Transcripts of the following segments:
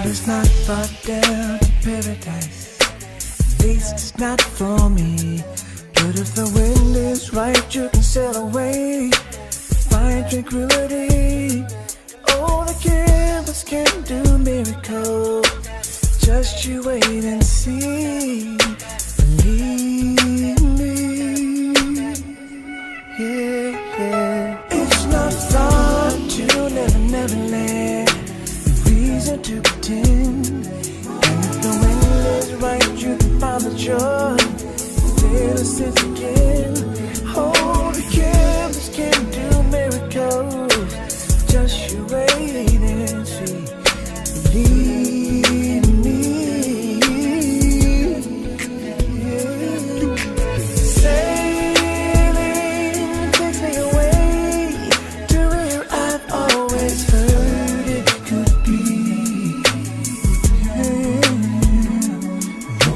It's not far down to paradise. At least it's not for me. But if the wind is right, you can sail away. Find tranquility. Oh, the campers can do miracles. Just you wait and see. Believe me. Yeah, yeah. It's not far to never land. Reason to pretend. And if the wind is right, you can find the joy. Innocence again. Oh, the campers can do miracles. Just you wait and see. Believe me. Yeah. Sailing takes me away to where I've always heard it could be. Yeah.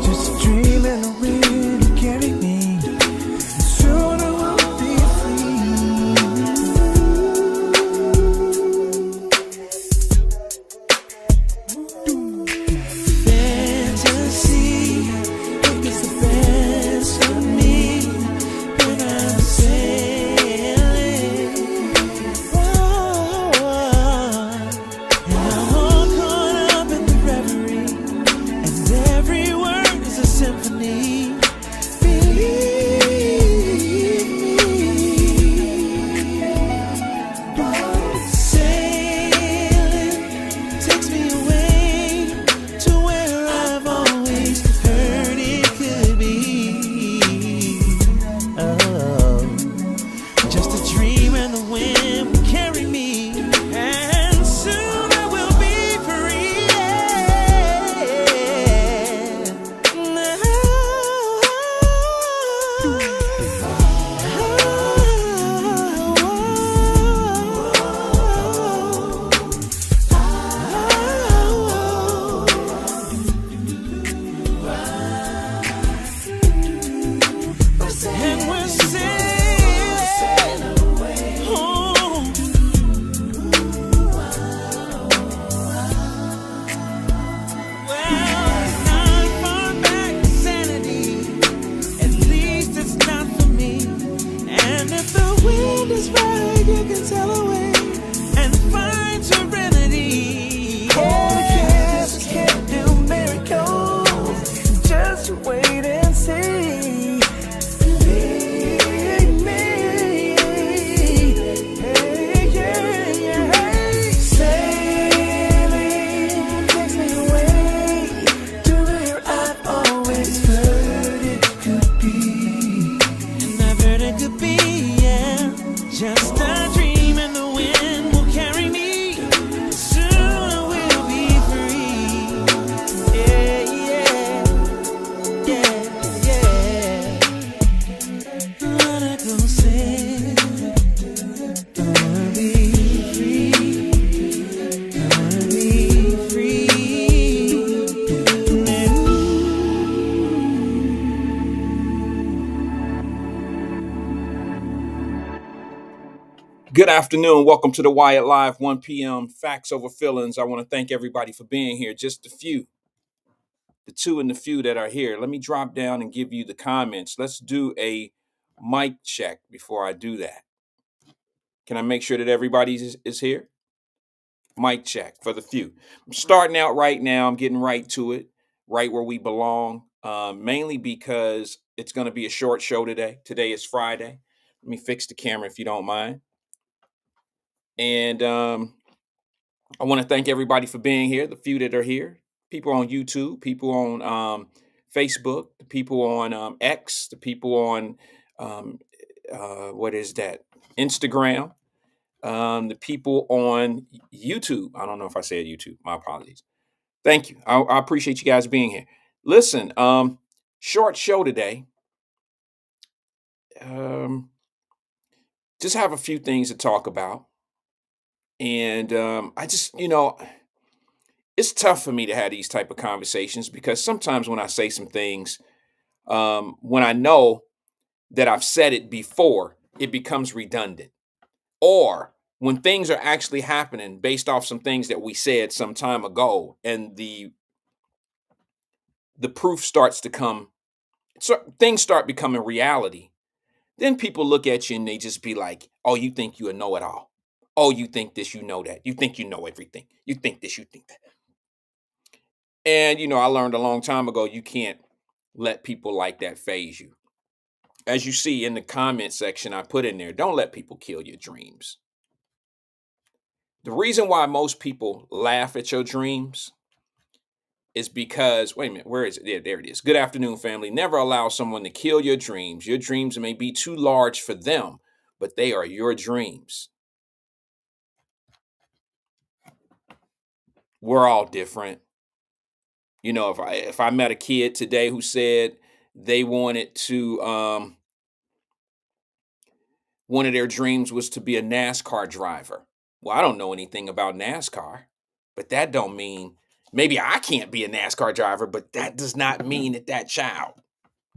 Just a dream and the wind to carry me. Soon I will be fantasy. It gets the best of me when I'm sailing. Whoa. And I'm all caught up in the reverie, and every word is a symphony. Believe me. Sailing takes me away to where I've always heard it could be. Oh, just a dream and the wind will carry me, and soon I will be free. And we're sailing home. Well, it's not far back to sanity. At least it's not for me. And if the wind is right, you can sail away and find serenity. Oh, yes, can do miracles. Just wait and see. Believe me. Hey, yeah, yeah. Sailing takes me away to where I've always heard it could be. And I've heard it could be, yeah. Just a dream and the wind will carry me. Soon I will be free. Yeah, yeah, yeah, yeah. Wanna go sailing. Gonna be free. Gonna be free. Good afternoon. Welcome to the Wyatt Live 1 p.m. Facts Over Feelings. I want to thank everybody for being here. Just a few, the two and the few that are here. Let me drop down and give you the comments. Let's do a mic check before I do that. Can I make sure that everybody is here? Mic check for the few. I'm starting out right now. I'm getting right to it, right where we belong, mainly because it's going to be a short show today. Today is Friday. Let me fix the camera if you don't mind. And I want to thank everybody for being here, the few that are here, people on YouTube, people on Facebook, the people on X, the people on, what is that, Instagram, the people on YouTube. I don't know if I said YouTube. My apologies. Thank you. I appreciate you guys being here. Listen, short show today. Just have a few things to talk about. And I just, it's tough for me to have these type of conversations because sometimes when I say some things, when I know that I've said it before, it becomes redundant. Or when things are actually happening based off some things that we said some time ago, and the proof starts to come, so things start becoming reality, then people look at you and they just be like, oh, you think you a know-it-all. Oh, you think this, you know that. You think you know everything. You think this, you think that. And I learned a long time ago, you can't let people like that phase you. As you see in the comment section, I put in there, don't let people kill your dreams. The reason why most people laugh at your dreams is because, wait a minute, where is it? Yeah, there it is. Good afternoon, family. Never allow someone to kill your dreams. Your dreams may be too large for them, but they are your dreams. We're all different. If I met a kid today who said they wanted to one of their dreams was to be a NASCAR driver. Well, I don't know anything about NASCAR, but that don't mean, maybe I can't be a NASCAR driver, but that does not mean that that child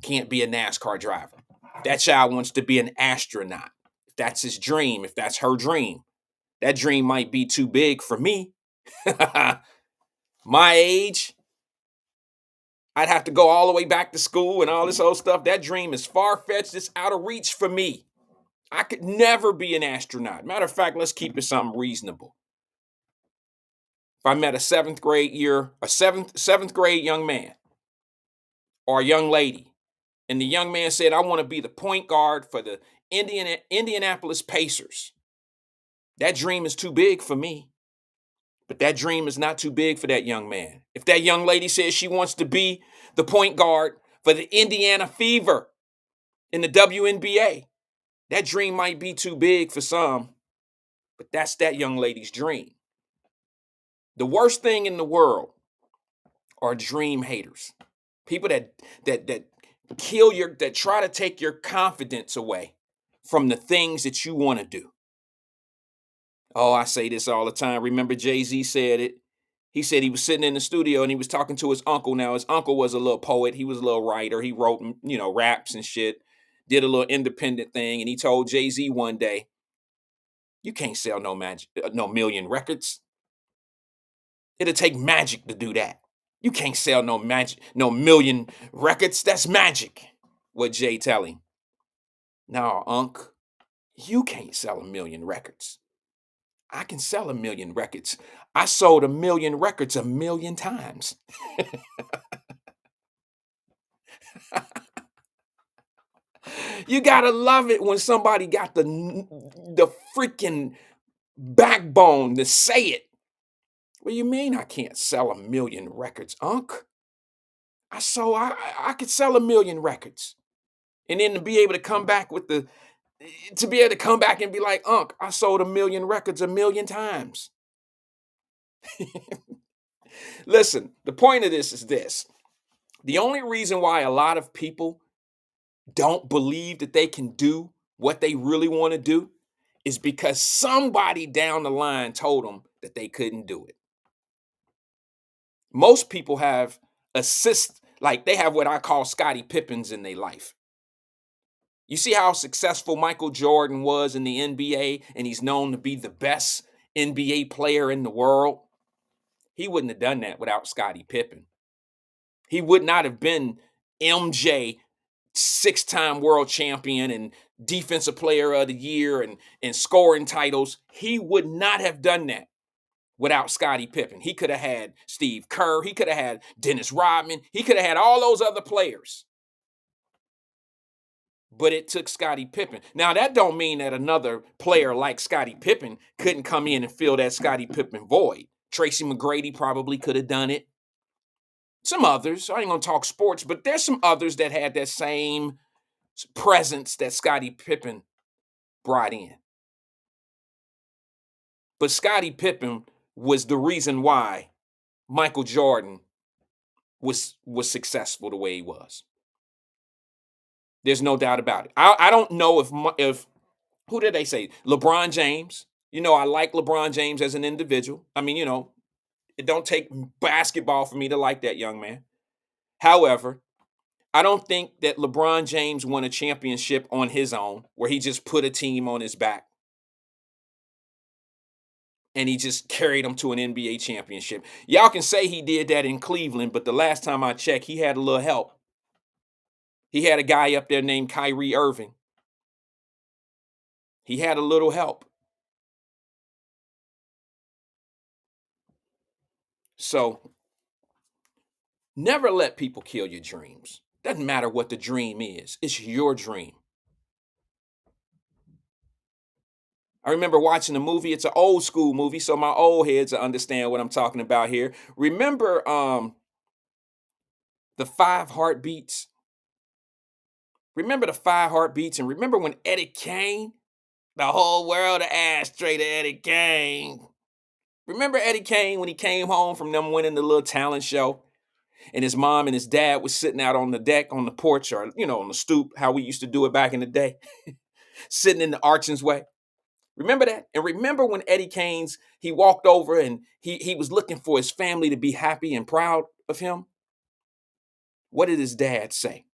can't be a NASCAR driver. That child wants to be an astronaut. If that's his dream, if that's her dream, that dream might be too big for me. My age, I'd have to go all the way back to school and all this old stuff. That dream is far-fetched. It's out of reach for me. I could never be an astronaut. Matter of fact, let's keep it something reasonable. If I met a seventh grade young man or a young lady, and the young man said, I want to be the point guard for the Indianapolis Pacers. That dream is too big for me, but that dream is not too big for that young man. If that young lady says she wants to be the point guard for the Indiana Fever in the WNBA, that dream might be too big for some, but that's that young lady's dream. The worst thing in the world are dream haters. People that that try to take your confidence away from the things that you want to do. Oh, I say this all the time. Remember Jay-Z said it. He said he was sitting in the studio and he was talking to his uncle. Now, his uncle was a little poet. He was a little writer. He wrote, raps and shit, did a little independent thing. And he told Jay-Z one day, you can't sell no million records. It'll take magic to do that. You can't sell no million records. That's magic. What Jay tell him? No, Unc, you can't sell a million records. I can sell a million records. I sold a million records a million times. You gotta love it when somebody got the freaking backbone to say it. What do you mean I can't sell a million records, Unc? I could sell a million records. And then to be able to come back and be like, Unc, I sold a million records a million times. Listen, the point of this is this. The only reason why a lot of people don't believe that they can do what they really want to do is because somebody down the line told them that they couldn't do it. Most people have like they have what I call Scottie Pippins in their life. You see how successful Michael Jordan was in the NBA, and he's known to be the best NBA player in the world? He wouldn't have done that without Scottie Pippen. He would not have been MJ, six-time world champion and defensive player of the year and scoring titles. He would not have done that without Scottie Pippen. He could have had Steve Kerr. He could have had Dennis Rodman. He could have had all those other players. But it took Scottie Pippen. Now, that don't mean that another player like Scottie Pippen couldn't come in and fill that Scottie Pippen void. Tracy McGrady probably could have done it. Some others, I ain't gonna talk sports, but there's some others that had that same presence that Scottie Pippen brought in. But Scottie Pippen was the reason why Michael Jordan was successful the way he was. There's no doubt about it. I don't know if who did they say? LeBron James. I like LeBron James as an individual. I mean, it don't take basketball for me to like that young man. However, I don't think that LeBron James won a championship on his own, where he just put a team on his back. and he just carried them to an NBA championship. Y'all can say he did that in Cleveland, but the last time I checked, he had a little help. He had a guy up there named Kyrie Irving. He had a little help. So never let people kill your dreams. Doesn't matter what the dream is, it's your dream. I remember watching a movie. It's an old school movie, so my old heads will understand what I'm talking about here. Remember the Five Heartbeats? Remember the Five Heartbeats? And remember when Eddie Kane? The whole world of ass straight to Eddie Kane. Remember Eddie Kane when he came home from them winning the little talent show? And his mom and his dad was sitting out on the deck, on the porch, or on the stoop, how we used to do it back in the day, sitting in the arching's way. Remember that? And remember when Eddie Kane's, he walked over and he was looking for his family to be happy and proud of him? What did his dad say?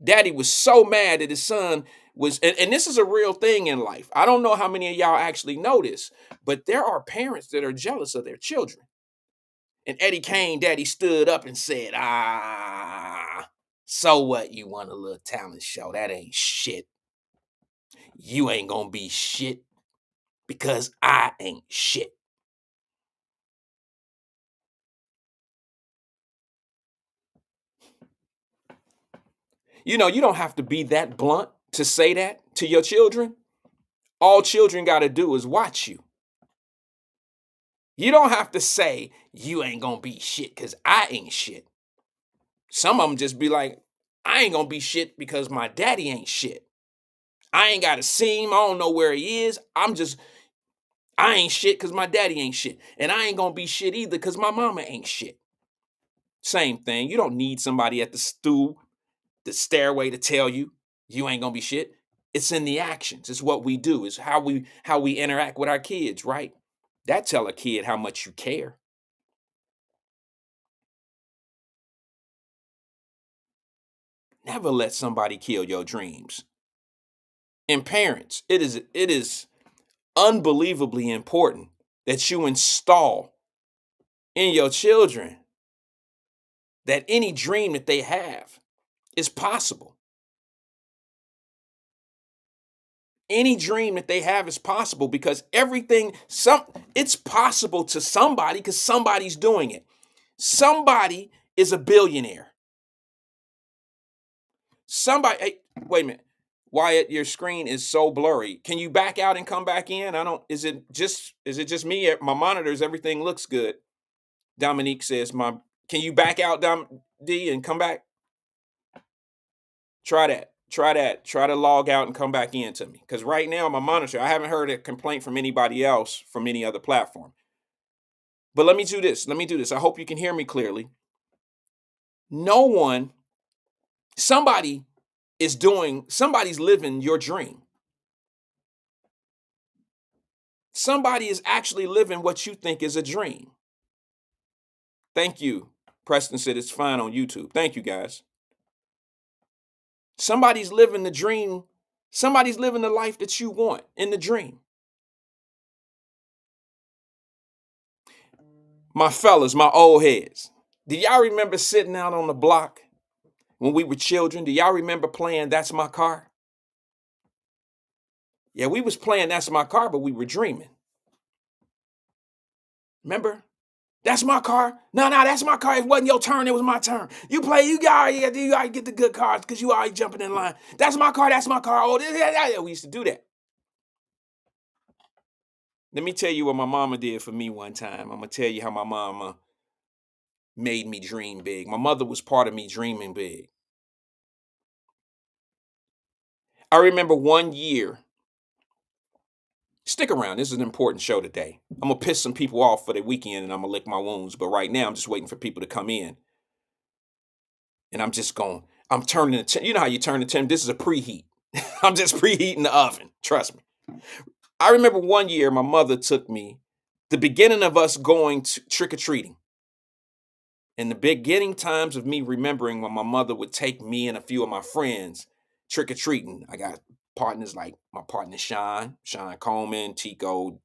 Daddy was so mad that his son was, and this is a real thing in life. I don't know how many of y'all actually know this, but there are parents that are jealous of their children. And Eddie Kane, daddy stood up and said, so what? You won a little talent show. That ain't shit. You ain't gonna be shit because I ain't shit. You don't have to be that blunt to say that to your children. All children got to do is watch you. You don't have to say, you ain't gonna be shit because I ain't shit. Some of them just be like, I ain't gonna be shit because my daddy ain't shit. I ain't got to see him. I don't know where he is. I ain't shit because my daddy ain't shit. And I ain't gonna be shit either because my mama ain't shit. Same thing. You don't need somebody at the stool, the stairway to tell you you ain't gonna be shit. It's in the actions. It's what we do. It's how we interact with our kids, right? That tell a kid how much you care. Never let somebody kill your dreams. And parents, it is unbelievably important that you install in your children that any dream that they have is possible. Any dream that they have is possible because it's possible to somebody because somebody's doing it. Somebody is a billionaire. Somebody, hey, wait a minute. Wyatt, your screen is so blurry. Can you back out and come back in? Is it just me? My monitors, everything looks good. Dominique says, can you back out, D, and come back? Try that. Try that. Try to log out and come back in to me. Because right now, my monitor, I haven't heard a complaint from anybody else from any other platform. But let me do this. I hope you can hear me clearly. Somebody's living your dream. Somebody is actually living what you think is a dream. Thank you. Preston said it's fine on YouTube. Thank you, guys. Somebody's living the dream. Somebody's living the life that you want in the dream. My fellas, my old heads. Do y'all remember sitting out on the block when we were children? Do y'all remember playing That's My Car? Yeah, we was playing That's My Car, but we were dreaming. Remember? That's my car. No, that's my car. It wasn't your turn. It was my turn. You gotta get the good cards because you already jumping in line. That's my car. That's my car. Oh, yeah. We used to do that. Let me tell you what my mama did for me one time. I'm gonna tell you how my mama made me dream big. My mother was part of me dreaming big. I remember one year. Stick around. This is an important show today. I'm gonna piss some people off for the weekend and I'm gonna lick my wounds. But right now, I'm just waiting for people to come in. And I'm turning the you know how you turn the temp. This is a preheat. I'm just preheating the oven. Trust me. I remember one year my mother took me, the beginning of us going to trick-or-treating. In the beginning times of me remembering when my mother would take me and a few of my friends trick-or-treating. I got partners like my partner Sean Coleman, Tico,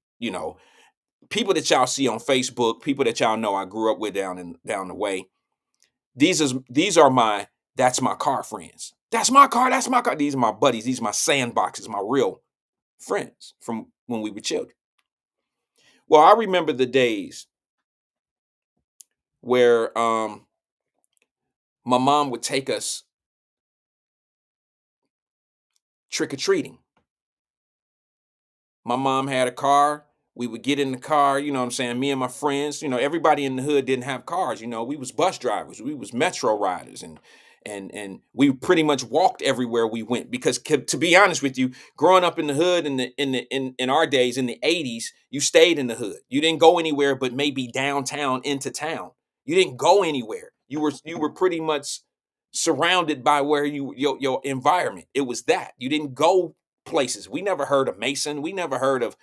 people that y'all see on Facebook, people that y'all know I grew up with down the way. These are my that's my car friends. That's my car. That's my car. These are my buddies. These are my sandboxes. My real friends from when we were children. Well, I remember the days where my mom would take us trick or treating. My mom had a car. We would get in the car, you know what I'm saying? Me and my friends, everybody in the hood didn't have cars. We was bus drivers, we was metro riders, and we pretty much walked everywhere we went because to be honest with you, growing up in the hood in our days in the 80s, you stayed in the hood. You didn't go anywhere but maybe downtown into town. You didn't go anywhere. You were pretty much surrounded by where your environment. It was that. You didn't go places. We never heard of Mason. We never heard of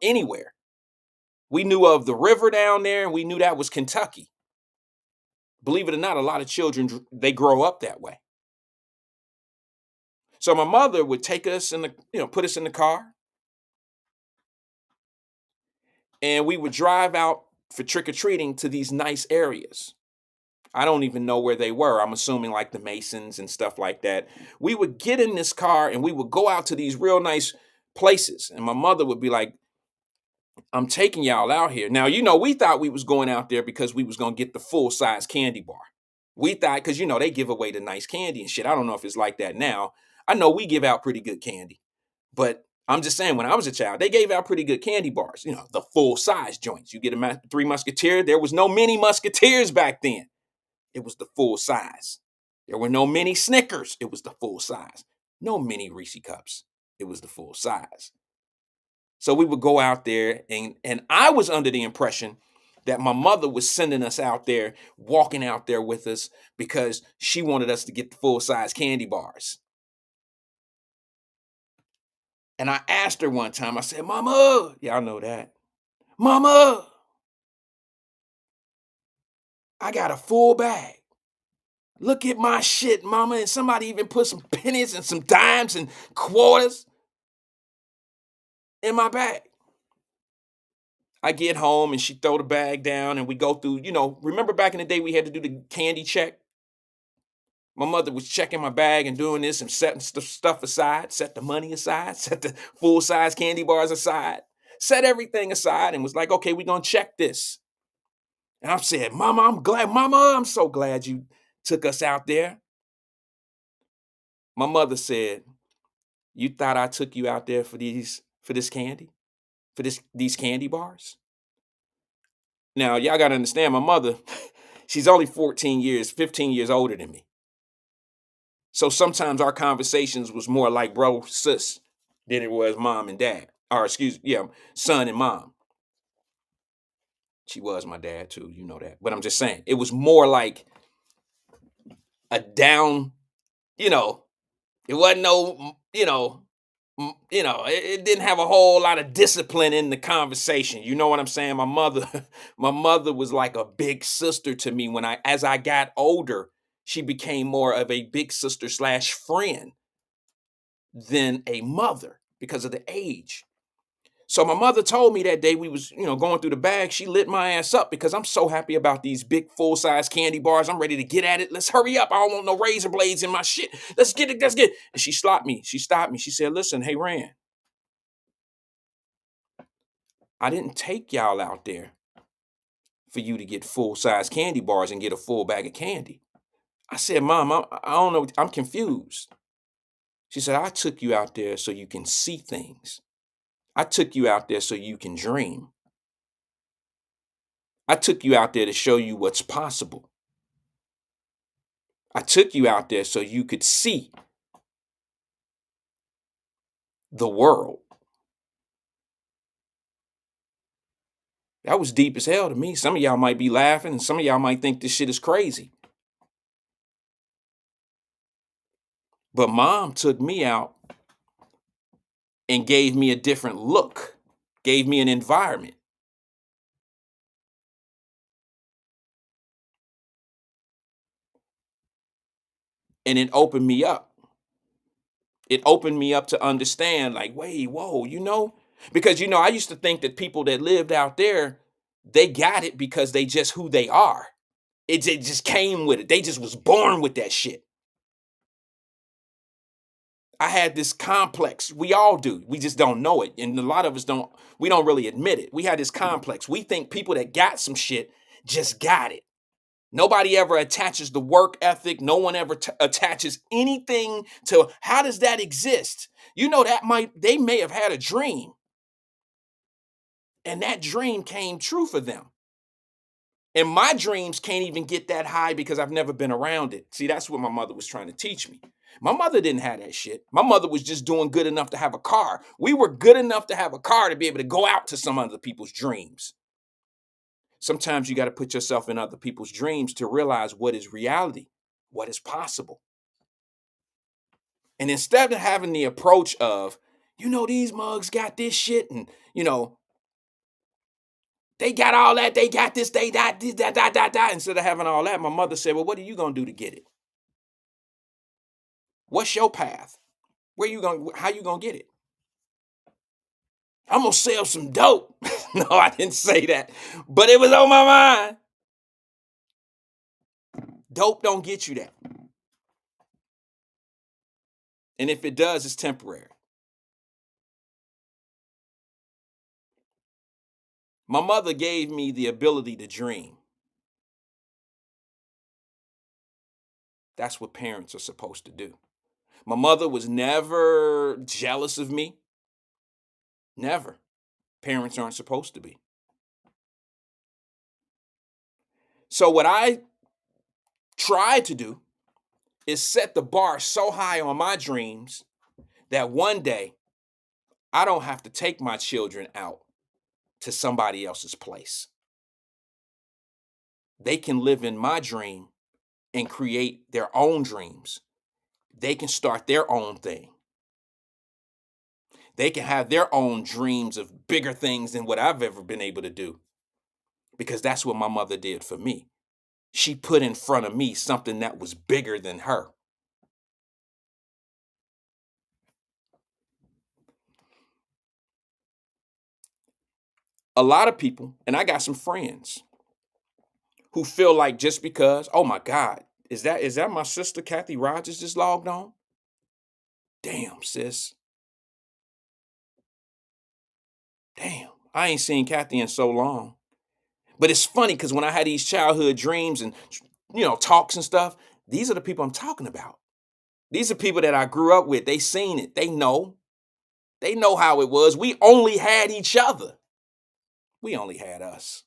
anywhere. We knew of the river down there, and we knew that was Kentucky. Believe it or not, a lot of children they grow up that way. So my mother would take us put us in the car, and we would drive out for trick or treating to these nice areas. I don't even know where they were. I'm assuming like the Masons and stuff like that. We would get in this car and we would go out to these real nice places, and my mother would be like, I'm taking y'all out here. Now, we thought we was going out there because we was going to get the full size candy bar. We thought, because, they give away the nice candy and shit. I don't know if it's like that now. I know we give out pretty good candy. But I'm just saying, when I was a child, they gave out pretty good candy bars, the full size joints. You get a Three Musketeers. There was no mini Musketeers back then. It was the full size. There were no mini Snickers. It was the full size. No mini Reese Cups. It was the full size. So we would go out there, and I was under the impression that my mother was sending us out there, walking out there with us because she wanted us to get the full size candy bars. And I asked her one time, I said, Mama, y'all know that. Mama, I got a full bag. Look at my shit, Mama. And somebody even put some pennies and some dimes and quarters in my bag. I get home and she throw the bag down and we go through, remember back in the day we had to do the candy check? My mother was checking my bag and doing this and setting stuff aside, set the money aside, set the full size candy bars aside, set everything aside and was like, okay, we're going to check this. And I said, Mama, I'm so glad you took us out there. My mother said, you thought I took you out there for this candy, for these candy bars? Now, y'all got to understand, my mother, she's only 15 years older than me. So sometimes our conversations was more like bro, sis, than it was mom and dad. Or son and mom. She was my dad too, you know that. But I'm just saying, it was more like a down, it wasn't no, it didn't have a whole lot of discipline in the conversation. You know what I'm saying? My mother, my mother was like a big sister to me as I got older. She became more of a big sister / friend than a mother because of the age. So my mother told me that day we was, going through the bag, she lit my ass up because I'm so happy about these big full-size candy bars. I'm ready to get at it. Let's hurry up. I don't want no razor blades in my shit. Let's get it. And she stopped me. She said, listen, hey, Rand, I didn't take y'all out there for you to get full-size candy bars and get a full bag of candy. I said, Mom, I don't know. I'm confused. She said, I took you out there so you can see things. I took you out there so you can dream. I took you out there to show you what's possible. I took you out there so you could see the world. That was deep as hell to me. Some of y'all might be laughing and some of y'all might think this shit is crazy. But mom took me out and gave me a different look, gave me an environment. And it opened me up. It opened me up to understand, like, wait, whoa, Because I used to think that people that lived out there, they got it because they just who they are. It just came with it. They just was born with that shit. I had this complex. We all do. We just don't know it. And a lot of us don't, we don't really admit it. We had this complex. We think people that got some shit just got it. Nobody ever attaches the work ethic. No one ever attaches anything to how does that exist? They may have had a dream and that dream came true for them. And my dreams can't even get that high because I've never been around it. See, that's what my mother was trying to teach me. My mother didn't have that shit. My mother was just doing good enough to have a car. We were good enough to have a car to be able to go out to some other people's dreams. Sometimes you got to put yourself in other people's dreams to realize what is reality, what is possible. And instead of having the approach of, these mugs got this shit and, they got all that, they got this, they got this, that. Instead of having all that, my mother said, well, what are you going to do to get it? What's your path? How you going to get it? I'm going to sell some dope. No, I didn't say that, but it was on my mind. Dope don't get you that. And if it does, it's temporary. My mother gave me the ability to dream. That's what parents are supposed to do. My mother was never jealous of me. Never. Parents aren't supposed to be. So what I try to do is set the bar so high on my dreams that one day I don't have to take my children out to somebody else's place. They can live in my dream and create their own dreams. They can start their own thing. They can have their own dreams of bigger things than what I've ever been able to do. Because that's what my mother did for me. She put in front of me something that was bigger than her. A lot of people, and I got some friends who feel like just because, oh my God, is that my sister Kathy Rogers just logged on? Damn, sis. Damn, I ain't seen Kathy in so long. But it's funny because when I had these childhood dreams and talks and stuff, these are the people I'm talking about. These are people that I grew up with. They seen it. They know. They know how it was. We only had each other. We only had us.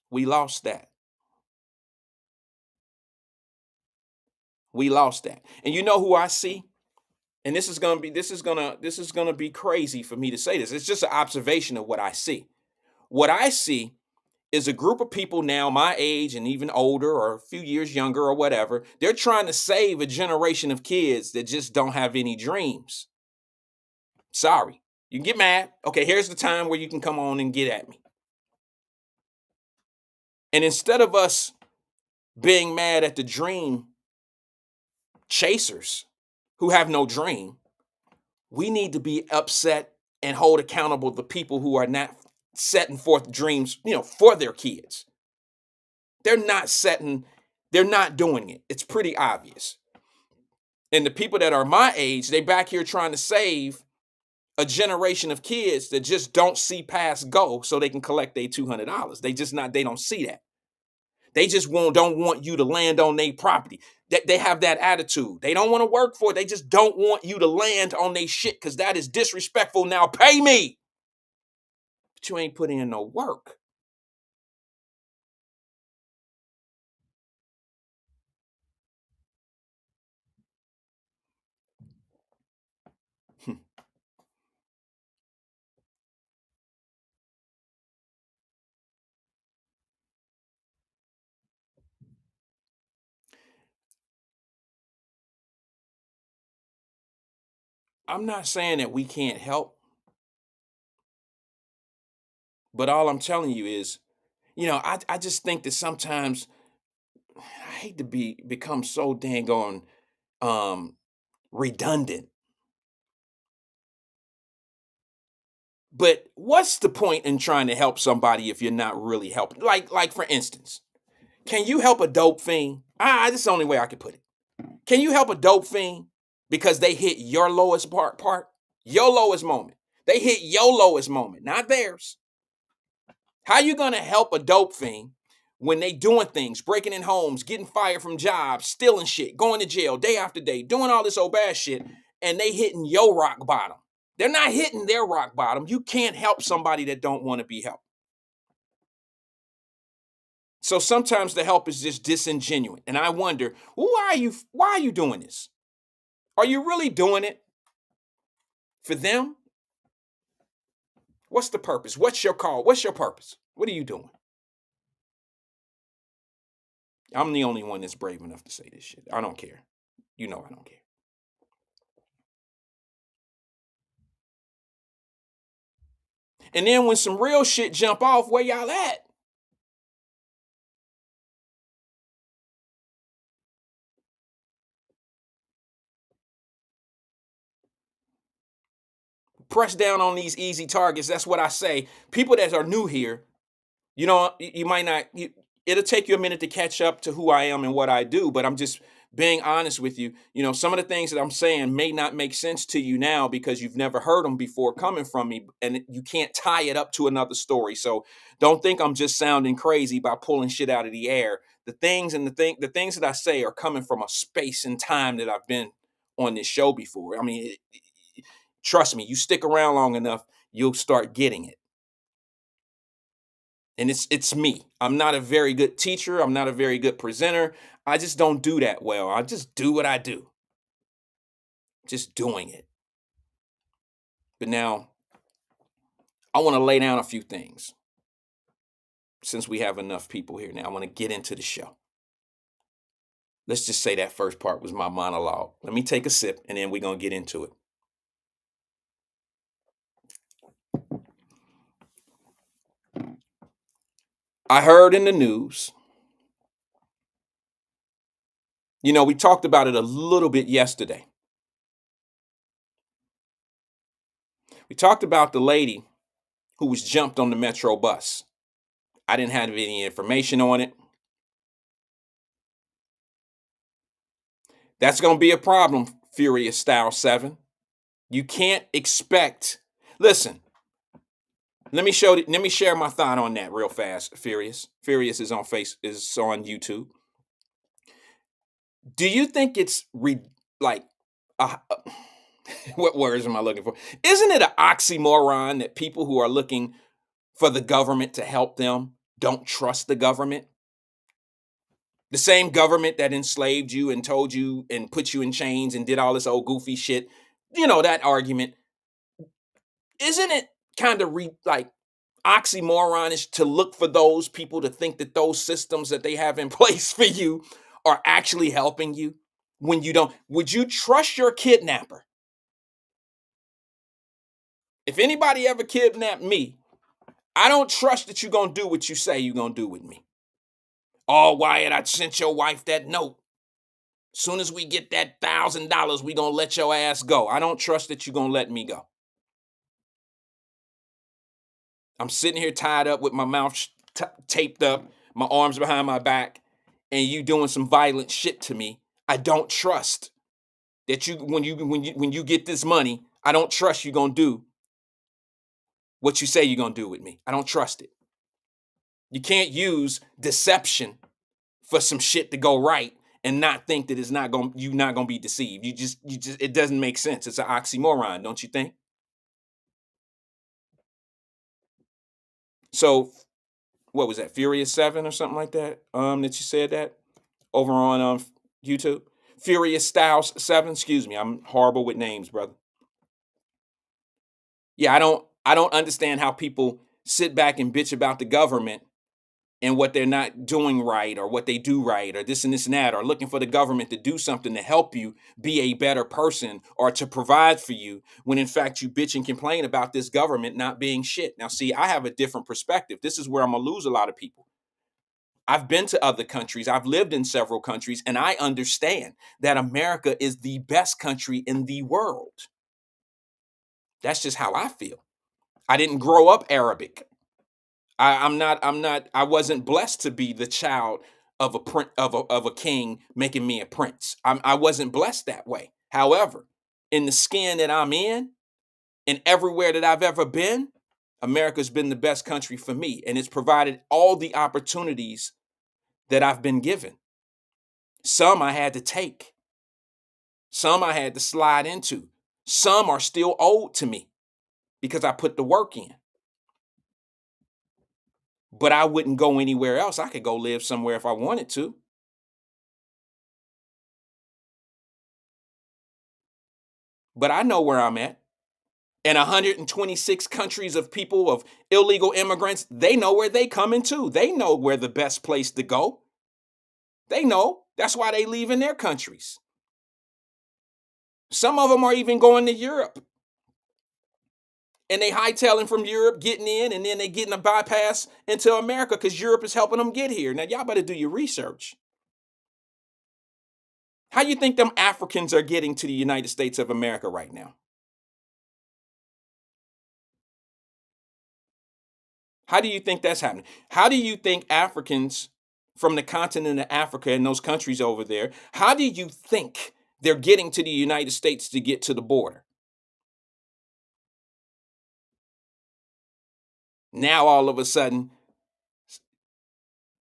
We lost that. We lost that. And you know who I see? And this is gonna be crazy for me to say this. It's just an observation of what I see. What I see is a group of people now my age and even older or a few years younger or whatever. They're trying to save a generation of kids that just don't have any dreams. Sorry. You can get mad. Okay, here's the time where you can come on and get at me. And instead of us being mad at the dream chasers who have no dream, we need to be upset and hold accountable the people who are not setting forth dreams, for their kids. They're not doing it. It's pretty obvious. And the people that are my age, they back here trying to save a generation of kids that just don't see past go so they can collect their $200. They don't see that. They just don't want you to land on their property. They have that attitude. They don't want to work for it. They just don't want you to land on their shit because that is disrespectful. Now pay me. But you ain't putting in no work. I'm not saying that we can't help, but all I'm telling you is, I just think that sometimes I hate to become so dang on redundant. But what's the point in trying to help somebody if you're not really helping? Like for instance, can you help a dope fiend? This is the only way I could put it. Can you help a dope fiend because they hit your lowest part? Your lowest moment. They hit your lowest moment, not theirs. How you gonna help a dope fiend when they doing things, breaking in homes, getting fired from jobs, stealing shit, going to jail day after day, doing all this old bad shit, and they hitting your rock bottom? They're not hitting their rock bottom. You can't help somebody that don't want to be helped. So sometimes the help is just disingenuous. And I wonder, why are you doing this? Are you really doing it for them? What's the purpose? What's your call? What's your purpose? What are you doing? I'm the only one that's brave enough to say this shit. I don't care. You know I don't care. And then when some real shit jump off, where y'all at? Press down on these easy targets. That's what I say. People that are new here, you know, you might not, it'll take you a minute to catch up to who I am and what I do, but I'm just being honest with you. You know, some of the things that I'm saying may not make sense to you now because you've never heard them before coming from me, and you can't tie it up to another story. So don't think I'm just sounding crazy by pulling shit out of the air. The things that I say are coming from a space and time that I've been on this show before. I mean, trust me, you stick around long enough, you'll start getting it. And it's me. I'm not a very good teacher. I'm not a very good presenter. I just don't do that well. I just do what I do. Just doing it. But now I want to lay down a few things. Since we have enough people here now, I want to get into the show. Let's just say that first part was my monologue. Let me take a sip and then we're going to get into it. I heard in the news, you know, we talked about it a little bit yesterday. We talked about the lady who was jumped on the Metro bus. I didn't have any information on it. That's going to be a problem, Furious Style 7. You can't expect. Listen, let me share my thought on that real fast. Furious is on YouTube. Do you think it's like uh, what words am I looking for? Isn't it an oxymoron that people who are looking for the government to help them don't trust the government? The same government that enslaved you and told you and put you in chains and did all this old goofy shit. You know, that argument. Isn't it kind of like oxymoronish to look for those people to think that those systems that they have in place for you are actually helping you when you don't? Would you trust your kidnapper? If anybody ever kidnapped me, I don't trust that you're going to do what you say you're going to do with me. Oh, Wyatt, I sent your wife that note. Soon as we get that $1,000, we going to let your ass go. I don't trust that you're going to let me go. I'm sitting here tied up with my mouth taped up, my arms behind my back, and you doing some violent shit to me. I don't trust that when you get this money, I don't trust you going to do what you say you're going to do with me. I don't trust it. You can't use deception for some shit to go right and not think that you're not going to be deceived. You just it doesn't make sense. It's an oxymoron, don't you think? So what was that, Furious 7 or something like that? That you said that over on YouTube? Furious Styles 7, excuse me. I'm horrible with names, brother. Yeah, I don't understand how people sit back and bitch about the government and what they're not doing right or what they do right or this and this and that, or looking for the government to do something to help you be a better person or to provide for you when in fact you bitch and complain about this government not being shit. Now, see, I have a different perspective. This is where I'm going to lose a lot of people. I've been to other countries. I've lived in several countries, and I understand that America is the best country in the world. That's just how I feel. I didn't grow up Arabic. I wasn't blessed to be the child of a of a king making me a prince. I wasn't blessed that way. However, in the skin that I'm in and everywhere that I've ever been, America's been the best country for me, and it's provided all the opportunities that I've been given. Some I had to take, some I had to slide into, some are still owed to me because I put the work in. But I wouldn't go anywhere else. I could go live somewhere if I wanted to. But I know where I'm at. And 126 countries of people, of illegal immigrants, they know where they coming to. They know where the best place to go. They know. That's why they leave in their countries. Some of them are even going to Europe. And they hightailing from Europe, getting in, and then they getting a bypass into America because Europe is helping them get here. Now, y'all better do your research. How you think them Africans are getting to the United States of America right now? How do you think that's happening? How do you think Africans from the continent of Africa and those countries over there, how do you think they're getting to the United States to get to the border? Now, all of a sudden,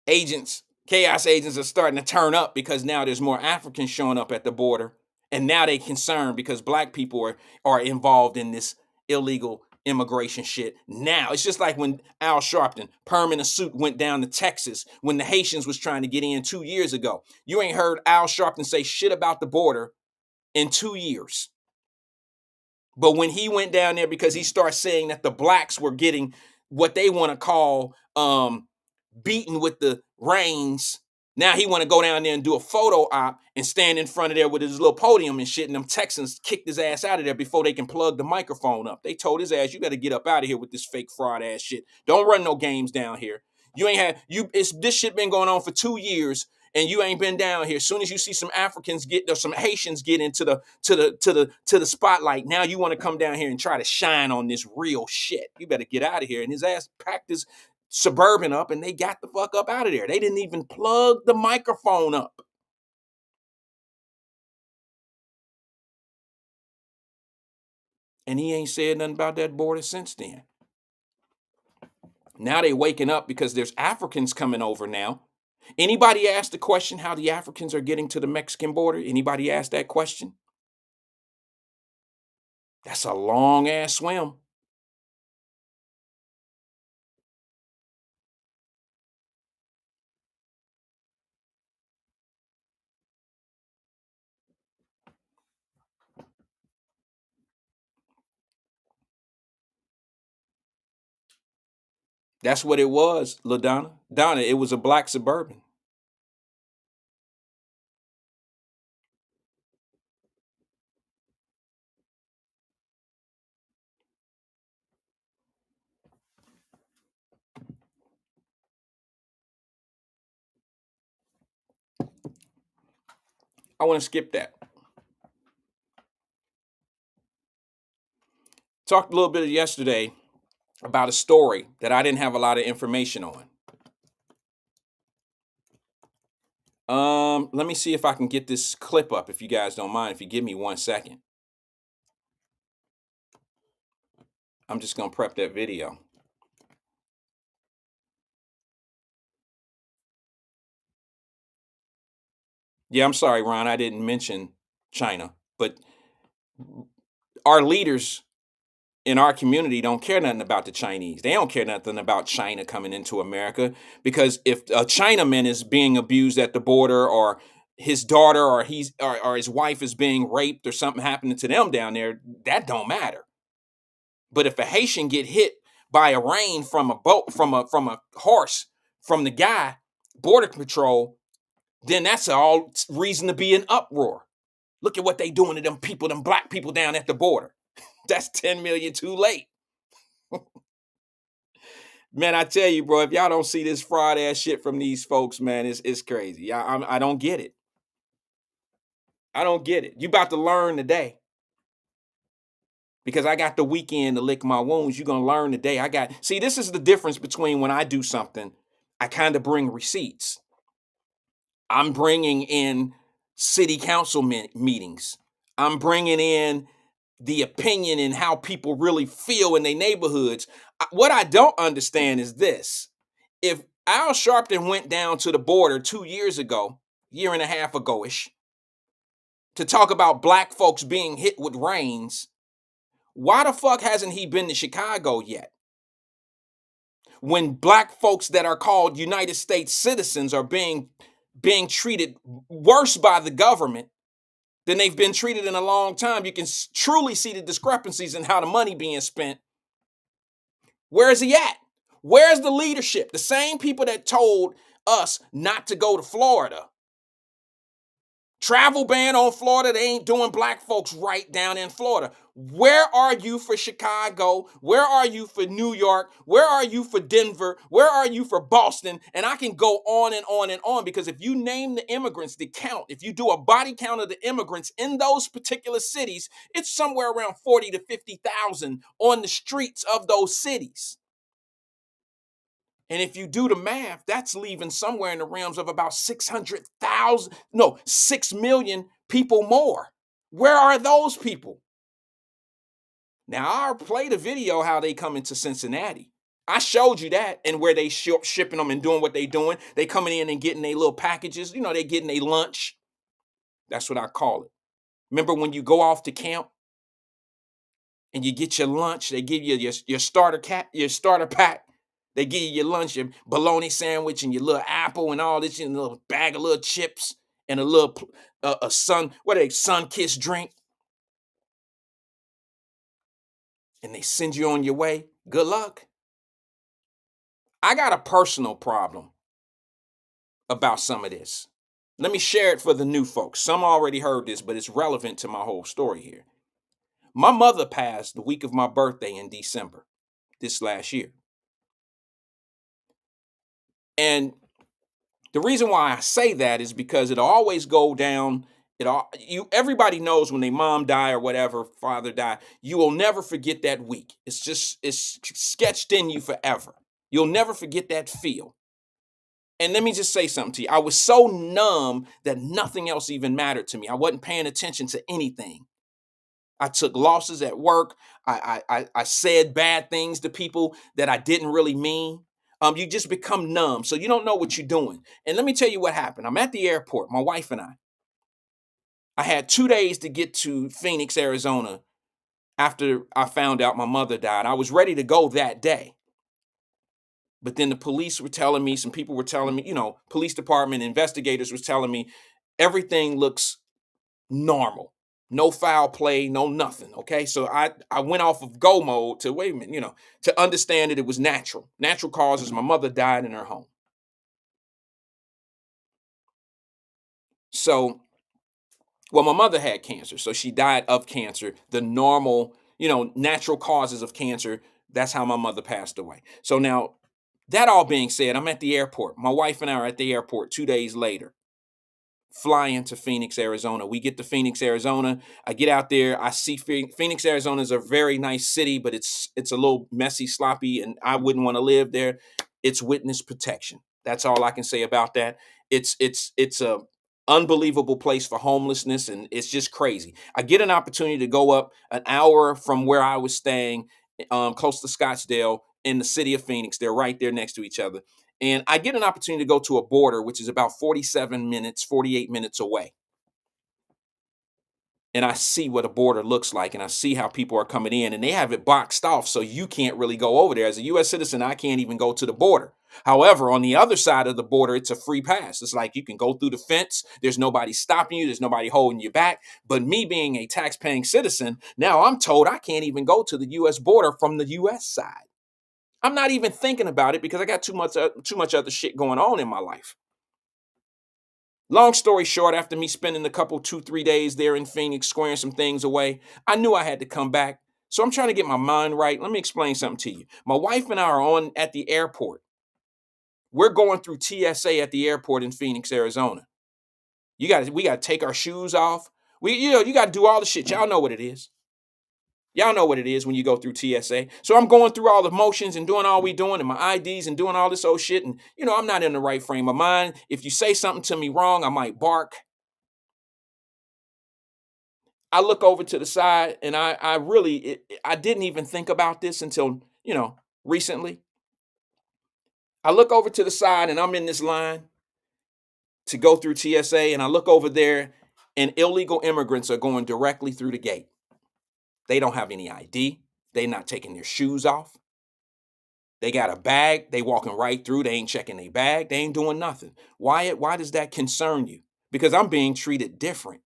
chaos agents are starting to turn up because now there's more Africans showing up at the border. And now they concerned because black people are involved in this illegal immigration shit. Now it's just like when Al Sharpton, perm in a suit, went down to Texas when the Haitians was trying to get in 2 years ago. You ain't heard Al Sharpton say shit about the border in 2 years. But when he went down there, because he started saying that the blacks were getting what they want to call beaten with the reins. Now he want to go down there and do a photo op and stand in front of there with his little podium and shit. And them Texans kicked his ass out of there before they can plug the microphone up. They told his ass, "You better get up out of here with this fake fraud ass shit. Don't run no games down here. You ain't had you. It's this shit been going on for 2 years, and you ain't been down here. As soon as you see some Africans get or some Haitians get into the spotlight, now you want to come down here and try to shine on this real shit. You better get out of here." And his ass packed his Suburban up and they got the fuck up out of there. They didn't even plug the microphone up. And he ain't said nothing about that border since then. Now they waking up because there's Africans coming over now. Anybody ask the question how the Africans are getting to the Mexican border? Anybody ask that question? That's a long ass swim. That's what it was, LaDonna. Donna, it was a black Suburban. I want to skip that. Talked a little bit yesterday about a story that I didn't have a lot of information on. Let me see if I can get this clip up if you guys don't mind, if you give me 1 second. I'm just gonna prep that video. Yeah, I'm sorry, Ron, I didn't mention China, but our leaders in our community don't care nothing about the Chinese. They don't care nothing about China coming into America because if a Chinaman is being abused at the border or his daughter or his wife is being raped or something happening to them down there, that don't matter. But if a Haitian get hit by a rein from a boat, from a horse, from the guy, border patrol, then that's all reason to be in uproar. Look at what they doing to them people, them black people down at the border. That's 10 million too late. Man, I tell you, bro, if y'all don't see this fraud ass shit from these folks, man, it's crazy. I don't get it. I don't get it. You about to learn today because I got the weekend to lick my wounds. You're gonna learn today. See, this is the difference between when I do something, I kind of bring receipts. I'm bringing in city council meetings. I'm bringing in the opinion and how people really feel in their neighborhoods. What I don't understand is this. If Al Sharpton went down to the border 2 years ago, year and a half ago-ish, to talk about black folks being hit with rains, why the fuck hasn't he been to Chicago yet? When black folks that are called United States citizens are being treated worse by the government than they've been treated in a long time, you can truly see the discrepancies in how the money being spent. Where is he at? Where's the leadership? The same people that told us not to go to Florida. Travel ban on Florida. They ain't doing black folks right down in Florida. Where are you for Chicago? Where are you for New York? Where are you for Denver? Where are you for Boston? And I can go on and on and on, because if you name the immigrants, the count, if you do a body count of the immigrants in those particular cities, it's somewhere around 40 to 50,000 on the streets of those cities. And if you do the math, that's leaving somewhere in the realms of about 6 million people more. Where are those people? Now, I'll play the video how they come into Cincinnati. I showed you that, and where they shipping them and doing what they doing. They coming in and getting their little packages. They getting their lunch. That's what I call it. Remember when you go off to camp and you get your lunch, they give you your starter pack. They give you your lunch, your bologna sandwich and your little apple and all this, and a little bag of little chips and a little sun kissed drink. And they send you on your way. Good luck. I got a personal problem about some of this. Let me share it for the new folks. Some already heard this, but it's relevant to my whole story here. My mother passed the week of my birthday in December this last year. And the reason why I say that is because it'll always go down. Everybody knows when their mom die or whatever, father die, you will never forget that week. It's sketched in you forever. You'll never forget that feel. And let me just say something to you. I was so numb that nothing else even mattered to me. I wasn't paying attention to anything. I took losses at work. I said bad things to people that I didn't really mean. You just become numb, so you don't know what you're doing. And let me tell you what happened. I'm at the airport, my wife and I. I had 2 days to get to Phoenix, Arizona after I found out my mother died. I was ready to go that day. But then the police were telling me, some people were telling me, police department investigators was telling me everything looks normal. No foul play, no nothing. Okay. So I went off of go mode to wait a minute, to understand that it was natural. Natural causes. My mother died in her home. So, well, my mother had cancer. So she died of cancer. The normal, natural causes of cancer. That's how my mother passed away. So now, that all being said, I'm at the airport. My wife and I are at the airport 2 days later. Flying to Phoenix, Arizona. We get to Phoenix, Arizona. I get out there. I see Phoenix, Arizona is a very nice city, but it's a little messy, sloppy, and I wouldn't want to live there. It's witness protection. That's all I can say about that. It's a unbelievable place for homelessness, and it's just crazy. I get an opportunity to go up an hour from where I was staying, close to Scottsdale in the city of Phoenix. They're right there next to each other. And I get an opportunity to go to a border, which is about 48 minutes away. And I see what a border looks like, and I see how people are coming in, and they have it boxed off, so you can't really go over there. As a U.S. citizen, I can't even go to the border. However, on the other side of the border, it's a free pass. It's like you can go through the fence. There's nobody stopping you. There's nobody holding you back. But me being a tax-paying citizen, now I'm told I can't even go to the U.S. border from the U.S. side. I'm not even thinking about it because I got too much other shit going on in my life. Long story short, after me spending a couple 2-3 days there in Phoenix squaring some things away, I knew I had to come back. So I'm trying to get my mind right. Let me explain something to you. My wife and I are on at the airport. We're going through TSA at the airport in Phoenix, Arizona. We got to take our shoes off. You got to do all the shit. Y'all know what it is. Y'all know what it is when you go through TSA. So I'm going through all the motions and doing all we doing and my IDs and doing all this old shit. And, I'm not in the right frame of mind. If you say something to me wrong, I might bark. I look over to the side and I didn't even think about this until, recently. I look over to the side and I'm in this line to go through TSA and I look over there and illegal immigrants are going directly through the gate. They don't have any ID. They're not taking their shoes off. They got a bag. They walking right through. They ain't checking their bag. They ain't doing nothing. Wyatt, why does that concern you? Because I'm being treated different.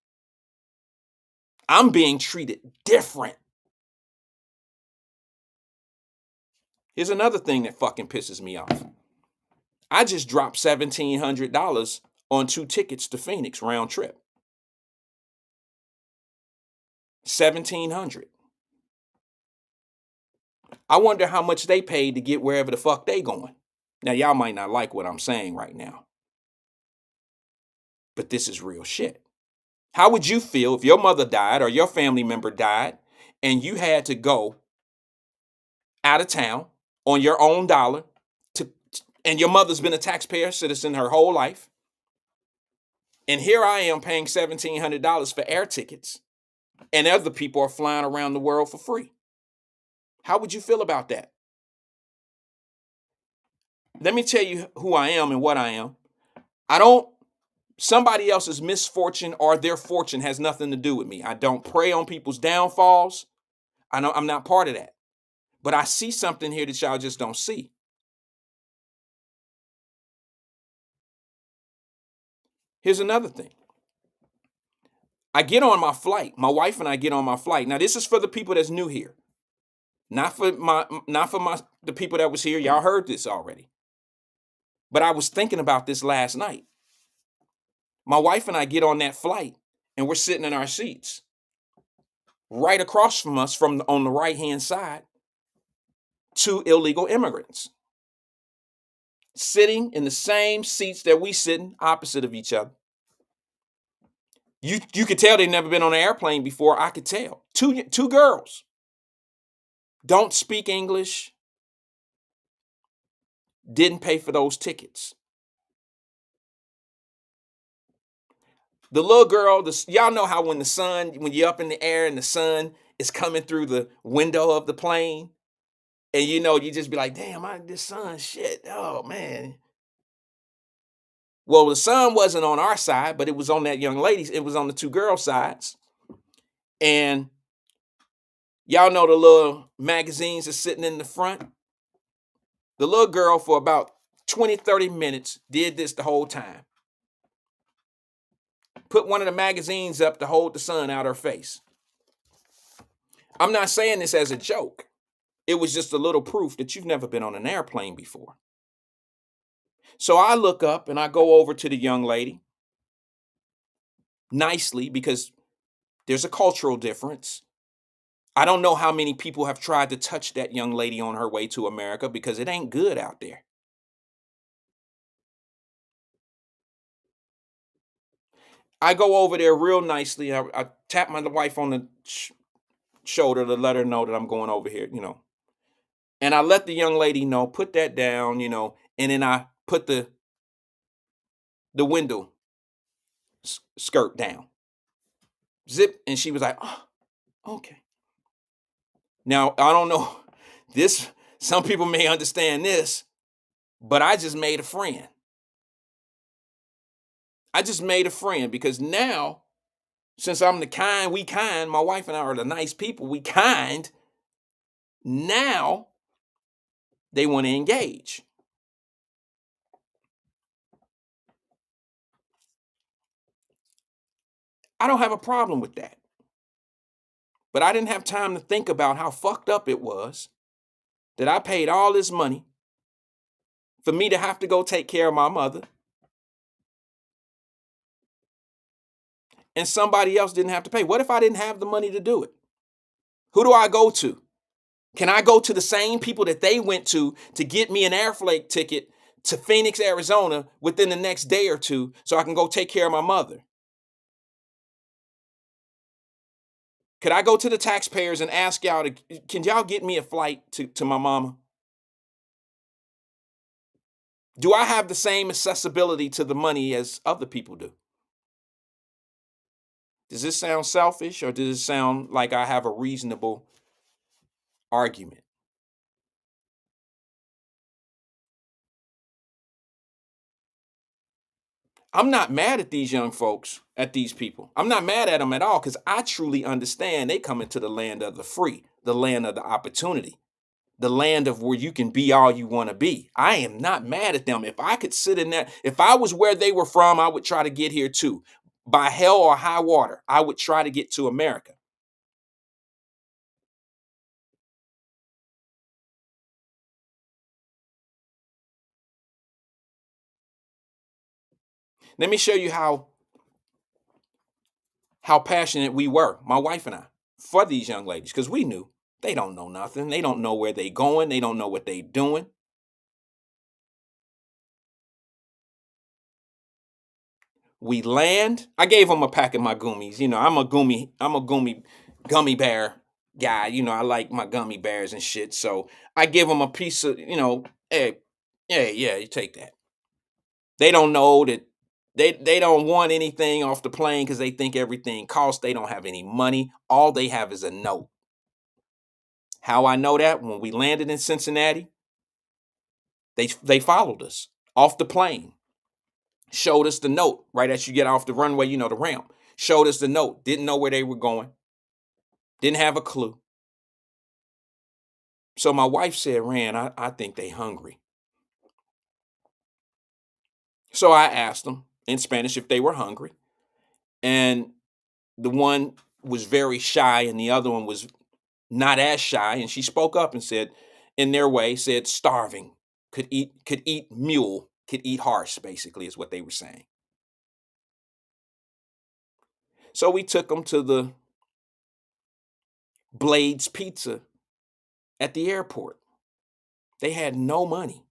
I'm being treated different. Here's another thing that fucking pisses me off. I just dropped $1,700 on 2 tickets to Phoenix round trip. $1,700. I wonder how much they paid to get wherever the fuck they going. Now, y'all might not like what I'm saying right now, but this is real shit. How would you feel if your mother died or your family member died and you had to go out of town on your own dollar and your mother's been a taxpayer citizen her whole life? And here I am paying $1,700 for air tickets and other people are flying around the world for free. How would you feel about that? Let me tell you who I am and what I am. Somebody else's misfortune or their fortune has nothing to do with me. I don't prey on people's downfalls. I'm not part of that. But I see something here that y'all just don't see. Here's another thing. I get on my flight. My wife and I get on my flight. Now, this is for the people that's new here. Not for the people that was here. Y'all heard this already. But I was thinking about this last night. My wife and I get on that flight and we're sitting in our seats. Right across from us on the right-hand side, 2 illegal immigrants sitting in the same seats that we sitting opposite of each other. You could tell they've never been on an airplane before. I could tell. Two girls don't speak English, didn't pay for those tickets. The little girl, y'all know how when you're up in the air and the sun is coming through the window of the plane, and you just be like, damn, this sun shit. Oh man. Well, the sun wasn't on our side, but it was on that young lady's. It was on the 2 girls' sides. And y'all know the little magazines are sitting in the front. The little girl for about 20, 30 minutes did this the whole time. Put one of the magazines up to hold the sun out her face. I'm not saying this as a joke. It was just a little proof that you've never been on an airplane before. So I look up and I go over to the young lady nicely because there's a cultural difference. I don't know how many people have tried to touch that young lady on her way to America because it ain't good out there. I go over there real nicely. I tap my wife on the shoulder to let her know that I'm going over here, And I let the young lady know, put that down, and then I put the window skirt down. Zip, and she was like, oh, okay. Now, I don't know, some people may understand this, but I just made a friend. I just made a friend because now, since I'm we kind, my wife and I are the nice people, we kind, now they want to engage. I don't have a problem with that. But I didn't have time to think about how fucked up it was that I paid all this money for me to have to go take care of my mother. And somebody else didn't have to pay. What if I didn't have the money to do it? Who do I go to? Can I go to the same people that they went to get me an air flight ticket to Phoenix, Arizona within the next day or two so I can go take care of my mother? Could I go to the taxpayers and ask y'all to, can y'all get me a flight to my mama? Do I have the same accessibility to the money as other people do? Does this sound selfish or does it sound like I have a reasonable argument? I'm not mad at these young folks, at these people. I'm not mad at them at all because I truly understand they come into the land of the free, the land of the opportunity, the land of where you can be all you want to be. I am not mad at them. If I could sit in that, if I was where they were from, I would try to get here too. By hell or high water, I would try to get to America. Let me show you how passionate we were, my wife and I, for these young ladies, because we knew they don't know nothing. They don't know where they going. They don't know what they doing. We land. I gave them a pack of my gummies. You know, I'm a gummy bear guy. You know, I like my gummy bears and shit. So I give them a piece of, hey, yeah, you take that. They don't know that they don't want anything off the plane because they think everything costs. They don't have any money. All they have is a note. How I know that? When we landed in Cincinnati, they followed us off the plane, showed us the note right as you get off the runway, the ramp. Showed us the note, didn't know where they were going, didn't have a clue. So my wife said, Rand, I think they hungry. So I asked them in Spanish if they were hungry. And the one was very shy and the other one was not as shy. And she spoke up and said, in their way, said starving, could eat mule, could eat horse, basically, is what they were saying. So we took them to the Blade's Pizza at the airport. They had no money.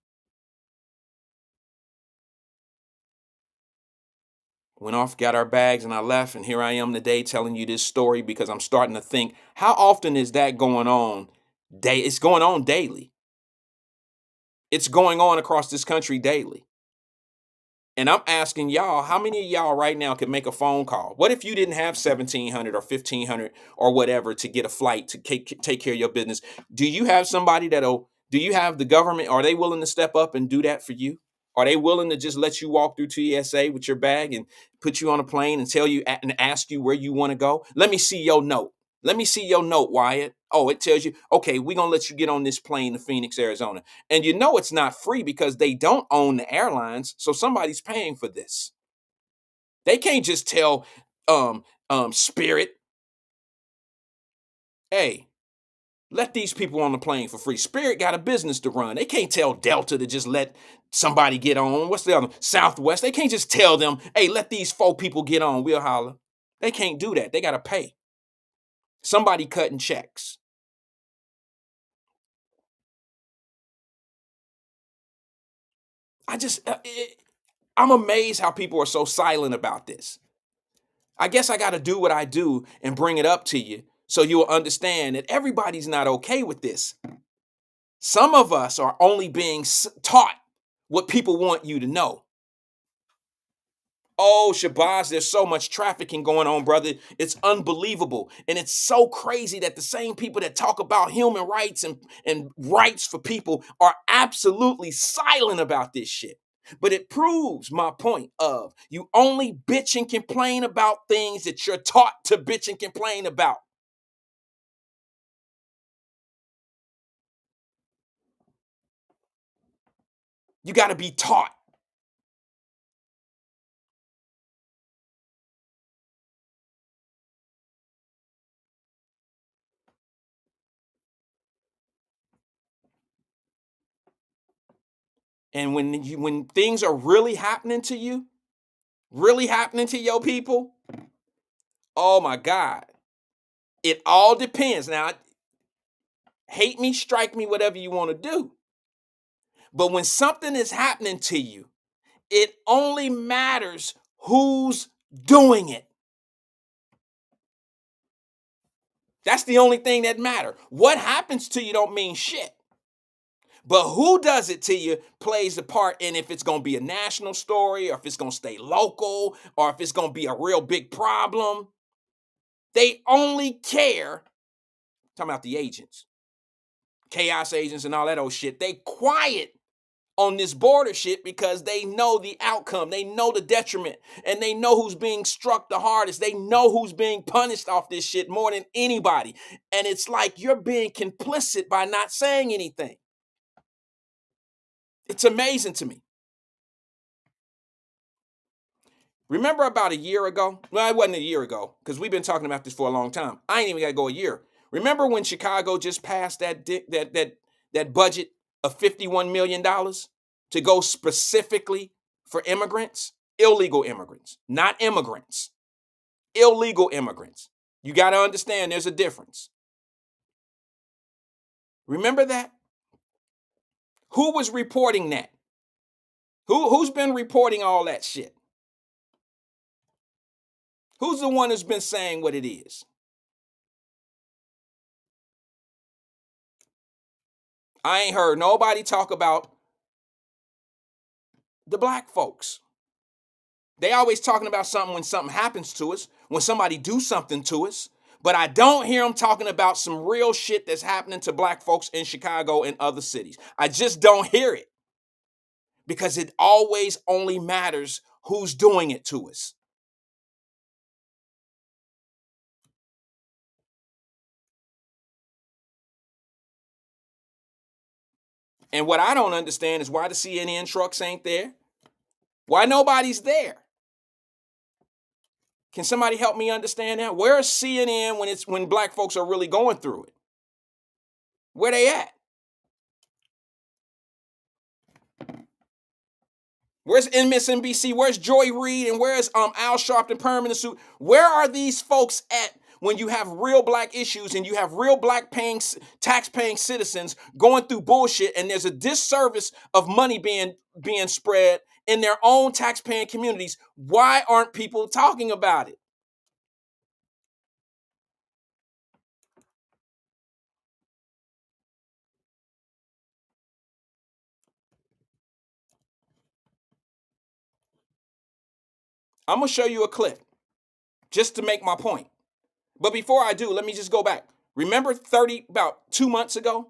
Went off, got our bags, and I left. And here I am today telling you this story because I'm starting to think, how often is that going on? It's going on daily. It's going on across this country daily. And I'm asking y'all, how many of y'all right now could make a phone call? What if you didn't have 1,700 or 1,500 or whatever to get a flight to take care of your business? Do you have somebody do you have the government? Are they willing to step up and do that for you? Are they willing to just let you walk through TSA with your bag and put you on a plane and tell you and ask you where you want to go? Let me see your note. Let me see your note, Wyatt. Oh, it tells you, okay, we're going to let you get on this plane to Phoenix, Arizona. And you know it's not free because they don't own the airlines. So somebody's paying for this. They can't just tell Spirit, hey, let these people on the plane for free. Spirit got a business to run. They can't tell Delta to just let somebody get on. What's the other? Southwest. They can't just tell them, hey, let these 4 people get on. We'll holler. They can't do that. They got to pay. Somebody cutting checks. I'm amazed how people are so silent about this. I guess I got to do what I do and bring it up to you so you'll understand that everybody's not okay with this. Some of us are only being taught what people want you to know. Oh, Shabazz, there's so much trafficking going on, brother. It's unbelievable. And it's so crazy that the same people that talk about human rights and rights for people are absolutely silent about this shit. But it proves my point of you only bitch and complain about things that you're taught to bitch and complain about. You got to be taught. And when things are really happening to you, really happening to your people, oh my God. It all depends. Now, Hate me, strike me, whatever you want to do. But when something is happening to you, it only matters who's doing it. That's the only thing that matters. What happens to you don't mean shit. But who does it to you plays a part in if it's going to be a national story or if it's going to stay local or if it's going to be a real big problem. They only care, talking about the agents, chaos agents and all that old shit. They quiet on this border shit because they know the outcome. They know the detriment and they know who's being struck the hardest. They know who's being punished off this shit more than anybody. And it's like you're being complicit by not saying anything. It's amazing to me. Remember about a year ago? Well, it wasn't a year ago because we've been talking about this for a long time. I ain't even got to go a year. Remember when Chicago just passed that budget of $51 million to go specifically for immigrants? Illegal immigrants, not immigrants. Illegal immigrants. You got to understand there's a difference. Remember that? Who was reporting that? Who's been reporting all that shit? Who's the one who's been saying what it is? I ain't heard nobody talk about the black folks. They always talking about something when something happens to us, when somebody do something to us, but I don't hear them talking about some real shit that's happening to black folks in Chicago and other cities. I just don't hear it because it always only matters who's doing it to us. And what I don't understand is why the CNN trucks ain't there. Why nobody's there? Can somebody help me understand that? Where is CNN when black folks are really going through it? Where they at? Where's MSNBC? Where's Joy Reid? And where's Al Sharpton Perm in the suit? Where are these folks at when you have real black issues and you have real black tax-paying citizens going through bullshit and there's a disservice of money being spread in their own tax-paying communities? Why aren't people talking about it? I'm going to show you a clip just to make my point. But before I do, let me just go back. Remember about 2 months ago,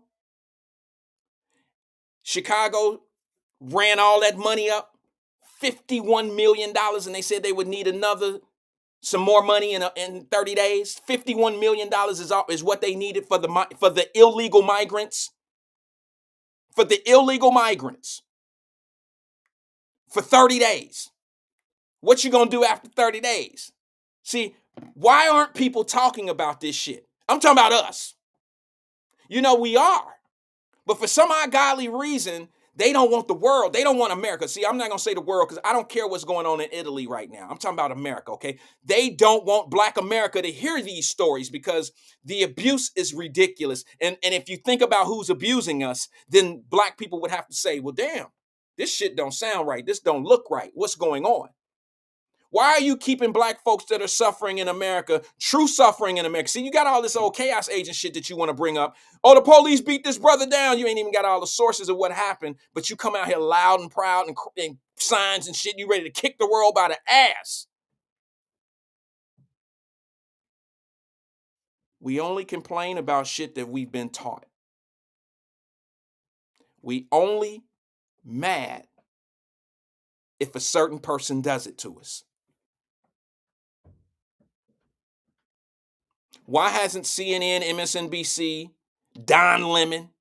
Chicago ran all that money up, $51 million, and they said they would need some more money in 30 days. $51 million is what they needed for the illegal migrants. For the illegal migrants. For 30 days. What you gonna do after 30 days? See, why aren't people talking about this shit? I'm talking about us. You know, we are. But for some ungodly reason, they don't want the world. They don't want America. See, I'm not going to say the world because I don't care what's going on in Italy right now. I'm talking about America, okay? They don't want Black America to hear these stories because the abuse is ridiculous. And if you think about who's abusing us, then Black people would have to say, well, damn, this shit don't sound right. This don't look right. What's going on? Why are you keeping Black folks that are suffering in America, true suffering in America? See, you got all this old chaos agent shit that you want to bring up. Oh, the police beat this brother down. You ain't even got all the sources of what happened, but you come out here loud and proud and signs and shit. You ready to kick the world by the ass. We only complain about shit that we've been taught. We only mad if a certain person does it to us. Why hasn't CNN, MSNBC, Don Lemon,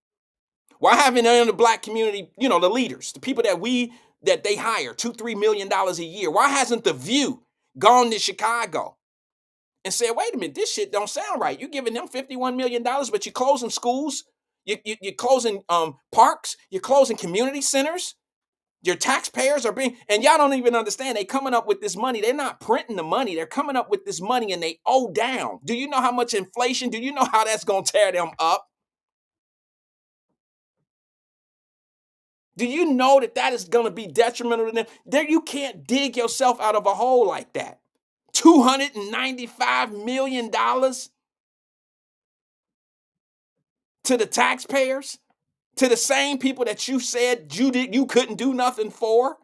why haven't any of the Black community, the leaders, the people that they hire, $2-3 million a year, why hasn't The View gone to Chicago and said, wait a minute, this shit don't sound right. You're giving them $51 million, but you're closing schools, you're closing parks, you're closing community centers. Your taxpayers are and y'all don't even understand. They coming up with this money. They're not printing the money. They're coming up with this money and they owe down. Do you know how much inflation? Do you know how that's going to tear them up? Do you know that that is going to be detrimental to them? There, you can't dig yourself out of a hole like that. $295 million to the taxpayers, to the same people that you said you couldn't do nothing for.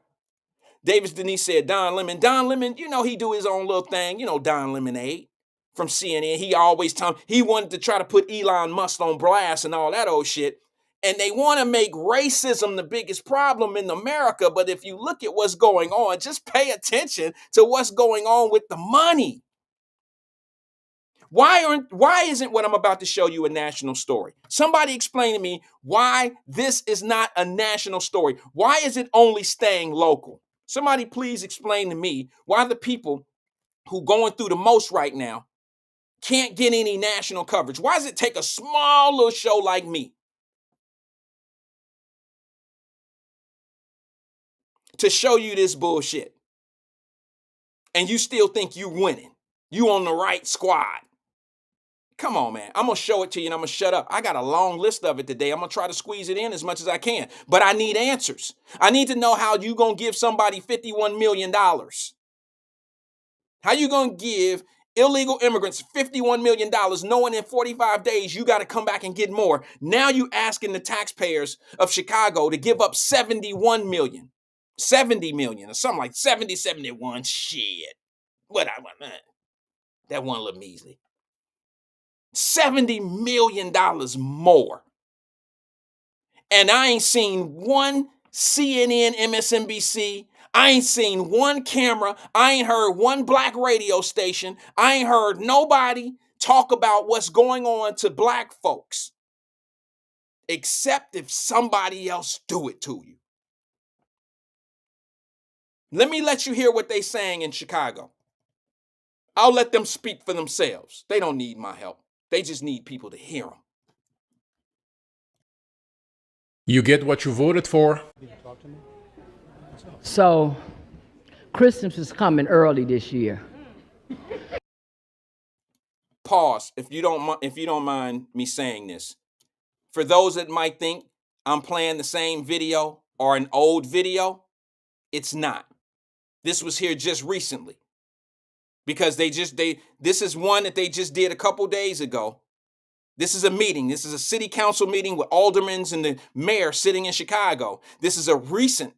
Davis Denise said Don Lemon, you know, he do his own little thing. You know, Don Lemonade from CNN. He always he wanted to try to put Elon Musk on blast and all that old shit. And they want to make racism the biggest problem in America. But if you look at what's going on, just pay attention to what's going on with the money. Why isn't what I'm about to show you a national story? Somebody explain to me why this is not a national story. Why is it only staying local? Somebody please explain to me why the people who going through the most right now can't get any national coverage. Why does it take a small little show like me to show you this bullshit? And you still think you winning. You on the right squad. Come on, man. I'm going to show it to you and I'm going to shut up. I got a long list of it today. I'm going to try to squeeze it in as much as I can. But I need answers. I need to know how you going to give somebody $51 million. How you going to give illegal immigrants $51 million knowing in 45 days you got to come back and get more? Now you asking the taxpayers of Chicago to give up 71 million. 70 million or something like 70, 71. Shit. What I want, man. That one little measly. $70 million more. And I ain't seen one CNN, MSNBC. I ain't seen one camera. I ain't heard one black radio station. I ain't heard nobody talk about what's going on to black folks. Except if somebody else do it to you. Let me let you hear what they saying in Chicago. I'll let them speak for themselves. They don't need my help. They just need people to hear them. You get what you voted for. So, Christmas is coming early this year. Pause, if you don't mind me saying this. For those that might think I'm playing the same video or an old video, it's not. This was here just recently. Because this is one that they just did a couple days ago. This is a meeting. This is a city council meeting with aldermen and the mayor sitting in Chicago. This is a recent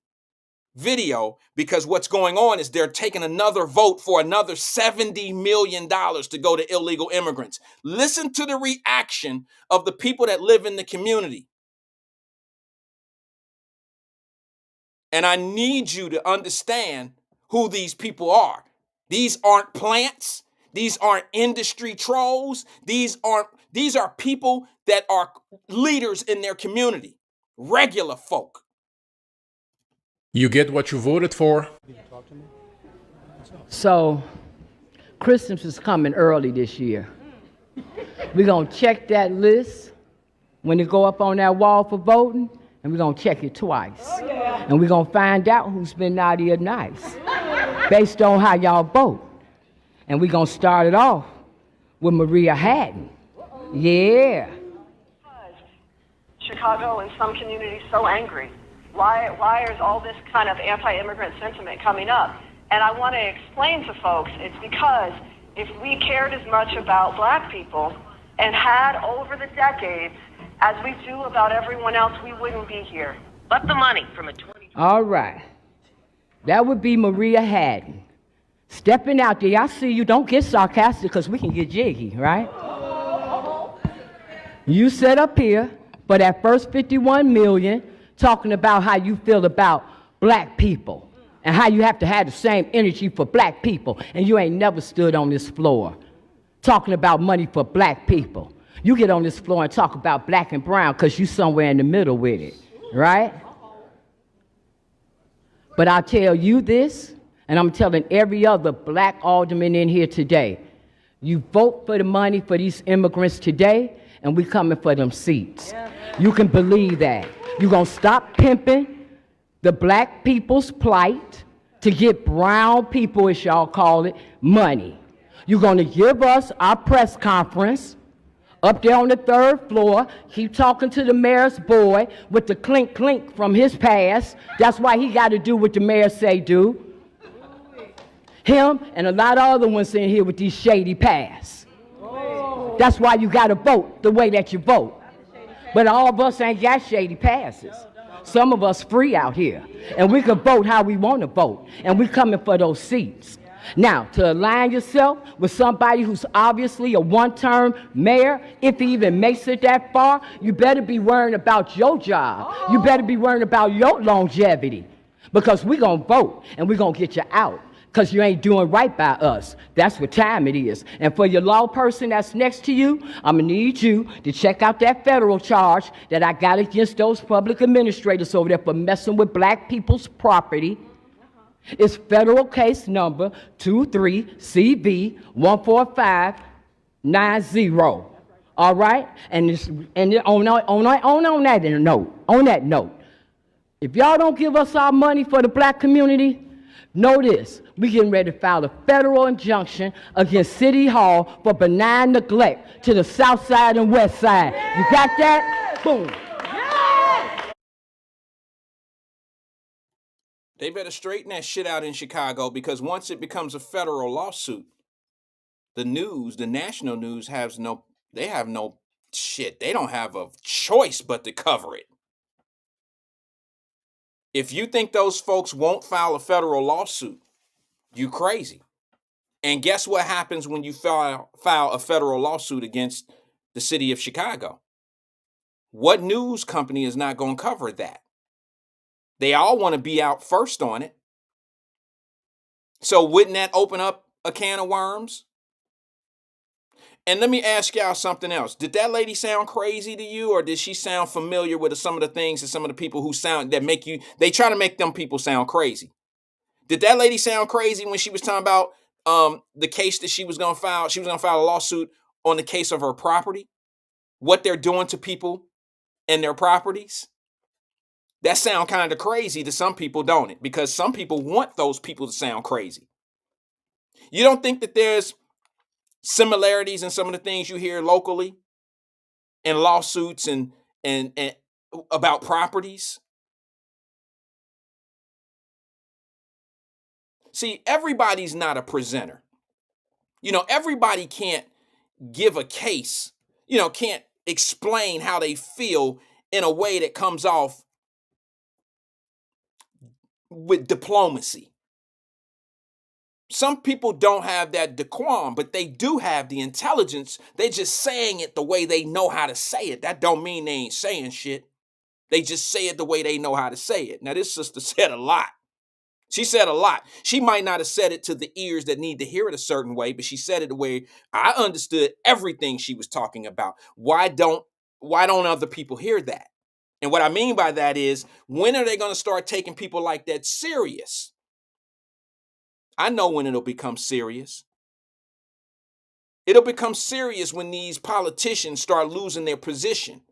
video because what's going on is they're taking another vote for another $70 million to go to illegal immigrants. Listen to the reaction of the people that live in the community. And I need you to understand who these people are. These aren't plants. These aren't industry trolls. These are people that are leaders in their community, regular folk. You get what you voted for. So, Christmas is coming early this year. We're going to check that list when it go up on that wall for voting, and we're going to check it twice. And we're going to find out who's been naughty or nice based on how y'all vote. And we're going to start it off with Maria Haddon. Yeah. Chicago and some communities so angry? Why is all this kind of anti-immigrant sentiment coming up? And I want to explain to folks, it's because if we cared as much about black people and had over the decades as we do about everyone else, we wouldn't be here. But the money from a 20... All right. That would be Maria Haddon. Stepping out there, I see you. Don't get sarcastic because we can get jiggy, right? You sit up here for that first 51 million talking about how you feel about black people and how you have to have the same energy for black people, and you ain't never stood on this floor talking about money for black people. You get on this floor and talk about black and brown because you somewhere in the middle with it, right? But I'll tell you this, and I'm telling every other black alderman in here today, you vote for the money for these immigrants today, and we coming for them seats. You can believe that. You're going to stop pimping the black people's plight to get brown people, as y'all call it, money. You're going to give us our press conference up there on the 3rd floor, keep talking to the mayor's boy with the clink clink from his past. That's why he got to do what the mayor say do. Him and a lot of other ones in here with these shady pasts. That's why you got to vote the way that you vote. But all of us ain't got shady passes. Some of us free out here, and we can vote how we want to vote, and we coming for those seats. Now, to align yourself with somebody who's obviously a one-term mayor, if he even makes it that far, you better be worrying about your job. You better be worrying about your longevity, because we're going to vote, and we're going to get you out, because you ain't doing right by us. That's what time it is. And for your law person that's next to you, I'm going to need you to check out that federal charge that I got against those public administrators over there for messing with black people's property. It's federal case number 23CV14590. All right? And on that note, if y'all don't give us our money for the black community, know this, we getting ready to file a federal injunction against City Hall for benign neglect to the south side and west side. You got that? Boom. They better straighten that shit out in Chicago, because once it becomes a federal lawsuit, the news, the national news, have no shit. They don't have a choice but to cover it. If you think those folks won't file a federal lawsuit, you crazy. And guess what happens when you file a federal lawsuit against the city of Chicago? What news company is not going to cover that? They all want to be out first on it. So wouldn't that open up a can of worms? And let me ask y'all something else. Did that lady sound crazy to you, or did she sound familiar with some of the things and some of the people who sound that make you, they try to make them people sound crazy? Did that lady sound crazy when she was talking about the case that she was going to file? She was going to file a lawsuit on the case of her property, what they're doing to people and their properties. That sound kind of crazy to some people, don't it? Because some people want those people to sound crazy. You don't think that there's similarities in some of the things you hear locally in lawsuits and about properties? See, everybody's not a presenter. Everybody can't give a case, can't explain how they feel in a way that comes off with diplomacy. Some people don't have that decorum, but they do have the intelligence. They're just saying it the way they know how to say it. That don't mean they ain't saying shit. They just say it the way they know how to say it. Now, this sister said a lot. She said a lot. She might not have said it to the ears that need to hear it a certain way, but she said it the way I understood everything she was talking about. Why don't other people hear that? And what I mean by that is, when are they going to start taking people like that serious? I know when it'll become serious. It'll become serious when these politicians start losing their position,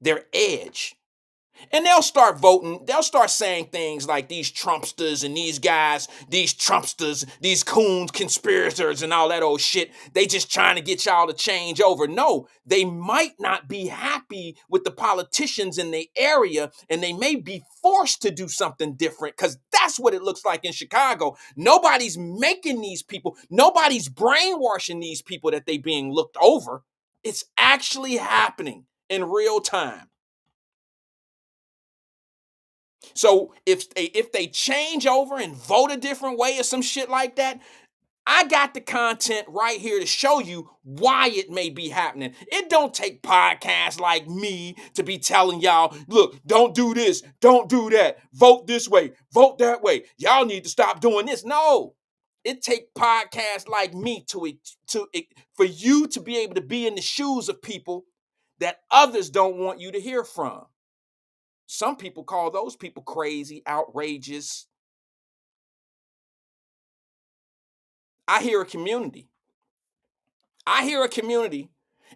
their edge. And they'll start voting. They'll start saying things like these Trumpsters and these guys, these Trumpsters, these coons, conspirators and all that old shit. They just trying to get y'all to change over. No, they might not be happy with the politicians in the area, and they may be forced to do something different, because that's what it looks like in Chicago. Nobody's making these people, nobody's brainwashing these people that they being looked over. It's actually happening in real time. So if they change over and vote a different way or some shit like that, I got the content right here to show you why it may be happening. It don't take podcasts like me to be telling y'all, look, don't do this, don't do that, vote this way, vote that way. Y'all need to stop doing this. No, it take podcasts like me for you to be able to be in the shoes of people that others don't want you to hear from. Some people call those people crazy, outrageous. I hear a community.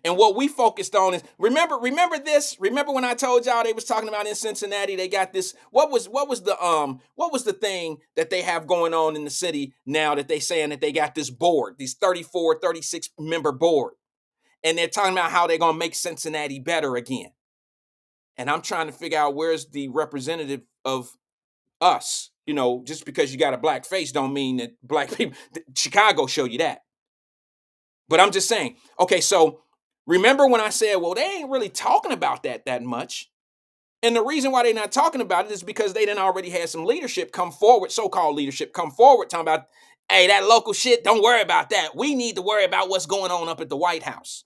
And what we focused on is, remember this? Remember when I told y'all they was talking about in Cincinnati, they got this, what was the thing that they have going on in the city now that they saying that they got this board, these 34, 36 member board. and they're talking about how they're going to make Cincinnati better again. And I'm trying to figure out where's the representative of us. You know, just because you got a black face don't mean that black people, Chicago showed you that. But I'm just saying, okay, so remember when I said, well, they ain't really talking about that much. And the reason why they're not talking about it is because they done already had some leadership come forward, so-called leadership come forward, talking about, hey, that local shit, don't worry about that. We need to worry about what's going on up at the White House.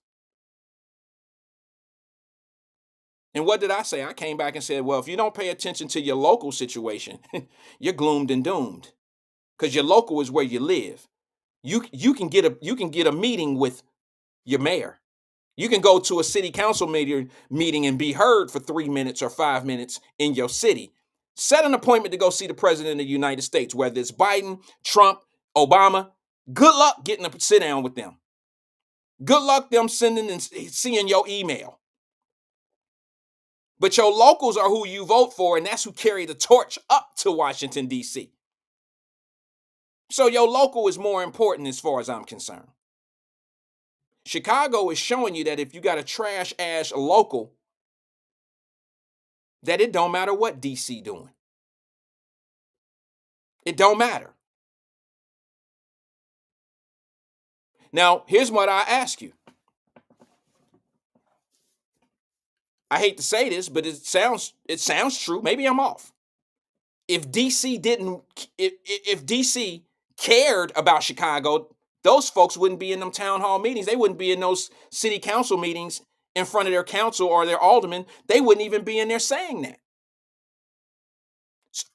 And what did I say? I came back and said, well, if you don't pay attention to your local situation, you're gloomed and doomed. Because your local is where you live. You can get a meeting with your mayor. You can go to a city council meeting and be heard for 3 minutes or 5 minutes in your city. Set an appointment to go see the president of the United States, whether it's Biden, Trump, Obama. Good luck getting to sit down with them. Good luck them sending and seeing your email. But your locals are who you vote for, and that's who carry the torch up to Washington, D.C. So your local is more important as far as I'm concerned. Chicago is showing you that if you got a trash ass local, that it don't matter what DC doing. It don't matter. Now, here's what I ask you. I hate to say this, but it sounds true. Maybe I'm off. If DC cared about Chicago, those folks wouldn't be in them town hall meetings. They wouldn't be in those city council meetings in front of their council or their aldermen. They wouldn't even be in there saying that.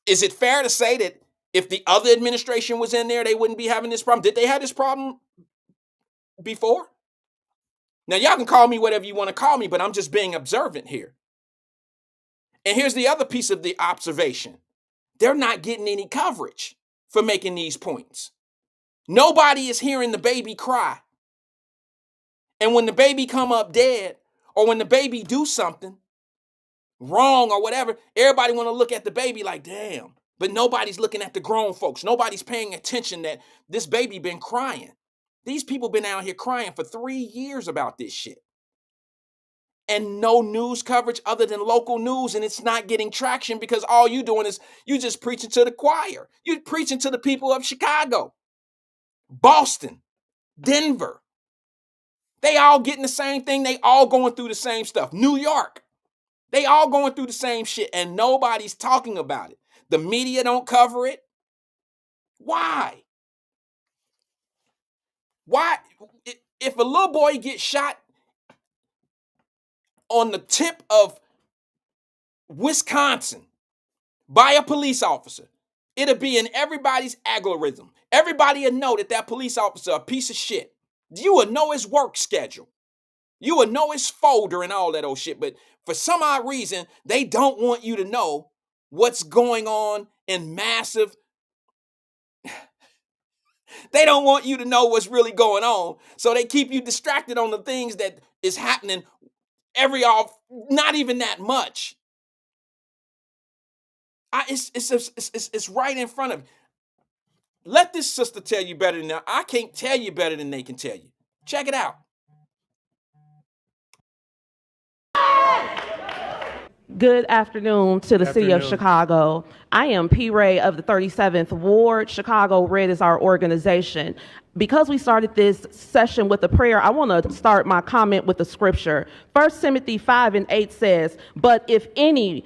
Is it fair to say that if the other administration was in there, they wouldn't be having this problem? Did they have this problem before? Now, y'all can call me whatever you want to call me, but I'm just being observant here. And here's the other piece of the observation. They're not getting any coverage for making these points. Nobody is hearing the baby cry. And when the baby come up dead, or when the baby do something wrong or whatever, everybody want to look at the baby like, damn. But nobody's looking at the grown folks. Nobody's paying attention that this baby been crying. These people been out here crying for 3 years about this shit. And no news coverage other than local news, and it's not getting traction because all you doing is you just preaching to the choir. You're preaching to the people of Chicago, Boston, Denver. They all getting the same thing. They all going through the same stuff. New York, they all going through the same shit, and nobody's talking about it. The media don't cover it. Why? Why? If a little boy gets shot on the tip of Wisconsin by a police officer, it'll be in everybody's algorithm. Everybody will know that police officer a piece of shit. You will know his work schedule. You will know his folder and all that old shit. But for some odd reason, they don't want you to know what's going on in massive. They don't want you to know what's really going on. So they keep you distracted on the things that is happening not even that much. It's right in front of you. Let this sister tell you better than I can't tell you better than they can tell you. Check it out. Good afternoon to the city of Chicago. I am P. Ray of the 37th Ward. Chicago Red is our organization. Because we started this session with a prayer, I want to start my comment with the scripture. 1 Timothy 5:8 says, "But if any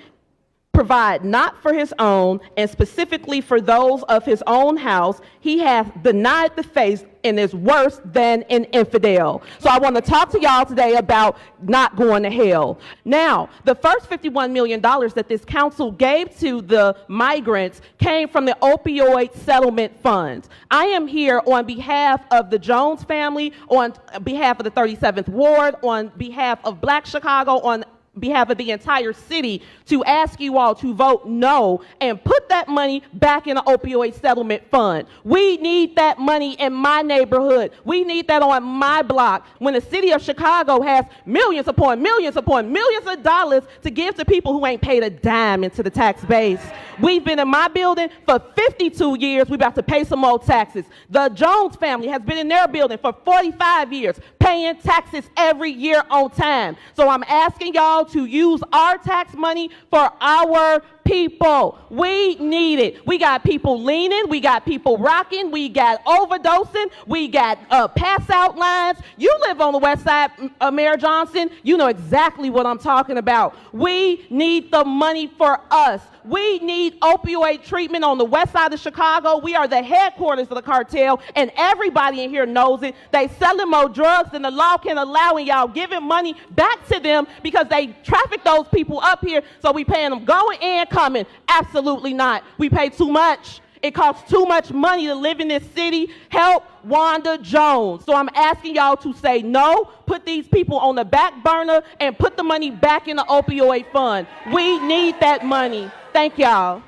provide not for his own, and specifically for those of his own house, he hath denied the faith and is worse than an infidel." So I want to talk to y'all today about not going to hell. Now, the first $51 million that this council gave to the migrants came from the opioid settlement funds. I am here on behalf of the Jones family, on behalf of the 37th Ward, on behalf of Black Chicago, on behalf of the entire city to ask you all to vote no and put that money back in the opioid settlement fund. We need that money in my neighborhood. We need that on my block. When the city of Chicago has millions upon millions upon millions of dollars to give to people who ain't paid a dime into the tax base. We've been in my building for 52 years. We're about to pay some more taxes. The Jones family has been in their building for 45 years, paying taxes every year on time. So I'm asking y'all to use our tax money for our people. We need it. We got people leaning. We got people rocking. We got overdosing. We got pass out lines. You live on the west side, Mayor Johnson. You know exactly what I'm talking about. We need the money for us. We need opioid treatment on the west side of Chicago. We are the headquarters of the cartel, and everybody in here knows it. They selling more drugs than the law can allow, and y'all giving money back to them because they traffic those people up here, so we paying them going and coming. Absolutely not. We pay too much. It costs too much money to live in this city. Help Wanda Jones. So I'm asking y'all to say no, put these people on the back burner, and put the money back in the opioid fund. We need that money. Thank y'all.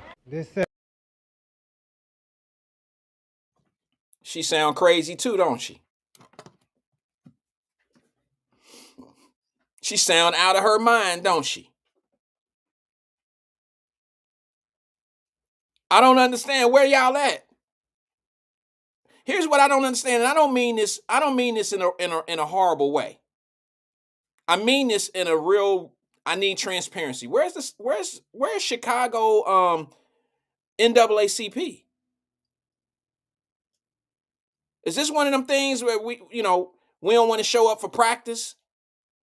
She sound crazy too, don't she? She sound out of her mind, don't she? I don't understand where y'all at. Here's what I don't understand, and I don't mean this in a horrible way. I mean this in a real, I need transparency. Where's Chicago NAACP? Is this one of them things where we don't want to show up for practice,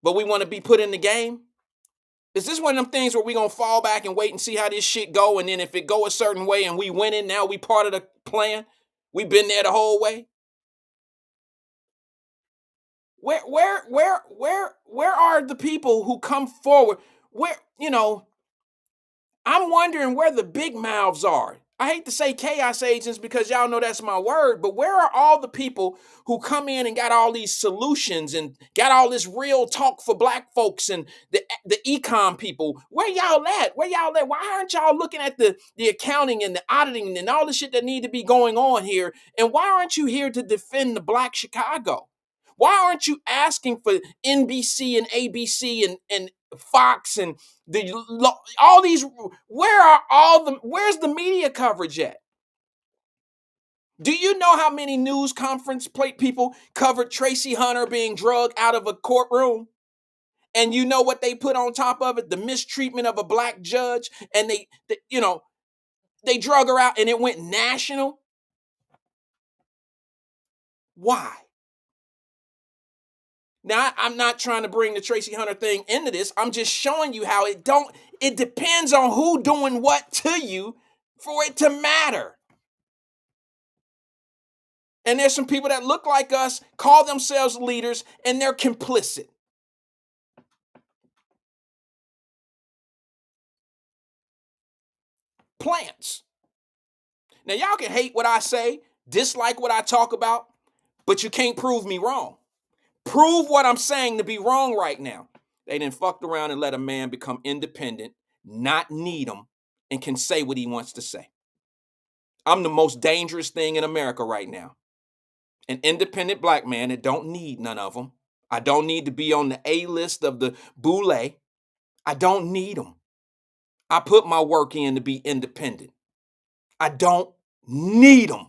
but we want to be put in the game? Is this one of them things where we gonna fall back and wait and see how this shit go, and then if it go a certain way and we win it, now we part of the plan? We've been there the whole way. Where are the people who come forward? I'm wondering where the big mouths are. I hate to say chaos agents because y'all know that's my word, but where are all the people who come in and got all these solutions and got all this real talk for black folks and the econ people? Where y'all at? Why aren't y'all looking at the accounting and the auditing and all the shit that need to be going on here? And why aren't you here to defend the Black Chicago? Why aren't you asking for NBC and ABC and Fox and all these? Where's the media coverage at? Do you know how many news conference plate people covered Tracy Hunter being drugged out of a courtroom? And you know what they put on top of it? The mistreatment of a black judge. And they drug her out and it went national. Why? Now, I'm not trying to bring the Tracy Hunter thing into this. I'm just showing you how it depends on who doing what to you for it to matter. And there's some people that look like us, call themselves leaders, and they're complicit. Plants. Now, y'all can hate what I say, dislike what I talk about, but you can't prove me wrong. Prove what I'm saying to be wrong right now. They done fucked around and let a man become independent, not need him, and can say what he wants to say. I'm the most dangerous thing in America right now. An independent black man that don't need none of them. I don't need to be on the A list of the boule. I don't need them. I put my work in to be independent. I don't need them.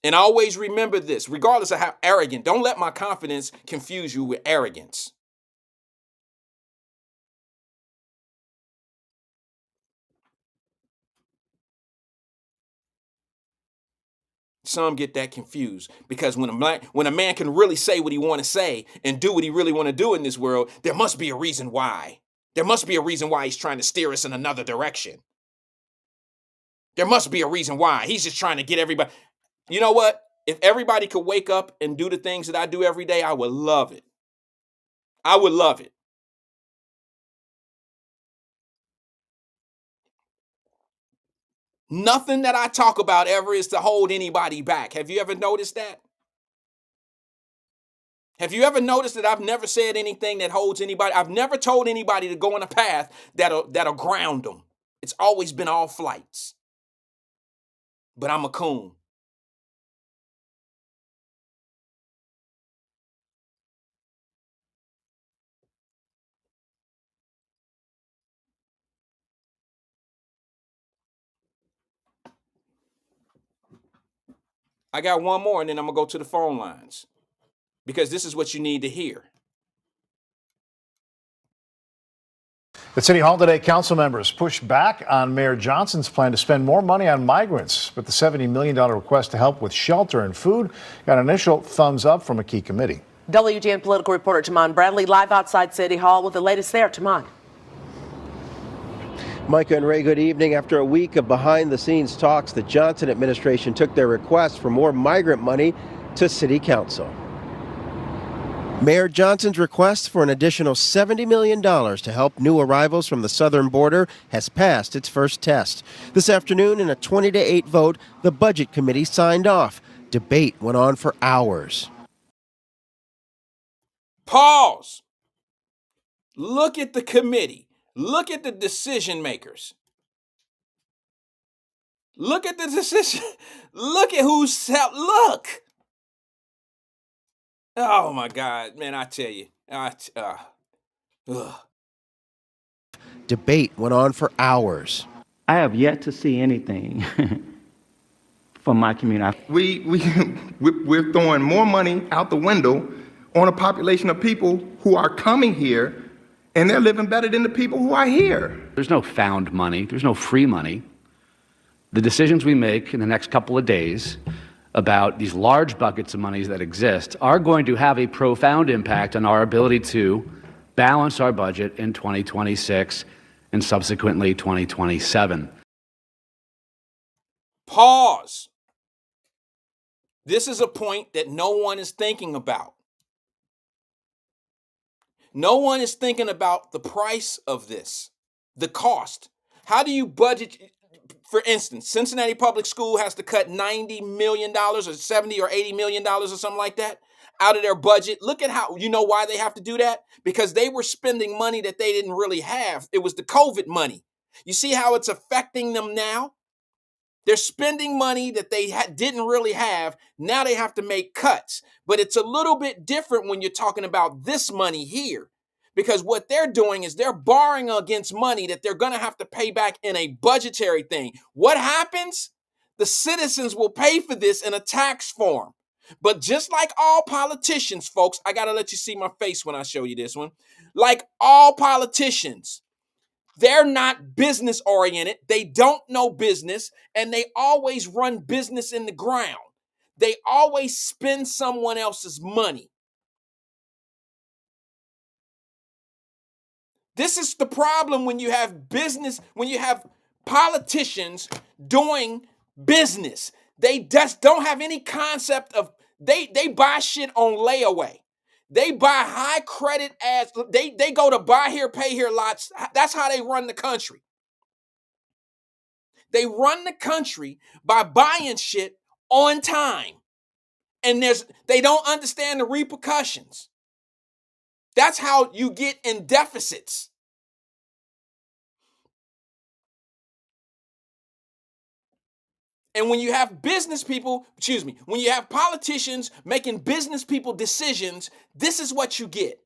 And always remember this, regardless of how arrogant, don't let my confidence confuse you with arrogance. Some get that confused because when a man can really say what he want to say and do what he really want to do in this world, there must be a reason why. There must be a reason why he's trying to steer us in another direction. There must be a reason why. He's just trying to get everybody. You know what? If everybody could wake up and do the things that I do every day, I would love it. I would love it. Nothing that I talk about ever is to hold anybody back. Have you ever noticed that? Have you ever noticed that I've never said anything that holds anybody? I've never told anybody to go on a path that'll ground them. It's always been all flights. But I'm a coon. I got one more, and then I'm going to go to the phone lines because this is what you need to hear. At City Hall today, council members pushed back on Mayor Johnson's plan to spend more money on migrants, but the $70 million request to help with shelter and food got an initial thumbs up from a key committee. WGN political reporter Taman Bradley live outside City Hall with the latest there. Taman. Micah and Ray, good evening. After a week of behind-the-scenes talks, the Johnson administration took their request for more migrant money to City Council. Mayor Johnson's request for an additional $70 million to help new arrivals from the southern border has passed its first test. This afternoon, in a 20-8 vote, the Budget Committee signed off. Debate went on for hours. Pause. Look at the committee. Look at the decision makers. Look at the decision. Look at who's out. Look. Oh my God, man! I tell you, Debate went on for hours. I have yet to see anything from my community. We're throwing more money out the window on a population of people who are coming here, and they're living better than the people who are here. There's no found money. There's no free money. The decisions we make in the next couple of days about these large buckets of monies that exist are going to have a profound impact on our ability to balance our budget in 2026 and subsequently 2027. Pause. This is a point that no one is thinking about. No one is thinking about the price of this, the cost. How do you budget? For instance, Cincinnati Public School has to cut $90 million or $70 or $80 million or something like that out of their budget. Look at how, you know why they have to do that? Because they were spending money that they didn't really have. It was the COVID money. You see how it's affecting them now? They're spending money that they didn't really have. Now they have to make cuts. But it's a little bit different when you're talking about this money here. Because what they're doing is they're borrowing against money that they're going to have to pay back in a budgetary thing. What happens? The citizens will pay for this in a tax form. But just like all politicians, folks, I got to let you see my face when I show you this one. Like all politicians, they're not business oriented. They don't know business, and they always run business in the ground. They always spend someone else's money. This is the problem when you have business, when you have politicians doing business. They just don't have any concept of, they buy shit on layaway. They buy high credit ads. They go to buy here, pay here lots. That's how they run the country. They run the country by buying shit on time. And they don't understand the repercussions. That's how you get in deficits. And when you have when you have politicians making business people decisions, this is what you get.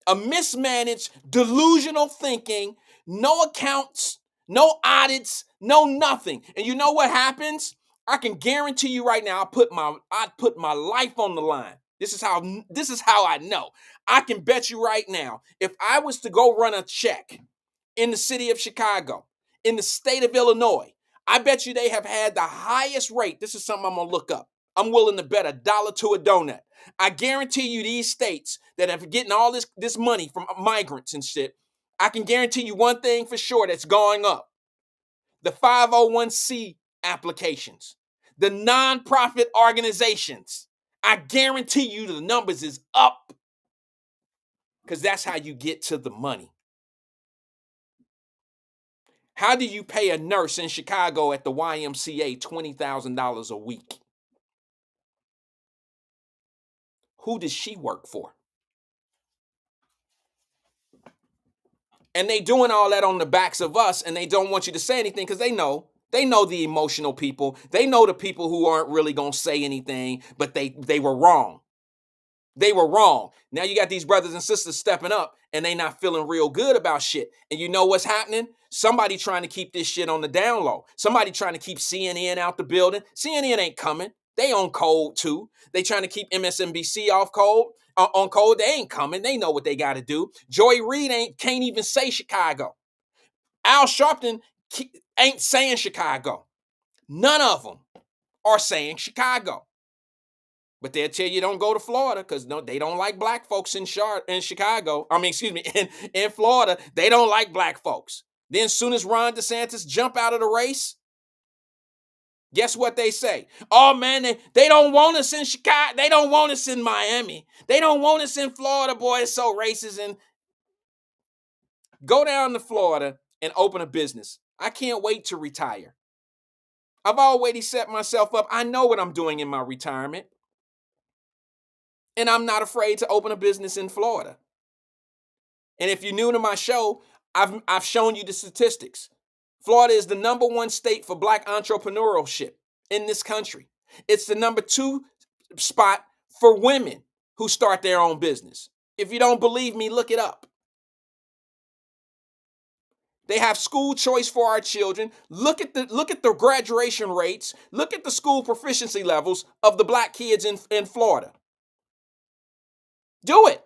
A mismanaged, delusional thinking, no accounts, no audits, no nothing. And you know what happens? I can guarantee you right now, I put my life on the line. This is how I know. I can bet you right now, if I was to go run a check in the city of Chicago, in the state of Illinois, I bet you they have had the highest rate. This is something I'm going to look up. I'm willing to bet $1 to a donut. I guarantee you these states that are getting all this money from migrants and shit, I can guarantee you one thing for sure that's going up. The 501c applications, the nonprofit organizations. I guarantee you the numbers is up because that's how you get to the money. How do you pay a nurse in Chicago at the YMCA $20,000 a week? Who does she work for? And they doing all that on the backs of us, and they don't want you to say anything because they know the emotional people. They know the people who aren't really gonna say anything, but they were wrong. They were wrong. Now you got these brothers and sisters stepping up, and they not feeling real good about shit. And you know what's happening? Somebody trying to keep this shit on the down low. Somebody trying to keep CNN out the building. CNN ain't coming. They on code too. They trying to keep MSNBC off code. On code, they ain't coming. They know what they got to do. Joy Reid can't even say Chicago. Al Sharpton ain't saying Chicago. None of them are saying Chicago. But they'll tell you don't go to Florida because they don't like black folks in Chicago. In Florida, they don't like black folks. Then as soon as Ron DeSantis jump out of the race, guess what they say? Oh, man, they don't want us in Chicago. They don't want us in Miami. They don't want us in Florida. Boy, it's so racist. And go down to Florida and open a business. I can't wait to retire. I've already set myself up. I know what I'm doing in my retirement. And I'm not afraid to open a business in Florida. And if you're new to my show, I've shown you the statistics. Florida is the #1 state for black entrepreneurship in this country. It's the #2 spot for women who start their own business. If you don't believe me, look it up. They have school choice for our children. Look at the graduation rates. Look at the school proficiency levels of the black kids in Florida. Do it.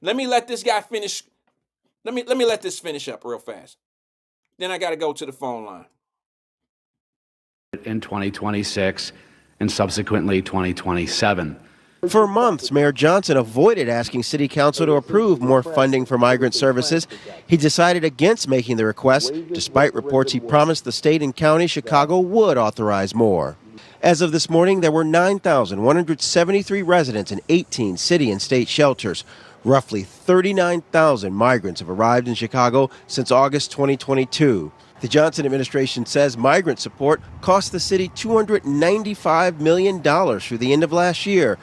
Let me let this guy finish. Let me let this finish up real fast. Then I got to go to the phone line. In 2026 and subsequently 2027. For months, Mayor Johnson avoided asking City Council to approve more funding for migrant services. He decided against making the request, despite reports he promised the state and county Chicago would authorize more. As of this morning, there were 9,173 residents in 18 city and state shelters. Roughly 39,000 migrants have arrived in Chicago since August 2022. The Johnson administration says migrant support cost the city $295 million through the end of last year.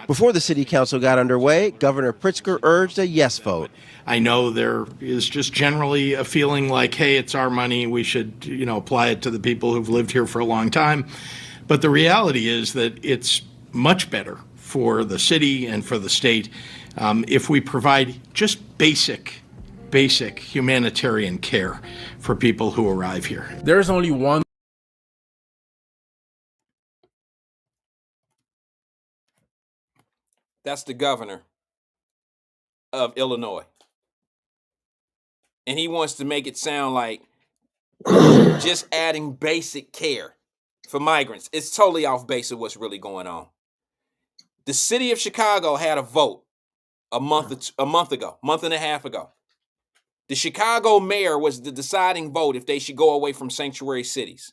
Before the city council got underway, Governor Pritzker urged a yes vote. I know there is just generally a feeling like, hey, it's our money, we should, apply it to the people who've lived here for a long time. But the reality is that it's much better for the city and for the state if we provide just basic humanitarian care for people who arrive here. There's only one. That's the governor of Illinois. And he wants to make it sound like just adding basic care for migrants. It's totally off base of what's really going on. The city of Chicago had a vote a month and a half ago. The Chicago mayor was the deciding vote if they should go away from sanctuary cities.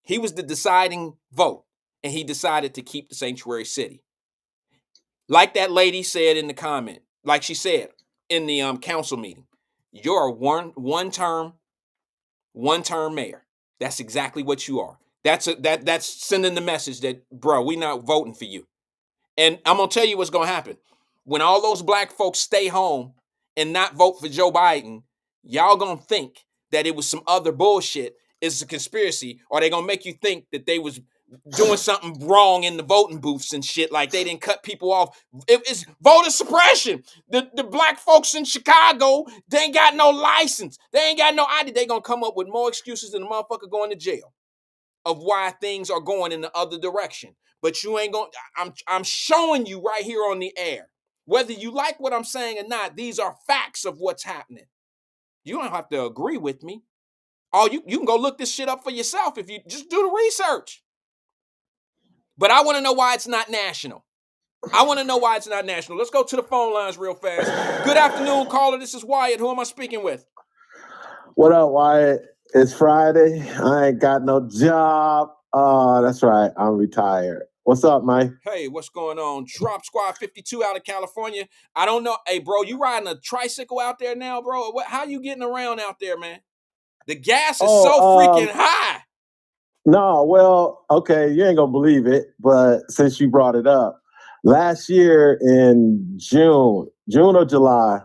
He was the deciding vote, and he decided to keep the sanctuary city. Like that lady said in the comment, like she said in the council meeting, you're a one-term mayor. That's exactly what you are. That's sending the message that, bro, we not voting for you. And I'm gonna tell you what's gonna happen. When all those black folks stay home and not vote for Joe Biden, y'all gonna think that it was some other bullshit. It's a conspiracy, or they gonna make you think that they was doing something wrong in the voting booths and shit, like they didn't cut people off. It's voter suppression. The black folks in Chicago, they ain't got no license. They ain't got no ID. They gonna come up with more excuses than a motherfucker going to jail of why things are going in the other direction. But you ain't going, I'm showing you right here on the air. Whether you like what I'm saying or not, these are facts of what's happening. You don't have to agree with me. You can go look this shit up for yourself if you just do the research. But I want to know why it's not national. Let's go to the phone lines real fast. Good afternoon, caller. This is Wyatt. Who am I speaking with? What up, Wyatt? It's Friday. I ain't got no job. That's right. I'm retired. What's up, Mike? Hey, what's going on? Drop Squad 52 out of California. I don't know. Hey, bro, you riding a tricycle out there now, bro? How you getting around out there, man? The gas is so freaking high. No, well, okay, you ain't gonna believe it, but since you brought it up, last year in June or July,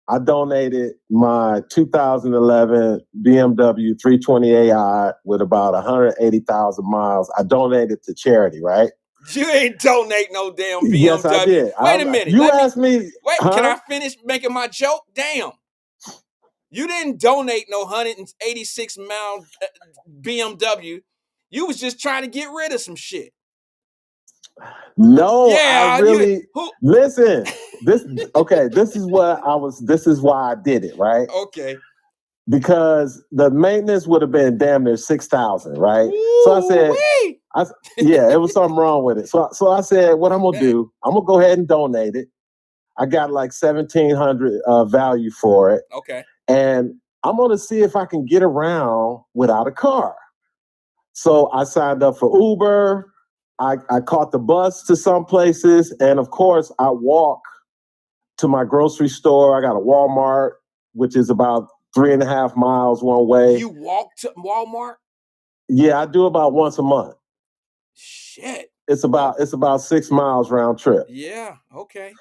I donated my 2011 BMW 320ai with about 180,000 miles. I donated to charity, right? You ain't donate no damn BMW. Yes, I did. Wait a minute. You asked me. Wait, huh? Can I finish making my joke? Damn. You didn't donate no 186 mile BMW. You was just trying to get rid of some shit. No, Yeah, I really listen. This This is what I was. This is why I did it, right? Okay. Because the maintenance would have been damn near 6,000, right? So I said, yeah, it was something wrong with it. So I said, what I'm gonna do? I'm gonna go ahead and donate it. I got like 1,700 value for it. Okay. And I'm going to see if I can get around without a car. So I signed up for Uber. I caught the bus to some places. And of course, I walk to my grocery store. I got a Walmart, which is about 3.5 miles one way. You walk to Walmart? Yeah, I do about once a month. Shit. It's about 6 miles round trip. Yeah, okay.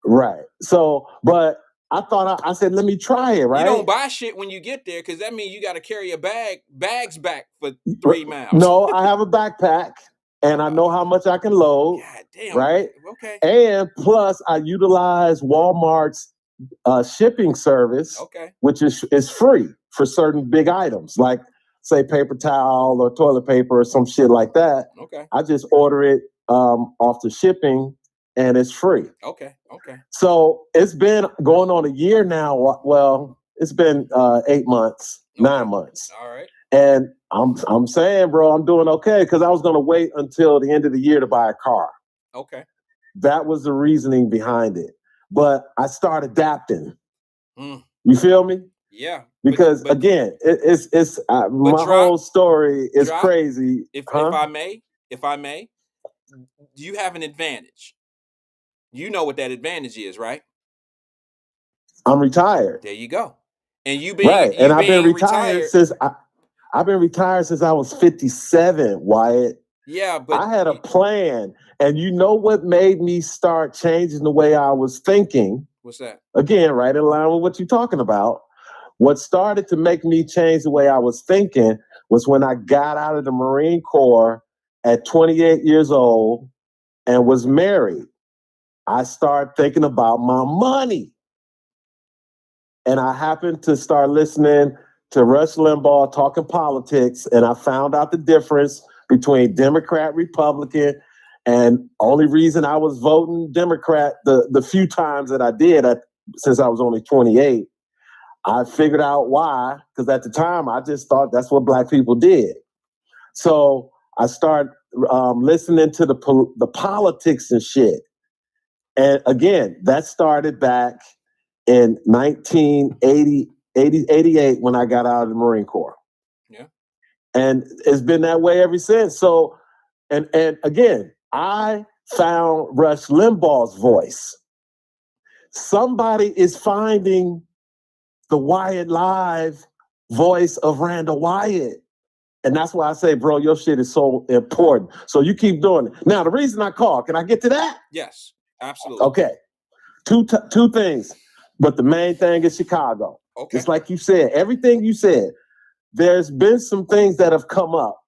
Right. So, but I thought I said, let me try it, right? You don't buy shit when you get there because that means you got to carry a bags back for 3 miles. No, I have a backpack and I know how much I can load. God damn. Right. Okay. And plus, I utilize Walmart's shipping service, which is free for certain big items, like say paper towel or toilet paper or some shit like that. Okay. I just order it off the shipping, and it's free. Okay. Okay. So it's been going on a year now. Well, it's been 8 months, 9 months. All right. And I'm saying, bro, I'm doing okay because I was going to wait until the end of the year to buy a car. Okay. That was the reasoning behind it. But I started adapting. You feel me? Yeah. Because again, it's my whole story is crazy. If I may, you have an advantage. You know what that advantage is, right? I'm retired. There you go. And you being right, and I've been retired since I've been retired since I was 57, Wyatt. Yeah, but I had a plan, and you know what made me start changing the way I was thinking? What's that? Again, right in line with what you're talking about. What started to make me change the way I was thinking was when I got out of the Marine Corps at 28 years old and was married. I started thinking about my money. And I happened to start listening to Rush Limbaugh talking politics, and I found out the difference between Democrat, Republican, and only reason I was voting Democrat the few times that I did since I was only 28, I figured out why, because at the time I just thought that's what Black people did. So I started listening to the politics and shit. And again, that started back in 1988 when I got out of the Marine Corps. Yeah. And it's been that way ever since. So, and again, I found Rush Limbaugh's voice. Somebody is finding the Wyatt Live voice of Randall Wyatt. And that's why I say, bro, your shit is so important. So you keep doing it. Now, the reason I call, can I get to that? Yes, absolutely. Okay. Two things. But the main thing is Chicago. Okay. It's like you said, everything you said. There's been some things that have come up.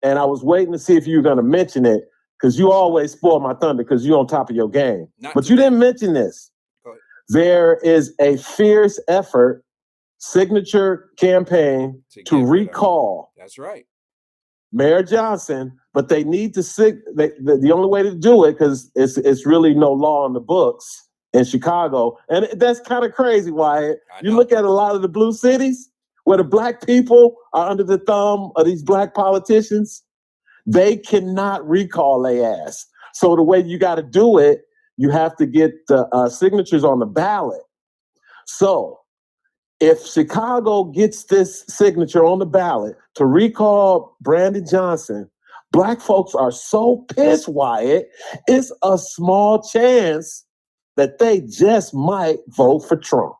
And I was waiting to see if you were going to mention it because you always spoil my thunder because you're on top of your game. But you didn't mention this. There is a fierce effort, signature campaign to recall. That's right. Mayor Johnson, but they need to the only way to do it, because it's really no law in the books in Chicago. And that's kind of crazy, Wyatt. You look at a lot of the blue cities where the Black people are under the thumb of these Black politicians, they cannot recall their ass. So the way you got to do it, you have to get the signatures on the ballot. So if Chicago gets this signature on the ballot to recall Brandon Johnson, Black folks are so pissed, Wyatt, it's a small chance that they just might vote for Trump.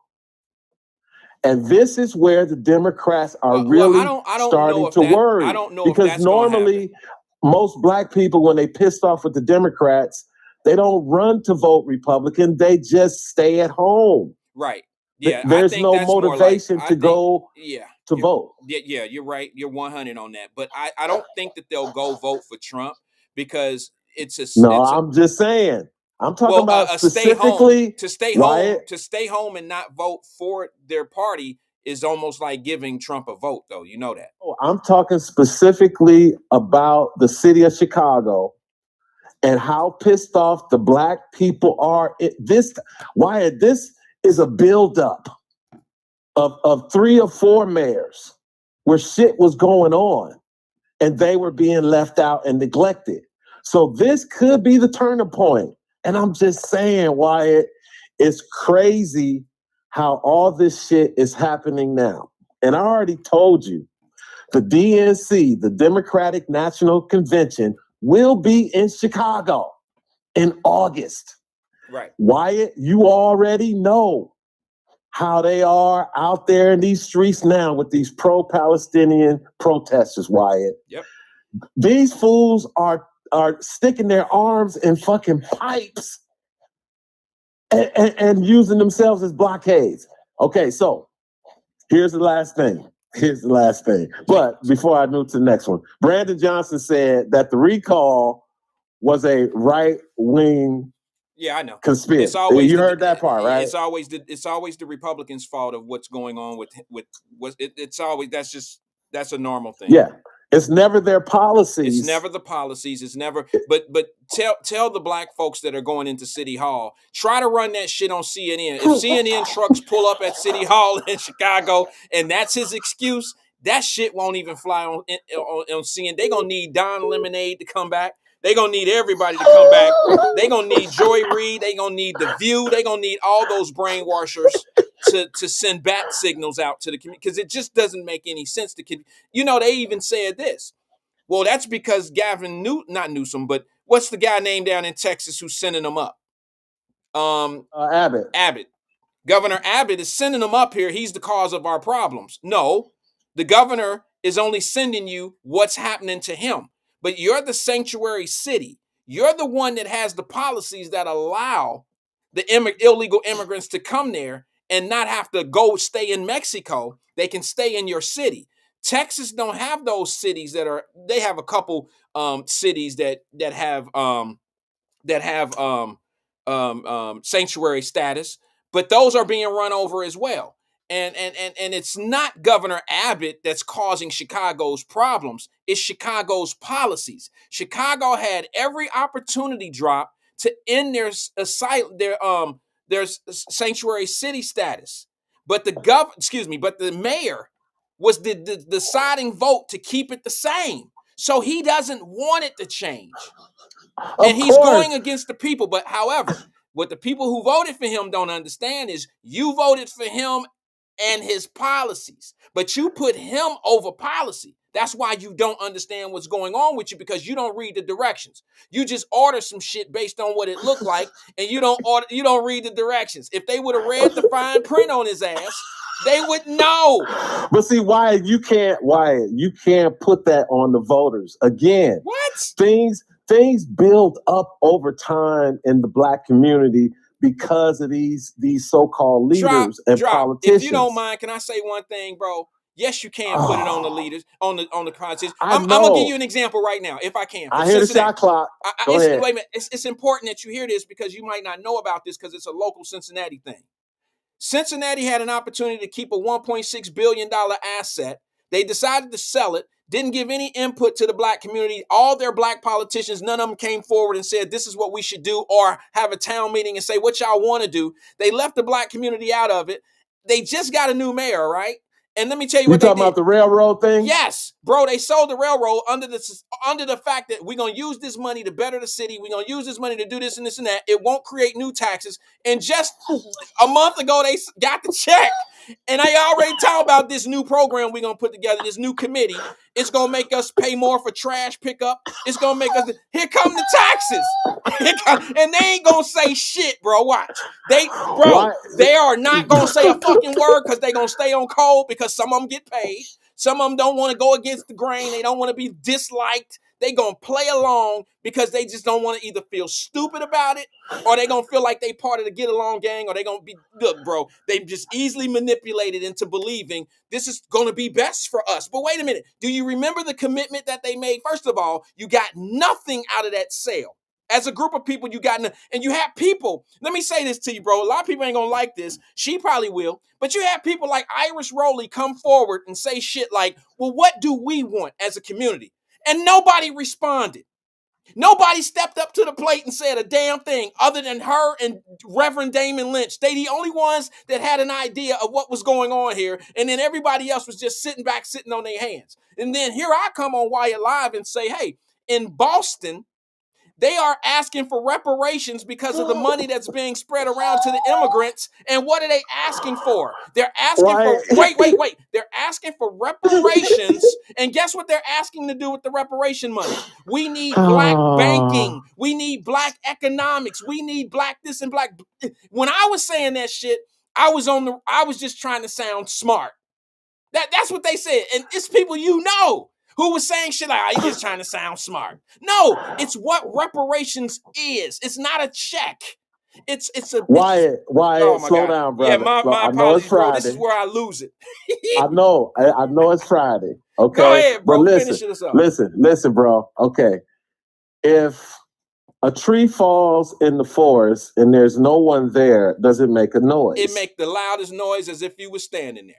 And this is where the Democrats are well, really I don't starting know if to worry. I don't know if because that's gonna normally happen. most black people, when they pissed off with the Democrats, they don't run to vote Republican. They just stay at home. Right. Yeah, I There's think no that's more like motivation to go yeah, to vote. yeah, you're right. You're 100 on that. But I don't think that they'll go vote for Trump because No, it's a I'm just saying. I'm talking well, about stay home specifically to stay home and not vote for their party is almost like giving Trump a vote, though. You know that. I'm talking specifically about the city of Chicago and how pissed off the black people are. Wyatt, this is a buildup of 3 or 4 mayors where shit was going on and they were being left out and neglected. So this could be the turning point. And I'm just saying, Wyatt, it's crazy how all this shit is happening now. And I already told you, the DNC, the Democratic National Convention, will be in Chicago in August. Right. Wyatt, you already know how they are out there in these streets now with these pro-Palestinian protesters, Wyatt. Yep. These fools are sticking their arms in fucking pipes and using themselves as blockades. Okay, so here's the last thing. But before I move to the next one, Brandon Johnson said that the recall was a right-wing Yeah, I know. conspiracy. It's always You heard that part, right? It's always the Republicans' fault of what's going on with it's always that's a normal thing. Yeah. It's never their policies. It's never the policies. It's never. But tell the black folks that are going into City Hall, try to run that shit on CNN. If CNN trucks pull up at City Hall in Chicago and that's his excuse, that shit won't even fly on CNN. They gonna need Don Lemonade to come back. They gonna need everybody to come back. They gonna need Joy Reid. They gonna need The View. They gonna need all those brainwashers to send bat signals out to the community because it just doesn't make any sense to they even said this. Well, that's because Gavin not Newsom, but what's the guy named down in Texas who's sending them up? Abbott. Governor Abbott is sending them up here. He's the cause of our problems. No, the governor is only sending you what's happening to him. But you're the sanctuary city. You're the one that has the policies that allow the illegal immigrants to come there and not have to go stay in Mexico. They can stay in your city. Texas don't have those cities they have a couple cities that have sanctuary status, but those are being run over as well. And it's not Governor Abbott that's causing Chicago's problems. It's Chicago's policies. Chicago had every opportunity drop to end their sanctuary city status, but the mayor was the deciding vote to keep it the same. So he doesn't want it to change. And he's going against the people. But however, what the people who voted for him don't understand is you voted for him and his policies, but you put him over policy. That's why you don't understand what's going on with you, because you don't read the directions. You just order some shit based on what it looked like, and you don't read the directions. If they would have read the fine print on his ass, they would know. But see, Wyatt, you can't put that on the voters. Again, what? Things build up over time in the black community because of these so-called leaders and politicians. If you don't mind, can I say one thing, bro? Yes, you can put it on the leaders, on the politicians. I'm gonna give you an example right now, if I can. I hear the shot clock. Go ahead. Wait a minute. It's important that you hear this because you might not know about this because it's a local Cincinnati thing. Cincinnati had an opportunity to keep a $1.6 billion asset. They decided to sell it. Didn't give any input to the black community. All their black politicians, none of them came forward and said, this is what we should do, or have a town meeting and say what y'all want to do. They left the black community out of it. They just got a new mayor, right? And let me tell you what they did. You talking about the railroad thing? Yes, bro. They sold the railroad under the fact that we're going to use this money to better the city. We're going to use this money to do this and this and that. It won't create new taxes. And just a month ago, they got the check. And I already talk about this new program we're gonna put together, this new committee. It's gonna make us pay more for trash pickup. It's gonna make us. Here come the taxes, and they ain't gonna say shit, bro. Watch, they are not gonna say a fucking word because they gonna stay on code because some of them get paid. Some of them don't want to go against the grain. They don't want to be disliked. They gonna play along because they just don't want to either feel stupid about it or they gonna feel like they part of the get along gang, or they gonna be, look, bro, they just easily manipulated into believing this is gonna be best for us. But wait a minute, do you remember the commitment that they made? First of all, you got nothing out of that sale. As a group of people, you got, and you have people, let me say this to you, bro. A lot of people ain't gonna like this. She probably will, but you have people like Iris Rowley come forward and say shit like, well, what do we want as a community? And nobody responded. Nobody stepped up to the plate and said a damn thing other than her and Reverend Damon Lynch. They the only ones that had an idea of what was going on here. And then everybody else was just sitting back, sitting on their hands. And then here I come on Wyatt Live and say, hey, in Boston, they are asking for reparations because of the money that's being spread around to the immigrants. And what are they asking for? They're asking for, wait. They're asking for reparations. And guess what they're asking to do with the reparation money? We need black banking. We need black economics. We need black this and black. When I was saying that shit, I was just trying to sound smart. That's what they said. And it's people you know who was saying shit like, oh, you just trying to sound smart. No, it's what reparations is. It's not a check. It's a Wyatt, oh my slow God. down, brother. Yeah, my I know it's apologies, bro. Friday. This is where I lose it. I know it's Friday. Okay. Go ahead, bro. But Finish us up. listen, bro. Okay. If a tree falls in the forest and there's no one there, does it make a noise? It make the loudest noise as if you were standing there.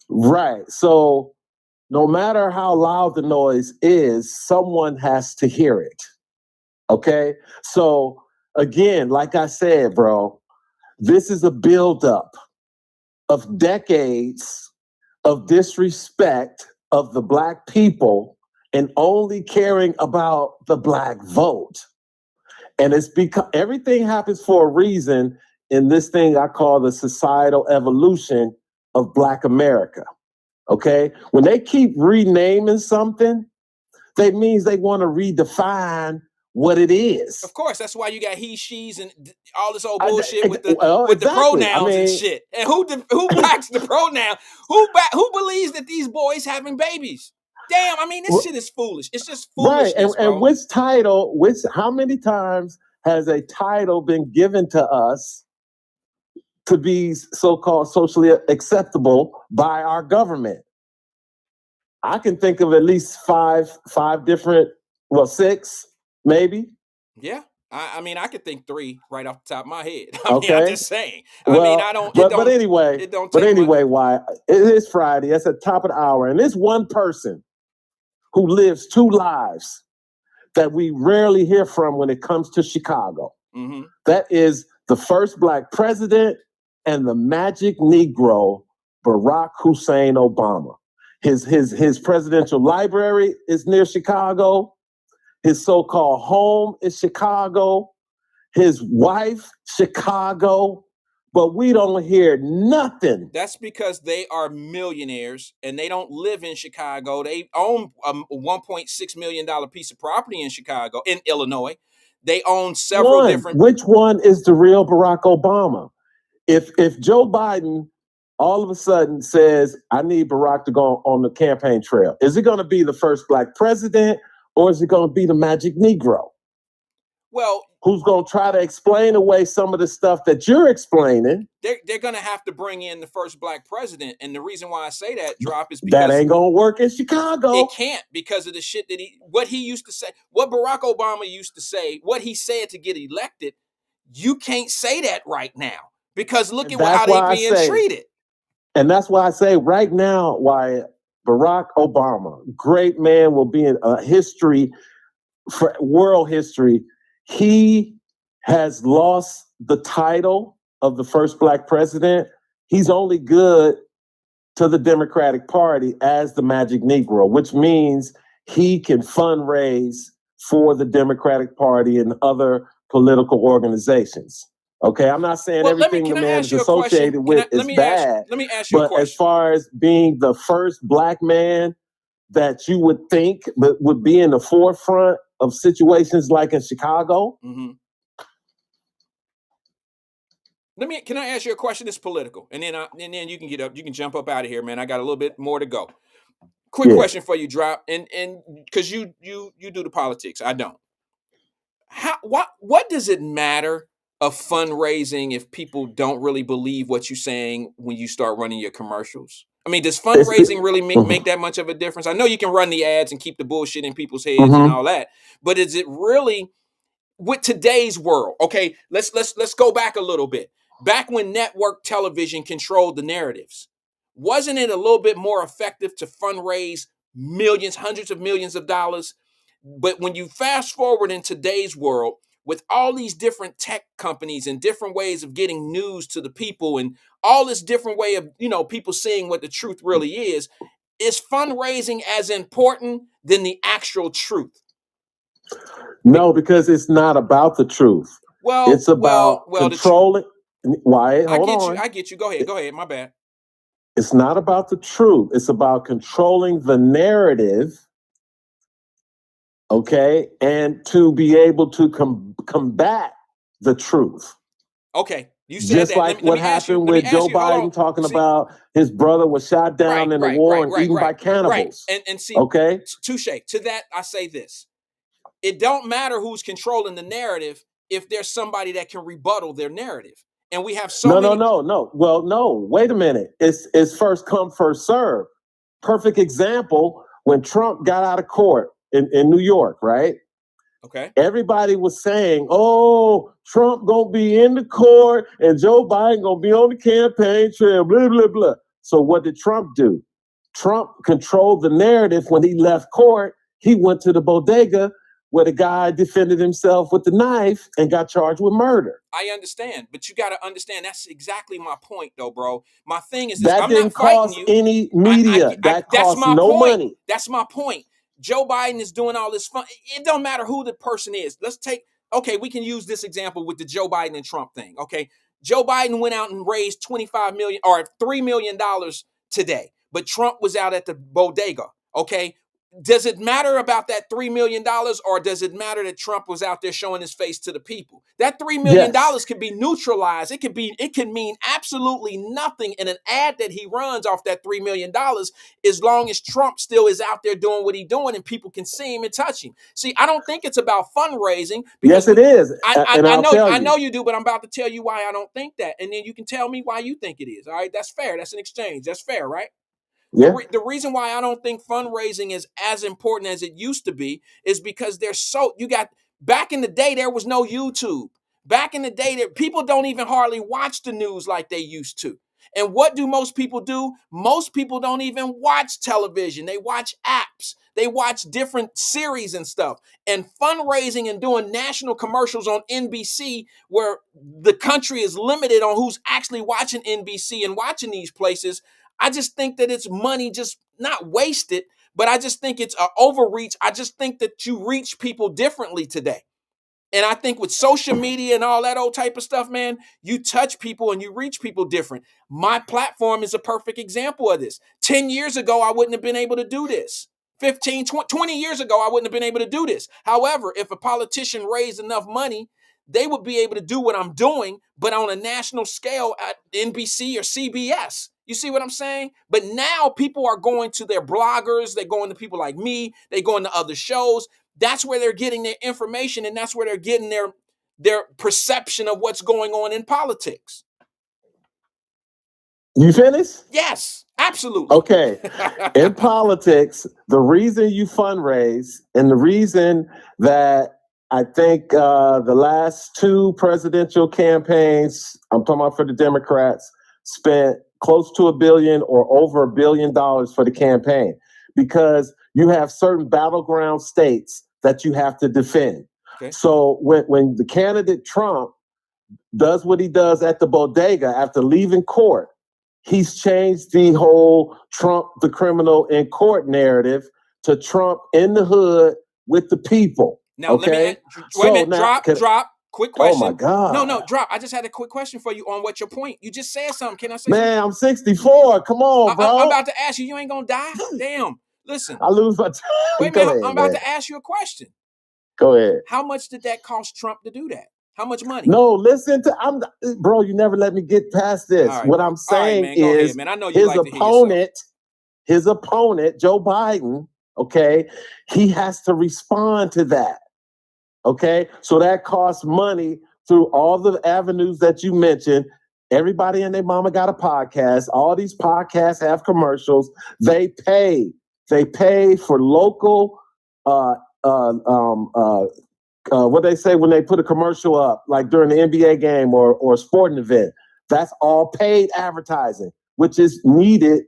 Right. So no matter how loud the noise is, someone has to hear it. Okay. So again, like I said, bro, this is a buildup of decades of disrespect of the black people and only caring about the black vote. And it's because everything happens for a reason in this thing I call the societal evolution of Black America. Okay? When they keep renaming something, that means they want to redefine what it is. Of course, that's why you got he, she's, and all this old bullshit with the pronouns and shit. And who backs the pronoun? Who believes that these boys having babies? Damn, I mean, this shit is foolish. It's just foolishness, right. And which title? How many times has a title been given to us to be so-called socially acceptable by our government? I can think of at least five different, six, maybe. Yeah. I mean, I could think 3 right off the top of my head. I'm just saying. But anyway, why? It is Friday. It's at the top of the hour. And there's one person who lives 2 lives that we rarely hear from when it comes to Chicago. Mm-hmm. That is the first black president and the magic Negro, Barack Hussein Obama. His presidential library is near Chicago. His so-called home is Chicago. His wife, Chicago. But we don't hear nothing. That's because they are millionaires and they don't live in Chicago. They own a $1.6 million piece of property in Chicago, in Illinois. They own several different. Which one is the real Barack Obama? If Joe Biden all of a sudden says, I need Barack to go on the campaign trail, is it going to be the first black president or is it going to be the magic Negro? Well, who's going to try to explain away some of the stuff that you're explaining? They're going to have to bring in the first black president. And the reason why I say that, Drop, is because that ain't going to work in Chicago. It can't, because of the shit that what he used to say, what Barack Obama used to say, what he said to get elected. You can't say that right now because look at how they're being treated. And that's why I say right now, why Barack Obama, great man, will be in history, for world history. He has lost the title of the first black president. He's only good to the Democratic Party as the magic Negro, which means he can fundraise for the Democratic Party and other political organizations. Okay, I'm not saying Well, everything the can I man ask is you a question? associated with is bad. Let me ask you a But as question. far as being the first black man that you would think but would be in the forefront of situations like in Chicago. Mm-hmm. Can I ask you a question? It's political, and then you can get up, you can jump up out of here, man. I got a little bit more to go. Quick question for you, Drop, and because you do the politics, I don't. What does it matter of fundraising if people don't really believe what you're saying when you start running your commercials? I mean, does fundraising really make that much of a difference? I know you can run the ads and keep the bullshit in people's heads and all that, but is it really with today's world? Okay, let's go back a little bit. Back when network television controlled the narratives, wasn't it a little bit more effective to fundraise millions, hundreds of millions of dollars? But when you fast forward in today's world, with all these different tech companies and different ways of getting news to the people and all this different way of, people seeing what the truth really is fundraising as important than the actual truth? No, because it's not about the truth. It's about controlling. Wyatt, hold on. I get you. Go ahead. My bad. It's not about the truth. It's about controlling the narrative. Okay, and to be able to combat the truth. Okay, you said just that. like what happened with Joe Biden talking about his brother was shot down in a war and eaten by cannibals. Right. And see, okay, touche. To that, I say this: it don't matter who's controlling the narrative if there's somebody that can rebuttal their narrative, and we have so many. No. Well, no. Wait a minute. It's first come, first serve. Perfect example when Trump got out of court in New York, right? Okay. Everybody was saying, "Oh, Trump gonna be in the court and Joe Biden gonna be on the campaign trail." Blah blah blah. So what did Trump do? Trump controlled the narrative when he left court. He went to the bodega where the guy defended himself with the knife and got charged with murder. I understand, but you got to understand that's exactly my point, though, bro. My thing is this: that I'm didn't not fighting cost you. Any media. That cost no money. That's my point. Joe Biden is doing all this fun. It don't matter who the person is. We can use this example with the Joe Biden and Trump thing. Okay. Joe Biden went out and raised $25 million or $3 million today, but Trump was out at the bodega. Okay. Does it matter about that $3 million or does it matter that Trump was out there showing his face to the people? That $3 million can be neutralized. It can mean absolutely nothing in an ad that he runs off that $3 million as long as Trump still is out there doing what he's doing and people can see him and touch him. See, I don't think it's about fundraising. Yes, it is. I know you do, but I'm about to tell you why I don't think that. And then you can tell me why you think it is. All right, that's fair. That's an exchange. That's fair, right? Yeah. The reason why I don't think fundraising is as important as it used to be is because back in the day, there was no YouTube. Back in the day, people don't even hardly watch the news like they used to. And what do most people do? Most people don't even watch television. They watch apps. They watch different series and stuff. And fundraising and doing national commercials on NBC where the country is limited on who's actually watching NBC and watching these places. I just think that it's money just not wasted, but I just think it's an overreach. I just think that you reach people differently today. And I think with social media and all that old type of stuff, man, you touch people and you reach people different. My platform is a perfect example of this. 10 years ago, I wouldn't have been able to do this. 15, 20 years ago, I wouldn't have been able to do this. However, if a politician raised enough money, they would be able to do what I'm doing, but on a national scale at NBC or CBS. You see what I'm saying? But now people are going to their bloggers. They're going to people like me. They're going to other shows. That's where they're getting their information, and that's where they're getting their perception of what's going on in politics. You finished? Yes, absolutely. Okay. In politics, the reason you fundraise and the reason that I think the last two presidential campaigns, I'm talking about for the Democrats, spent close to $1 billion or over $1 billion for the campaign because you have certain battleground states that you have to defend. Okay. So when the candidate Trump does what he does at the bodega after leaving court, he's changed the whole Trump, the criminal in court narrative to Trump in the hood with the people. Now, okay. wait a minute. Drop. Quick question. Oh my God. No, drop. I just had a quick question for you on what your point. You just said something. Can I say Man, something? I'm 64. Come on, bro. I'm about to ask you. You ain't gonna die. Damn. Listen. I lose my time. Wait a Go minute. ahead, I'm about man. to ask you a question. Go ahead. How much did that cost Trump to do that? How much money? No, listen to bro. You never let me get past this. All right, What bro. I'm saying man. Go is, ahead, man. I know you like to hear yourself. his opponent, Joe Biden. Okay, he has to respond to that. Okay, so that costs money through all the avenues that you mentioned. Everybody and their mama got a podcast. All these podcasts have commercials. They pay for local. What they say when they put a commercial up, like during the NBA game or a sporting event. That's all paid advertising, which is needed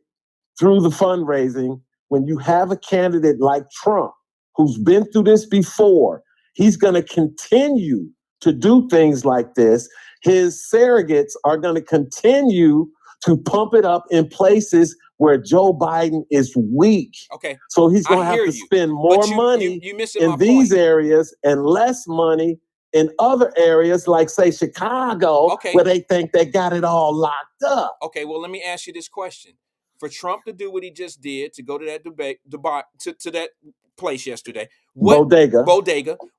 through the fundraising. When you have a candidate like Trump, who's been through this before, he's going to continue to do things like this. His surrogates are going to continue to pump it up in places where Joe Biden is weak. Okay. So he's going to have to spend more money in these areas and less money in other areas, like, say, Chicago, where they think they got it all locked up. Okay, well, let me ask you this question. For Trump to do what he just did, to go to that debate, to that place yesterday, bodega,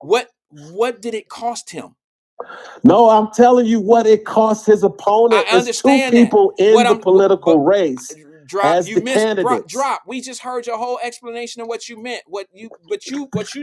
what did it cost him? No, I'm telling you what it cost his opponent. I understand two people in the political race as you the missed, candidates. Drop. We just heard your whole explanation of what you meant. What you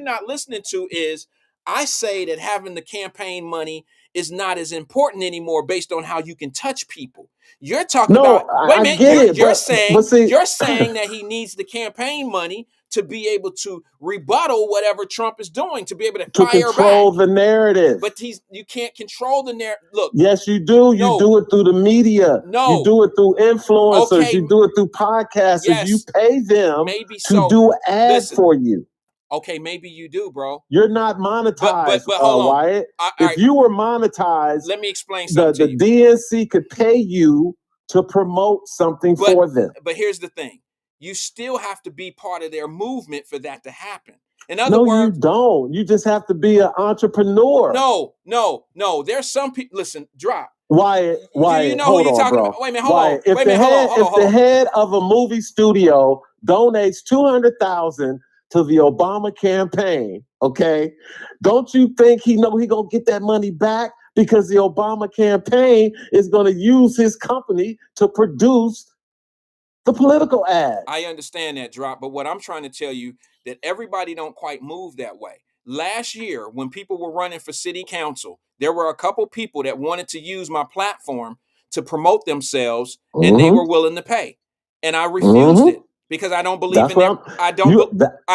not listening to is, I say that having the campaign money is not as important anymore based on how you can touch people. You're talking about, wait a minute, you're saying that he needs the campaign money to be able to rebuttal whatever Trump is doing, to be able to fire control back. the narrative. But you can't control the narrative. Look. Yes, you do. You do it through the media. No. You do it through influencers. Okay. You do it through podcasters. Yes. You pay them to do ads for you. Okay, maybe you do, bro. You're not monetized, but hold on. Wyatt. If you were monetized, let me explain something to you. The DNC could pay you to promote something for them. But here's the thing. You still have to be part of their movement for that to happen. In other words, you don't. You just have to be an entrepreneur. No. There's some people. Listen, drop. Wyatt, you know who you're talking about? Wait a minute, hold on. If the head of a movie studio donates $200,000 to the Obama campaign, okay, don't you think he gonna get that money back? Because the Obama campaign is gonna use his company to produce the political ad. I understand that, Drop, but what I'm trying to tell you, that everybody don't quite move that way. Last year, when people were running for city council, there were a couple people that wanted to use my platform to promote themselves, and they were willing to pay. And I refused it because I don't believe in them. I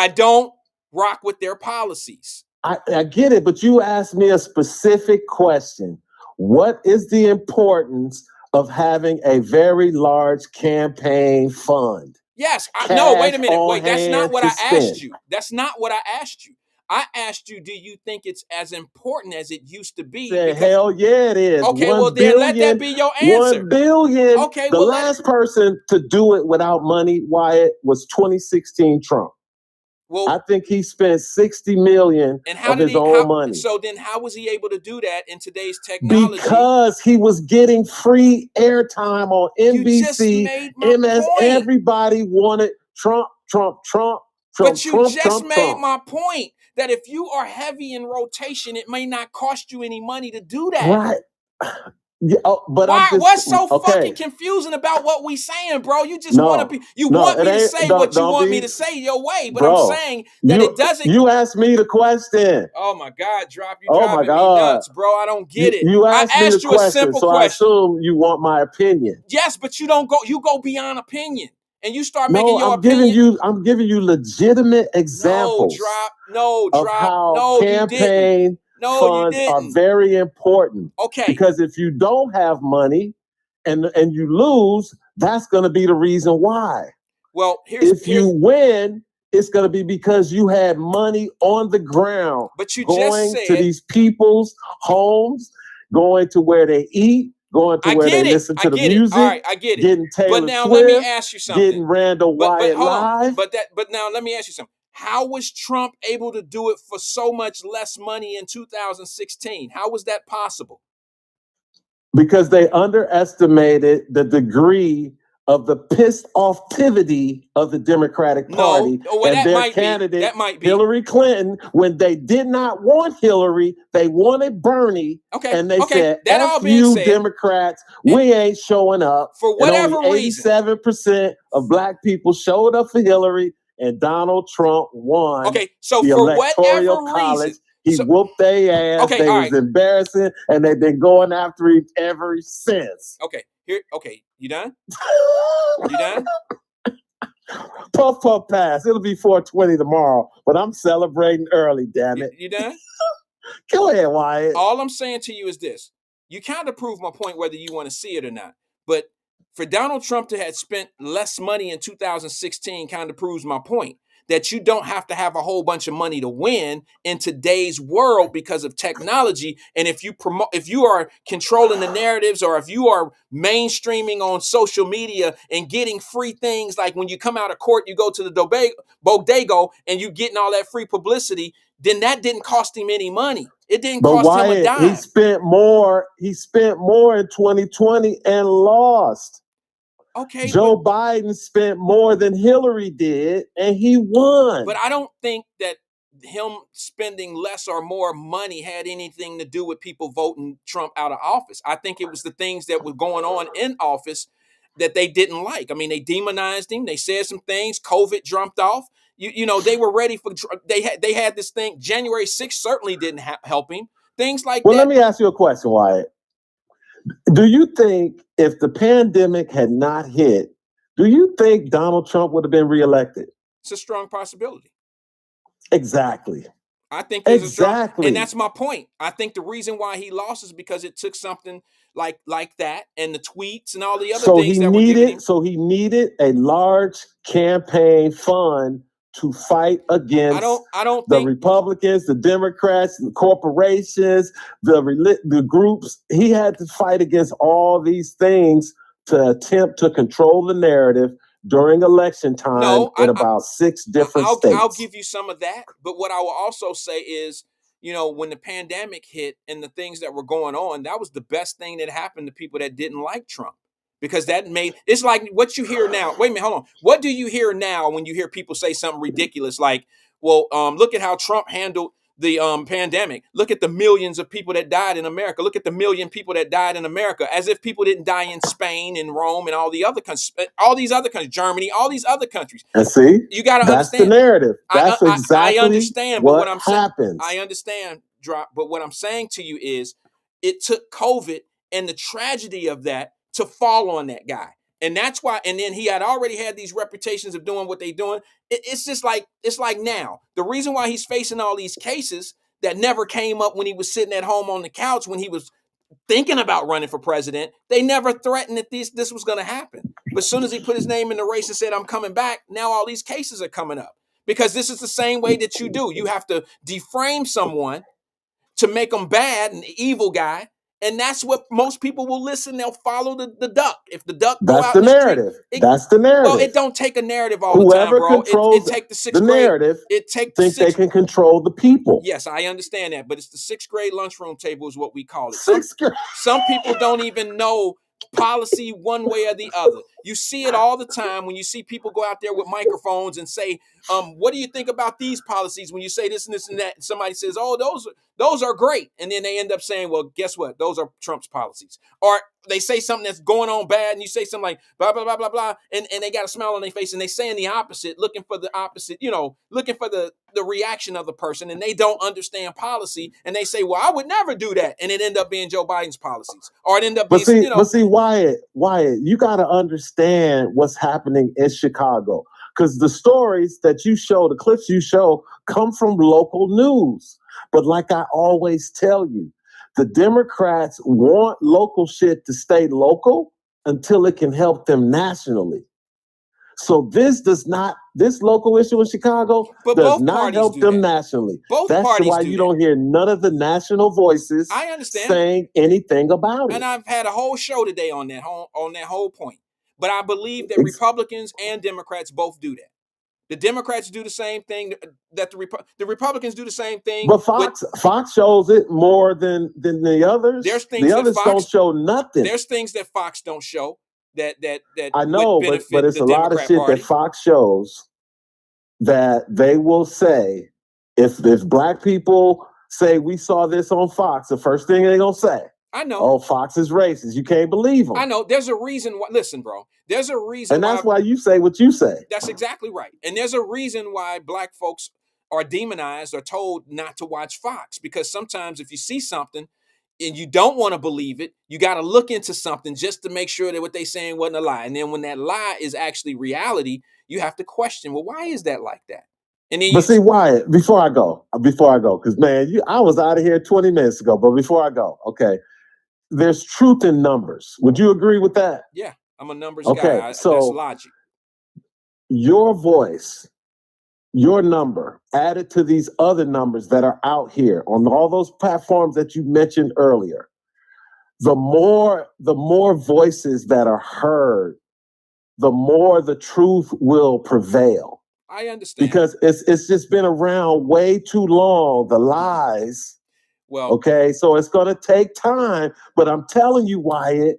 don't rock with their policies. I get it, but you asked me a specific question. What is the importance of having a very large campaign fund? Yes. No, wait a minute. Wait, that's not what I asked you. That's not what I asked you. I asked you, do you think it's as important as it used to be? Hell yeah, it is. Okay, well then let that be your answer. 1 billion. Okay, the last person to do it without money, Wyatt, was 2016 Trump. Well, I think he spent $60 million of his own money. So then how was he able to do that in today's technology? Because he was getting free airtime on NBC, MS. Everybody wanted Trump. But you just made my point that if you are heavy in rotation, it may not cost you any money to do that. Right. Yeah, but what's so fucking confusing about what we saying, bro? You just want to be. Want me to say what you want me to say your way, but I'm saying that it doesn't. You asked me the question. Oh my God, Drop! You driving me nuts, bro. I don't get it. You asked I asked me the you question, a simple so question. I assume you want my opinion. Yes, but you don't go. You go beyond opinion, and you start making your opinion. I'm giving you legitimate examples. No, Drop. Of how No, campaign funds are very important. Okay. Because if you don't have money and you lose, that's going to be the reason why. Well, if you win, it's going to be because you had money on the ground. But you going just said to these people's homes, going to where they eat, going to where they listen to the music. All right, I get it. Getting Taylor but now Swift, let me ask you something. getting Randall Wyatt live. But now let me ask you something. How was Trump able to do it for so much less money in 2016? How was that possible? Because they underestimated the degree of the pissed offtivity of the Democratic Party and their candidate, Hillary Clinton. When they did not want Hillary, they wanted Bernie. And they said, F you Democrats, we ain't showing up. For whatever and only 87% of black people showed up for Hillary, and Donald Trump won so the for Electoral whatever College. reason, He whooped their ass. They was embarrassing, and they've been going after him ever since. You done? You done? Puff, puff, pass. It'll be 420 tomorrow, but I'm celebrating early, damn it. You done? Go ahead, Wyatt. All I'm saying to you is this. You kind of prove my point whether you want to see it or not. But for Donald Trump to have spent less money in 2016 kind of proves my point. That you don't have to have a whole bunch of money to win in today's world because of technology. And if you are controlling the narratives, or if you are mainstreaming on social media and getting free things, like when you come out of court, you go to the bodega and you getting all that free publicity, then that didn't cost him any money. It didn't cost him a dime. He spent more in 2020 and lost. Joe Biden spent more than Hillary did, and he won. But I don't think that him spending less or more money had anything to do with people voting Trump out of office. I think it was the things that were going on in office that they didn't like. I mean, they demonized him. They said some things. COVID jumped off. You know, they were ready for. They had this thing. January 6th certainly didn't help him. Things like that. Well, let me ask you a question, Wyatt. Do you think if the pandemic had not hit, do you think Donald Trump would have been reelected? It's a strong possibility. Exactly. I think there's a strong, and that's my point. I think the reason why he lost is because it took something like that, and the tweets and all the other things that were giving him. So he needed a large campaign fund to fight against the Republicans, the Democrats, the corporations, the groups. He had to fight against all these things to attempt to control the narrative during election time in about 6 different states. I'll give you some of that. But what I will also say is, you know, when the pandemic hit and the things that were going on, that was the best thing that happened to people that didn't like Trump. Because that it's like what you hear now. Wait a minute, hold on. What do you hear now when you hear people say something ridiculous like, well, look at how Trump handled the pandemic. Look at the millions of people that died in America. Look at the million people that died in America, as if people didn't die in Spain and Rome and all these other countries, Germany, all these other countries. And see, you got to that's understand the narrative. That's exactly I understand, what but what I'm happens. I understand, but what I'm saying to you is it took COVID and the tragedy of that to fall on that guy. And that's why, and then he had already had these reputations of doing what they're doing. It's like now. The reason why he's facing all these cases that never came up when he was sitting at home on the couch when he was thinking about running for president, they never threatened that this was going to happen. But as soon as he put his name in the race and said, I'm coming back, now all these cases are coming up. Because this is the same way that you do. You have to deframe someone to make them bad, an evil guy. And that's what most people will listen. They'll follow the duck. If the duck go out the in the narrative. Street, That's the narrative. Well, it don't take a narrative all the time, bro. It take the sixth grade. Narrative. They can control the people. Yes, I understand that, but it's the 6th grade lunchroom table is what we call it. Sixth grade. Some people don't even know policy one way or the other. You see it all the time when you see people go out there with microphones and say, what do you think about these policies? When you say this and this and that, and somebody says, oh, those are great. And then they end up saying, well, guess what? Those are Trump's policies. Or they say something that's going on bad and you say something like blah, blah, blah, blah, blah. And they got a smile on their face and they saying the opposite, looking for the opposite, looking for the reaction of the person. And they don't understand policy. And they say, well, I would never do that. And it end up being Joe Biden's policies. Or it end up being, But see, Wyatt, you got to understand what's happening in Chicago. Because the stories that you show, the clips you show, come from local news. But like I always tell you, the Democrats want local shit to stay local until it can help them nationally. So this local issue in Chicago does not help them nationally. That's why you don't hear none of the national voices saying anything about it. And I've had a whole show today on that whole point. But I believe that Republicans and Democrats both do that. The Democrats do the same thing that the Republicans do the same thing. But Fox shows it more than the others. There's things The that others Fox don't show nothing. There's things that Fox don't show that I would know, benefit but it's the a lot of Democrat shit Party. that Fox shows that they will say if black people say we saw this on Fox, the first thing they're gonna say, I know. Oh, Fox is racist. You can't believe them. I know. There's a reason why. Listen, bro. There's a reason, and that's why you say what you say. That's exactly right. And there's a reason why black folks are demonized or told not to watch Fox, because sometimes if you see something and you don't want to believe it, you got to look into something just to make sure that what they're saying wasn't a lie. And then when that lie is actually reality, you have to question, well, why is that like that? And then but see, Wyatt, before I go, because man, I was out of here 20 minutes ago. But before I go, okay, there's truth in numbers. Would you agree with that? Yeah, I'm a numbers guy. guy. So that's logic. Your voice, your number added to these other numbers that are out here on all those platforms that you mentioned earlier, the more voices that are heard, the more the truth will prevail. I understand. Because it's just been around way too long, the lies. Well, okay, so it's going to take time, but I'm telling you, Wyatt,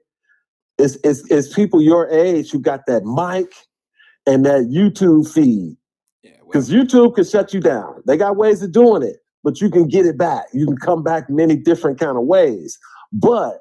it's people your age who got that mic and that YouTube feed. Because YouTube can shut you down. They got ways of doing it, but you can get it back. You can come back many different kind of ways. But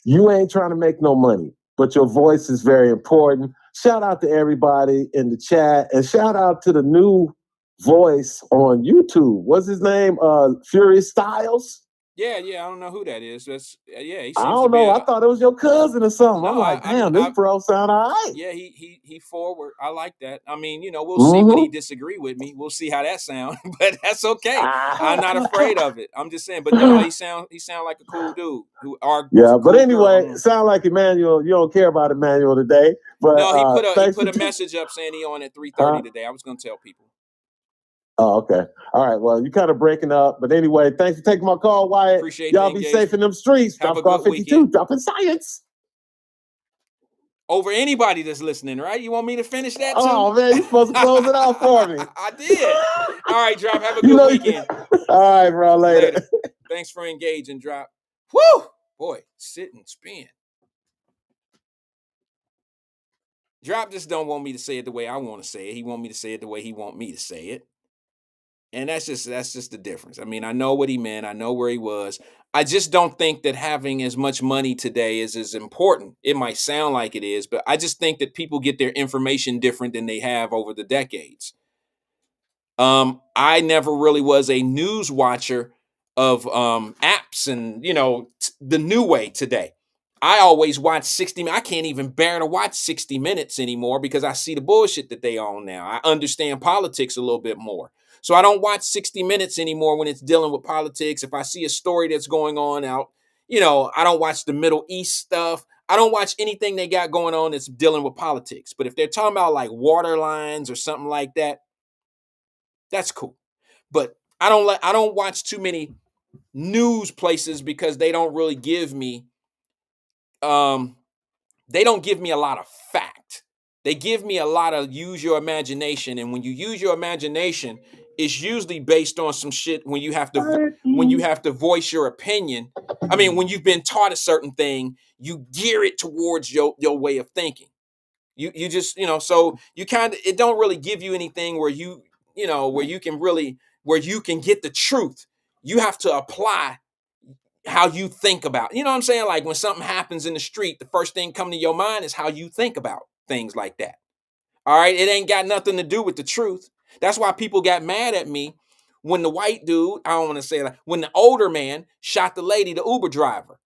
you ain't trying to make no money. But your voice is very important. Shout out to everybody in the chat, and shout out to the new voice on YouTube. What's his name? Furious Styles. Yeah, I don't know who that is. That's he seems I don't know. I thought it was your cousin or something. No, I'm like, damn, this bro sound all right. Yeah, he forward. I like that. I mean, we'll see when he disagree with me. We'll see how that sounds, but that's okay. I'm not afraid of it. I'm just saying. But no, he sound like a cool dude who argues. Yeah, but anyway, sound like Emmanuel. You don't care about Emmanuel today. But no, he put a message up saying he on at 3:30 today. I was gonna tell people. Oh, okay. All right. Well, you're kind of breaking up. But anyway, thanks for taking my call, Wyatt. Appreciate y'all be safe in them streets. Have Drop a good 52, weekend. dropping science. Over anybody that's listening, right? You want me to finish that too? Oh, man, you're supposed to close it out for me. I did. All right, Drop. Have a good weekend. All right, bro. Later. Thanks for engaging, Drop. Woo! Boy, sit and spin. Drop just don't want me to say it the way I want to say it. He want me to say it the way he want me to say it. And that's just the difference. I mean, I know what he meant. I know where he was. I just don't think that having as much money today is as important. It might sound like it is, but I just think that people get their information different than they have over the decades. I never really was a news watcher of apps and, the new way today. I always watch 60 minutes. I can't even bear to watch 60 Minutes anymore because I see the bullshit that they own now. I understand politics a little bit more. So I don't watch 60 Minutes anymore when it's dealing with politics. If I see a story that's going on out, I don't watch the Middle East stuff. I don't watch anything they got going on that's dealing with politics. But if they're talking about like water lines or something like that, that's cool. But I don't watch too many news places because they don't really give me they don't give me a lot of fact. They give me a lot of use your imagination. And when you use your imagination, it's usually based on some shit when you have to voice your opinion. I mean, when you've been taught a certain thing, you gear it towards your way of thinking. You just, so you it don't really give you anything where where you can get the truth. You have to apply how you think about, you know what I'm saying? Like when something happens in the street, the first thing coming to your mind is how you think about things like that. All right. It ain't got nothing to do with the truth. That's why people got mad at me when the white dude, I don't want to say that, when the older man shot the lady, the Uber driver.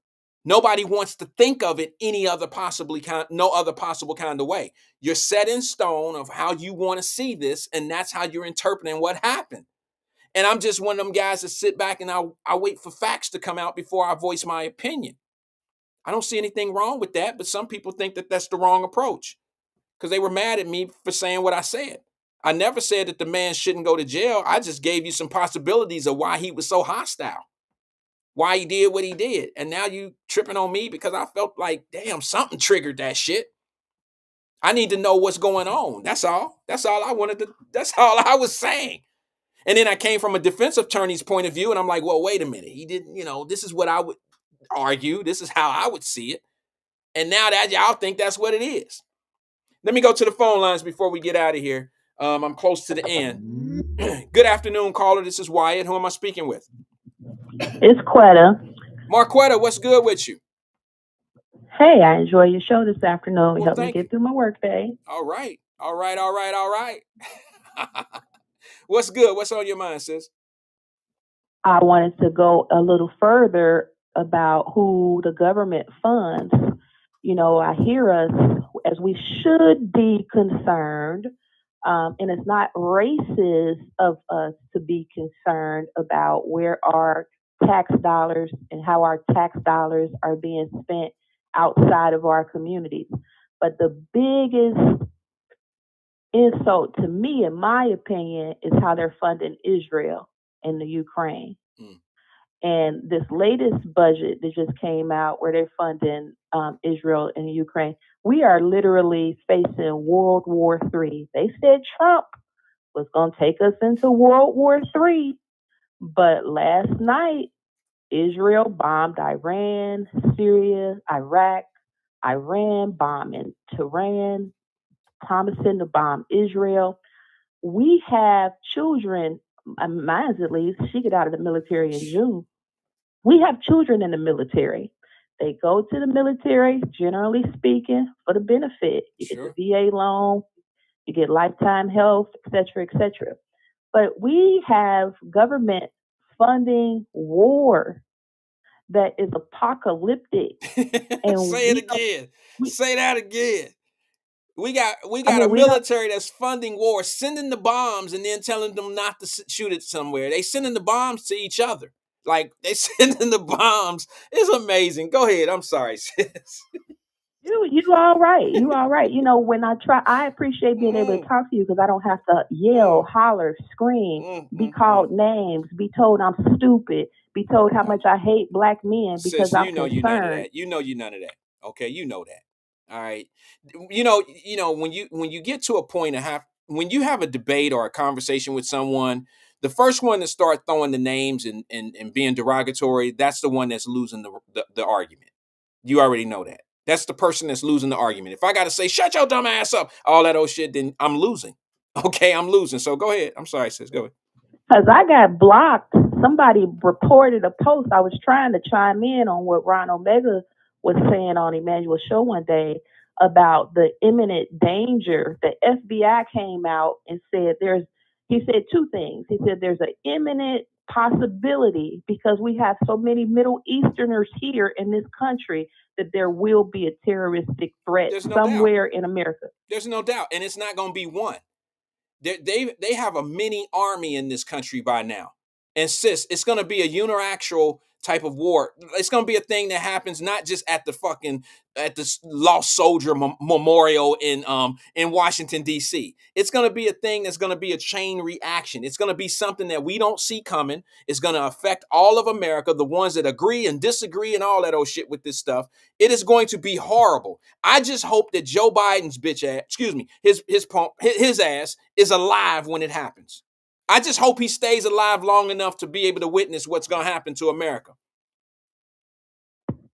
Nobody wants to think of it no other possible kind of way. You're set in stone of how you want to see this, and that's how you're interpreting what happened. And I'm just one of them guys that sit back and I wait for facts to come out before I voice my opinion. I don't see anything wrong with that, but some people think that that's the wrong approach because they were mad at me for saying what I said. I never said that the man shouldn't go to jail. I just gave you some possibilities of why he was so hostile, why he did what he did. And now you tripping on me because I felt like, damn, something triggered that shit. I need to know what's going on. That's all. That's all I wanted to. That's all I was saying. And then I came from a defense attorney's point of view, and I'm like, well, wait a minute. He didn't, this is what I would argue. This is how I would see it. And now that y'all think that's what it is. Let me go to the phone lines before we get out of here. I'm close to the end. Good afternoon, caller. This is Wyatt. Who am I speaking with? It's Quetta. Marquetta, what's good with you? Hey, I enjoy your show this afternoon. It Well, helped me thank get you. through my workday. All right. What's good? What's on your mind, sis? I wanted to go a little further about who the government funds. You know, I hear us as we should be concerned, and it's not racist of us to be concerned about where our tax dollars and how our tax dollars are being spent outside of our communities. But the biggest insult to me, in my opinion, is how they're funding Israel and the Ukraine. And this latest budget that just came out where they're funding Israel and Ukraine, we are literally facing World War III. They said Trump was going to take us into World War III. But last night, Israel bombed Iran, Syria, Iraq, Iran bombing Tehran, promising to bomb Israel. We have children, mine's at least, she got out of the military in June. We have children in the military. They go to the military, generally speaking, for the benefit. You get the VA loan, you get lifetime health, et cetera, But we have government funding war that is apocalyptic. And Say it again. Say that again. We got a military that's funding war, sending the bombs, and then telling them not to shoot it somewhere. They sending the bombs to each other. Like they sending the bombs. It's amazing. Go ahead. I'm sorry, sis. You all right. You all right. You know, when I appreciate being able to talk to you because I don't have to yell, holler, scream, be called names, be told I'm stupid, be told how much I hate black men because Sis, I'm you know concerned. you none of that. You know you none of that. Okay, you know that. All right. You know when you get to a point of when you have a debate or a conversation with someone, the first one to start throwing the names and being derogatory, that's the one that's losing the argument. You already know that. That's the person that's losing the argument. If I got to say, shut your dumb ass up, all that old shit, then I'm losing. Okay, I'm losing. So go ahead. I'm sorry, sis. Go ahead. Because I got blocked. Somebody reported a post. I was trying to chime in on what Ron Omega was saying on Emmanuel's show one day about the imminent danger. The FBI came out and said he said two things. He said there's an imminent possibility because we have so many Middle Easterners here in this country that there will be a terroristic threat somewhere in America. There's no doubt. And it's not going to be one. They have a mini army in this country by now. And sis, it's going to be a unilateral type of war. It's going to be a thing that happens not just at the lost soldier memorial in Washington D.C. It's going to be a thing that's going to be a chain reaction. It's going to be something that we don't see coming. It's going to affect all of America, the ones that agree and disagree and all that old shit with this stuff. It is going to be horrible. I just hope that Joe Biden's his ass is alive when it happens. I just hope he stays alive long enough to be able to witness what's going to happen to America.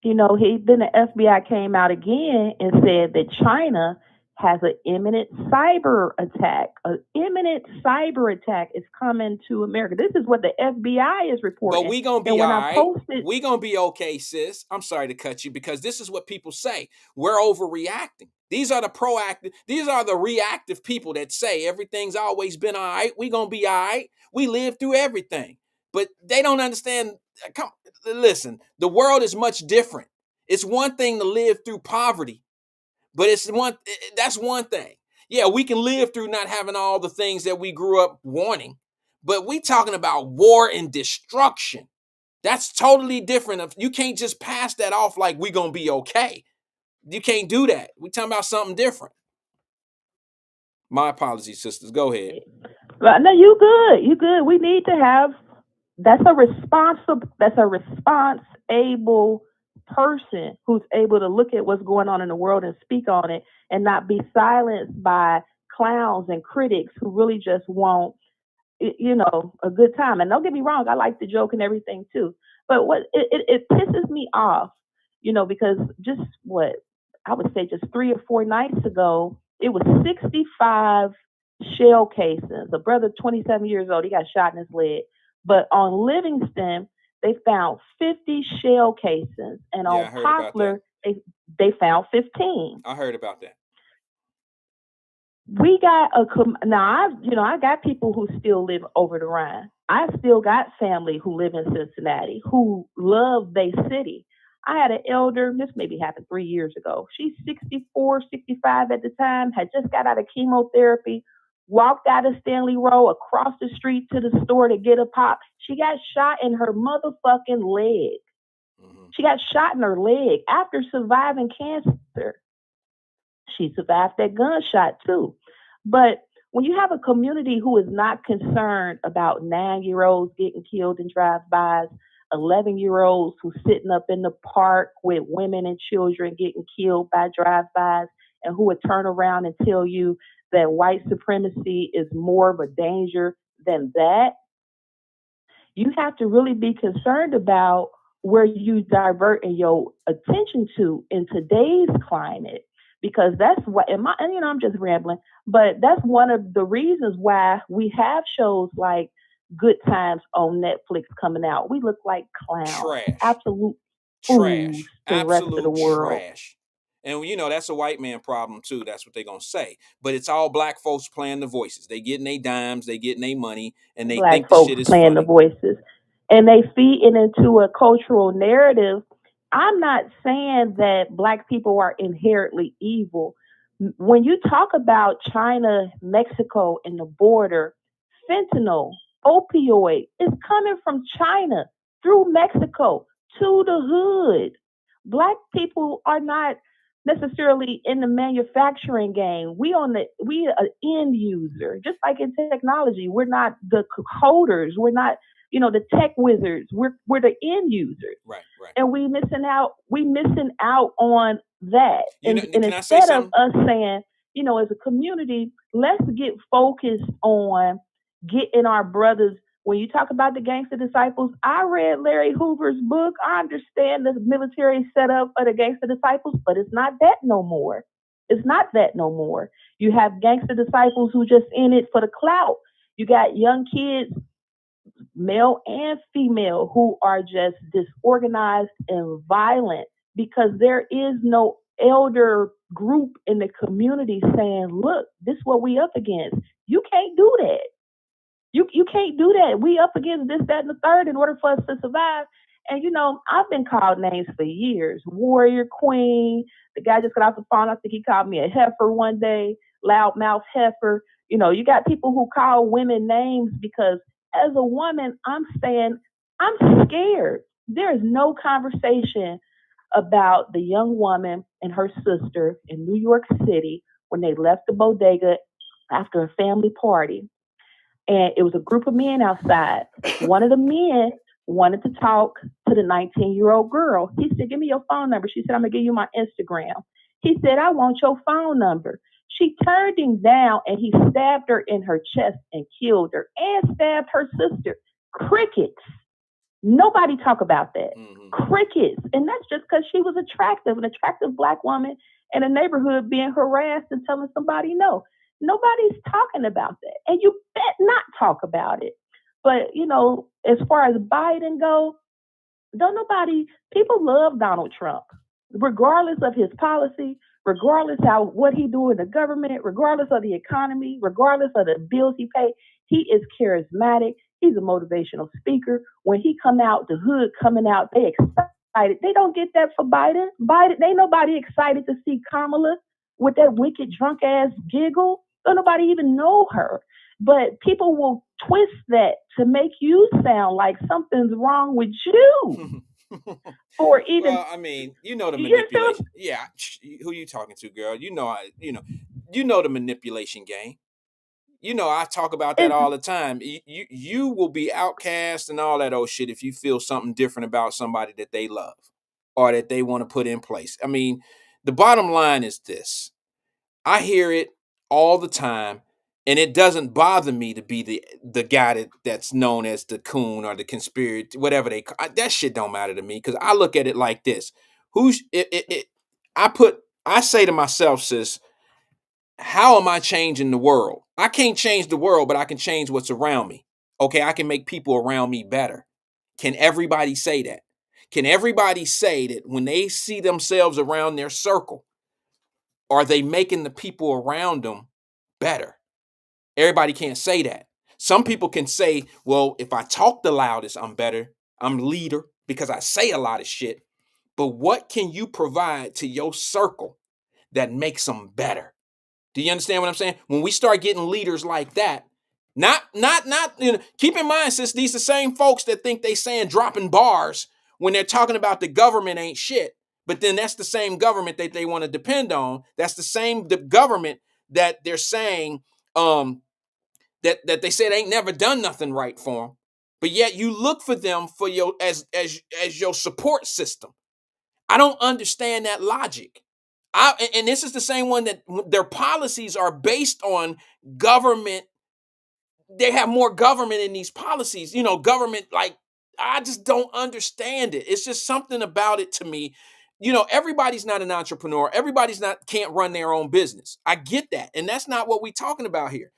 You know, then the FBI came out again and said that China has an imminent cyber attack. An imminent cyber attack is coming to America. This is what the FBI is reporting. But we gonna be all right. We gonna be okay, sis. I'm sorry to cut you because this is what people say. We're overreacting. These are the proactive. These are the reactive people that say everything's always been all right. We gonna be all right. We live through everything. But they don't understand. Listen, the world is much different. It's one thing to live through poverty. But that's one thing. Yeah, we can live through not having all the things that we grew up wanting, but we talking about war and destruction. That's totally different. You can't just pass that off like we gonna be okay. You can't do that. We talking about something different. My apologies, sisters. Go ahead. No, you good. You good. We need to have. That's a responsible person who's able to look at what's going on in the world and speak on it and not be silenced by clowns and critics who really just want, a good time. And don't get me wrong, I like the joke and everything too. But what it pisses me off, because just what I would say just 3 or 4 nights ago, it was 65 shell casings. A brother, 27 years old, he got shot in his leg. But on Livingston, they found 50 shell casings, and on Poplar, they found 15. I heard about that. We got now. I got people who still live over the Rhine. I still got family who live in Cincinnati who love their city. I had an elder. This maybe happened 3 years ago. She's 64, 65 at the time. Had just got out of chemotherapy. Walked out of Stanley Row across the street to the store to get a pop. She got shot in her motherfucking leg. She got shot in her leg after surviving cancer. She survived that gunshot too. But when you have a community who is not concerned about 9-year-olds getting killed in drive-bys, 11-year-olds who sitting up in the park with women and children getting killed by drive-bys, and who would turn around and tell you that white supremacy is more of a danger than that, you have to really be concerned about where you divert your attention to in today's climate. Because that's what, I'm just rambling, but that's one of the reasons why we have shows like Good Times on Netflix coming out. We look like clowns. Trash. Absolute trash. fools to the rest of the world. Trash. And that's a white man problem too. That's what they're gonna say. But it's all black folks playing the voices. They getting their dimes, they getting their money, and they Black think the folks shit is playing funny. the voices. And they feed it into a cultural narrative. I'm not saying that Black people are inherently evil. When you talk about China, Mexico, and the border, fentanyl, opioid is coming from China through Mexico to the hood. Black people are not necessarily in the manufacturing game. We an end user, just like in technology. We're not the coders. We're not the tech wizards. We're the end users. Right. And we missing out on that. And instead of us saying, as a community, let's get focused on getting our brothers. When you talk about the Gangster Disciples, I read Larry Hoover's book. I understand the military setup of the Gangster Disciples, but it's not that no more. It's not that no more. You have Gangster Disciples who just in it for the clout. You got young kids, male and female, who are just disorganized and violent because there is no elder group in the community saying, look, this is what we up against. You can't do that. You can't do that. We up against this, that, and the third in order for us to survive. And, I've been called names for years. Warrior Queen. The guy just got off the phone. I think he called me a heifer one day. Loudmouth heifer. You got people who call women names because as a woman, I'm saying I'm scared. There is no conversation about the young woman and her sister in New York City when they left the bodega after a family party. And it was a group of men outside. One of the men wanted to talk to the 19-year-old girl. He said, give me your phone number. She said, I'm going to give you my Instagram. He said, I want your phone number. She turned him down and he stabbed her in her chest and killed her and stabbed her sister. Crickets. Nobody talk about that. Crickets. And that's just because she was an attractive Black woman in a neighborhood being harassed and telling somebody no. Nobody's talking about that. And you bet not talk about it. But, as far as Biden go, people love Donald Trump, regardless of his policy, regardless of what he do in the government, regardless of the economy, regardless of the bills he pay. He is charismatic. He's a motivational speaker. When he come out, the hood coming out, they excited. They don't get that for Biden. Ain't nobody excited to see Kamala with that wicked drunk ass giggle. Don't nobody even know her. But people will twist that to make you sound like something's wrong with you. Or even, well, the manipulation. Yeah, who you talking to, girl? You know the manipulation game. I talk about that all the time. You will be outcast and all that old shit if you feel something different about somebody that they love. or that they want to put in place. I mean, the bottom line is this. I hear it all the time, and it doesn't bother me to be the guy that's known as the coon or the conspiracy, whatever that shit don't matter to me, because I look at it like this. I say to myself, sis, how am I changing the world? I can't change the world, but I can change what's around me. Okay, I can make people around me better. Can everybody say that? Can everybody say that when they see themselves around their circle, are they making the people around them better? Everybody can't say that. Some people can say, well, if I talk the loudest, I'm better. I'm leader because I say a lot of shit. But what can you provide to your circle that makes them better? Do you understand what I'm saying? When we start getting leaders like that, not, keep in mind, sis, these the same folks that think they saying dropping bars when they're talking about the government ain't shit. But then that's the same government that they want to depend on. That's the government that they're saying that they said ain't never done nothing right for them. But yet you look for them for your as your support system. I don't understand that logic. And this is the same one that their policies are based on government. They have more government in these policies, government, like, I just don't understand it. It's just something about it to me. Everybody's not an entrepreneur. Everybody's can't run their own business. I get that. And that's not what we're talking about here.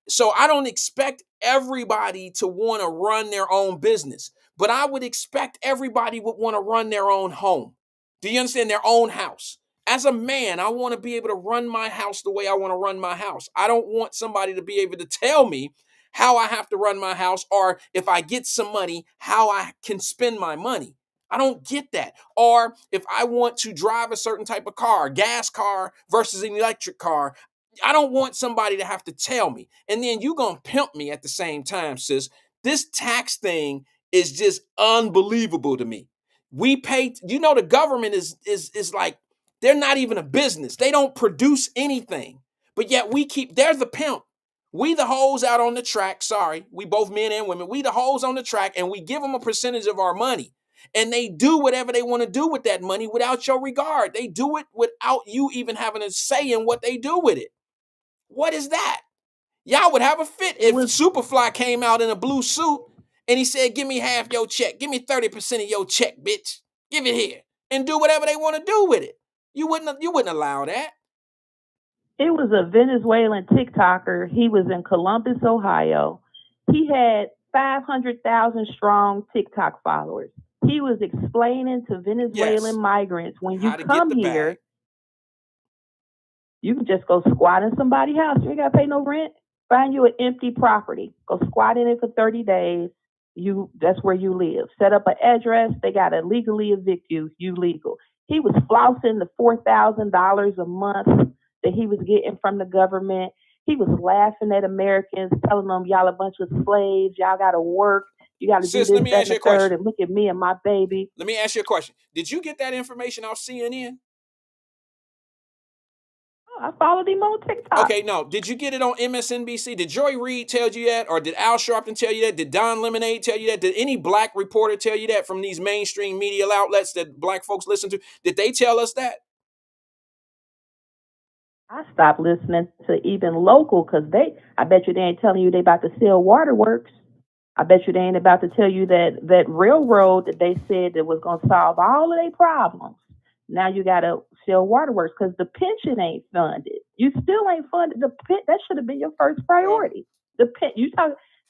So I don't expect everybody to want to run their own business, but I would expect everybody would want to run their own home. Do you understand? Their own house. As a man, I want to be able to run my house the way I want to run my house. I don't want somebody to be able to tell me how I have to run my house, or if I get some money, how I can spend my money. I don't get that. Or if I want to drive a certain type of car, gas car versus an electric car, I don't want somebody to have to tell me. And then you gonna pimp me at the same time, sis. This tax thing is just unbelievable to me. We pay, the government is like, they're not even a business. They don't produce anything. But yet they're the pimp. We the hoes out on the track. Sorry, we both men and women. We the hoes on the track, and we give them a percentage of our money. And they do whatever they want to do with that money without your regard. They do it without you even having a say in what they do with it. What is that? Y'all would have a fit if Superfly came out in a blue suit and he said, give me half your check. Give me 30% of your check, bitch. Give it here. And do whatever they want to do with it. You wouldn't allow that. It was a Venezuelan TikToker. He was in Columbus, Ohio. He had 500,000 strong TikTok followers. He was explaining to Venezuelan migrants, when you come here, you can just go squat in somebody's house. You ain't got to pay no rent. Find you an empty property. Go squat in it for 30 days. That's where you live. Set up an address. They got to legally evict you. You legal. He was flossing the $4,000 a month that he was getting from the government. He was laughing at Americans, telling them, y'all a bunch of slaves. Y'all got to work. You got to do this, that, and the third, and look at me and my baby. Let me ask you a question. Did you get that information off CNN? I followed him on TikTok. Okay, no. Did you get it on MSNBC? Did Joy Reid tell you that? Or did Al Sharpton tell you that? Did Don Lemonade tell you that? Did any black reporter tell you that from these mainstream media outlets that black folks listen to? Did they tell us that? I stopped listening to even local because I bet you they ain't telling you they about to sell waterworks. I bet you they ain't about to tell you that railroad that they said that was going to solve all of their problems. Now you got to sell waterworks because the pension ain't funded. You still ain't funded. That should have been your first priority. That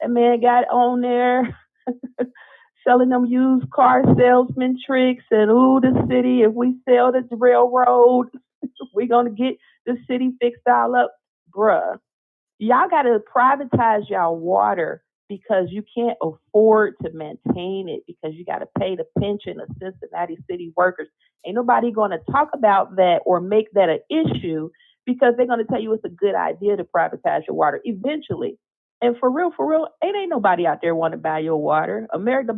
man got on there selling them used car salesman tricks and the city, if we sell the railroad, we're going to get the city fixed all up. Bruh, y'all got to privatize y'all water because you can't afford to maintain it because you got to pay the pension of Cincinnati city workers. Ain't nobody going to talk about that or make that an issue because they're going to tell you it's a good idea to privatize your water eventually. And for real, ain't nobody out there want to buy your water. I think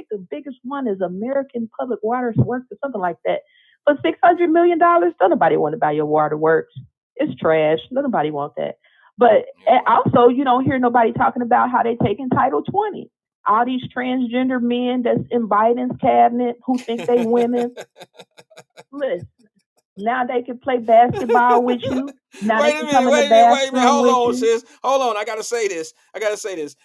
the biggest one is American Public Water Works or something like that. For $600 million, don't nobody want to buy your waterworks. It's trash. Nobody want that. But also, you don't hear nobody talking about how they taking Title 20. All these transgender men that's in Biden's cabinet who think they women. Listen, now they can play basketball with you. Now they can come in the wait a minute. bathroom Hold with on, you. sis. Hold on. I gotta say this.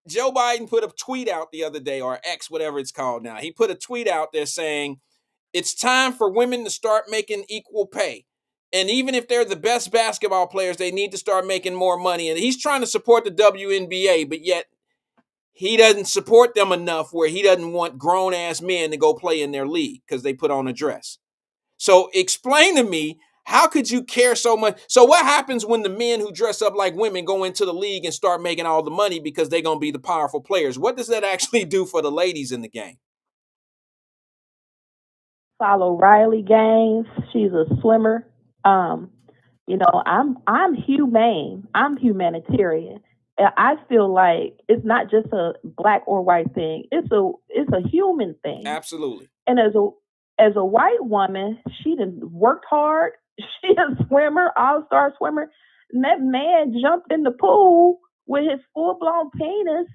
Joe Biden put a tweet out the other day, or X, whatever it's called now. He put a tweet out there saying it's time for women to start making equal pay. And even if they're the best basketball players, they need to start making more money. And he's trying to support the WNBA, but yet he doesn't support them enough where he doesn't want grown ass men to go play in their league because they put on a dress. So explain to me, how could you care so much? So what happens when the men who dress up like women go into the league and start making all the money because they're going to be the powerful players? What does that actually do for the ladies in the game? Follow Riley Gaines. She's a swimmer. You know, I'm humane. I'm humanitarian. And I feel like it's not just a black or white thing. It's a human thing. Absolutely. And as a white woman, she done worked hard. She a swimmer, all-star swimmer. And that man jumped in the pool with his full-blown penis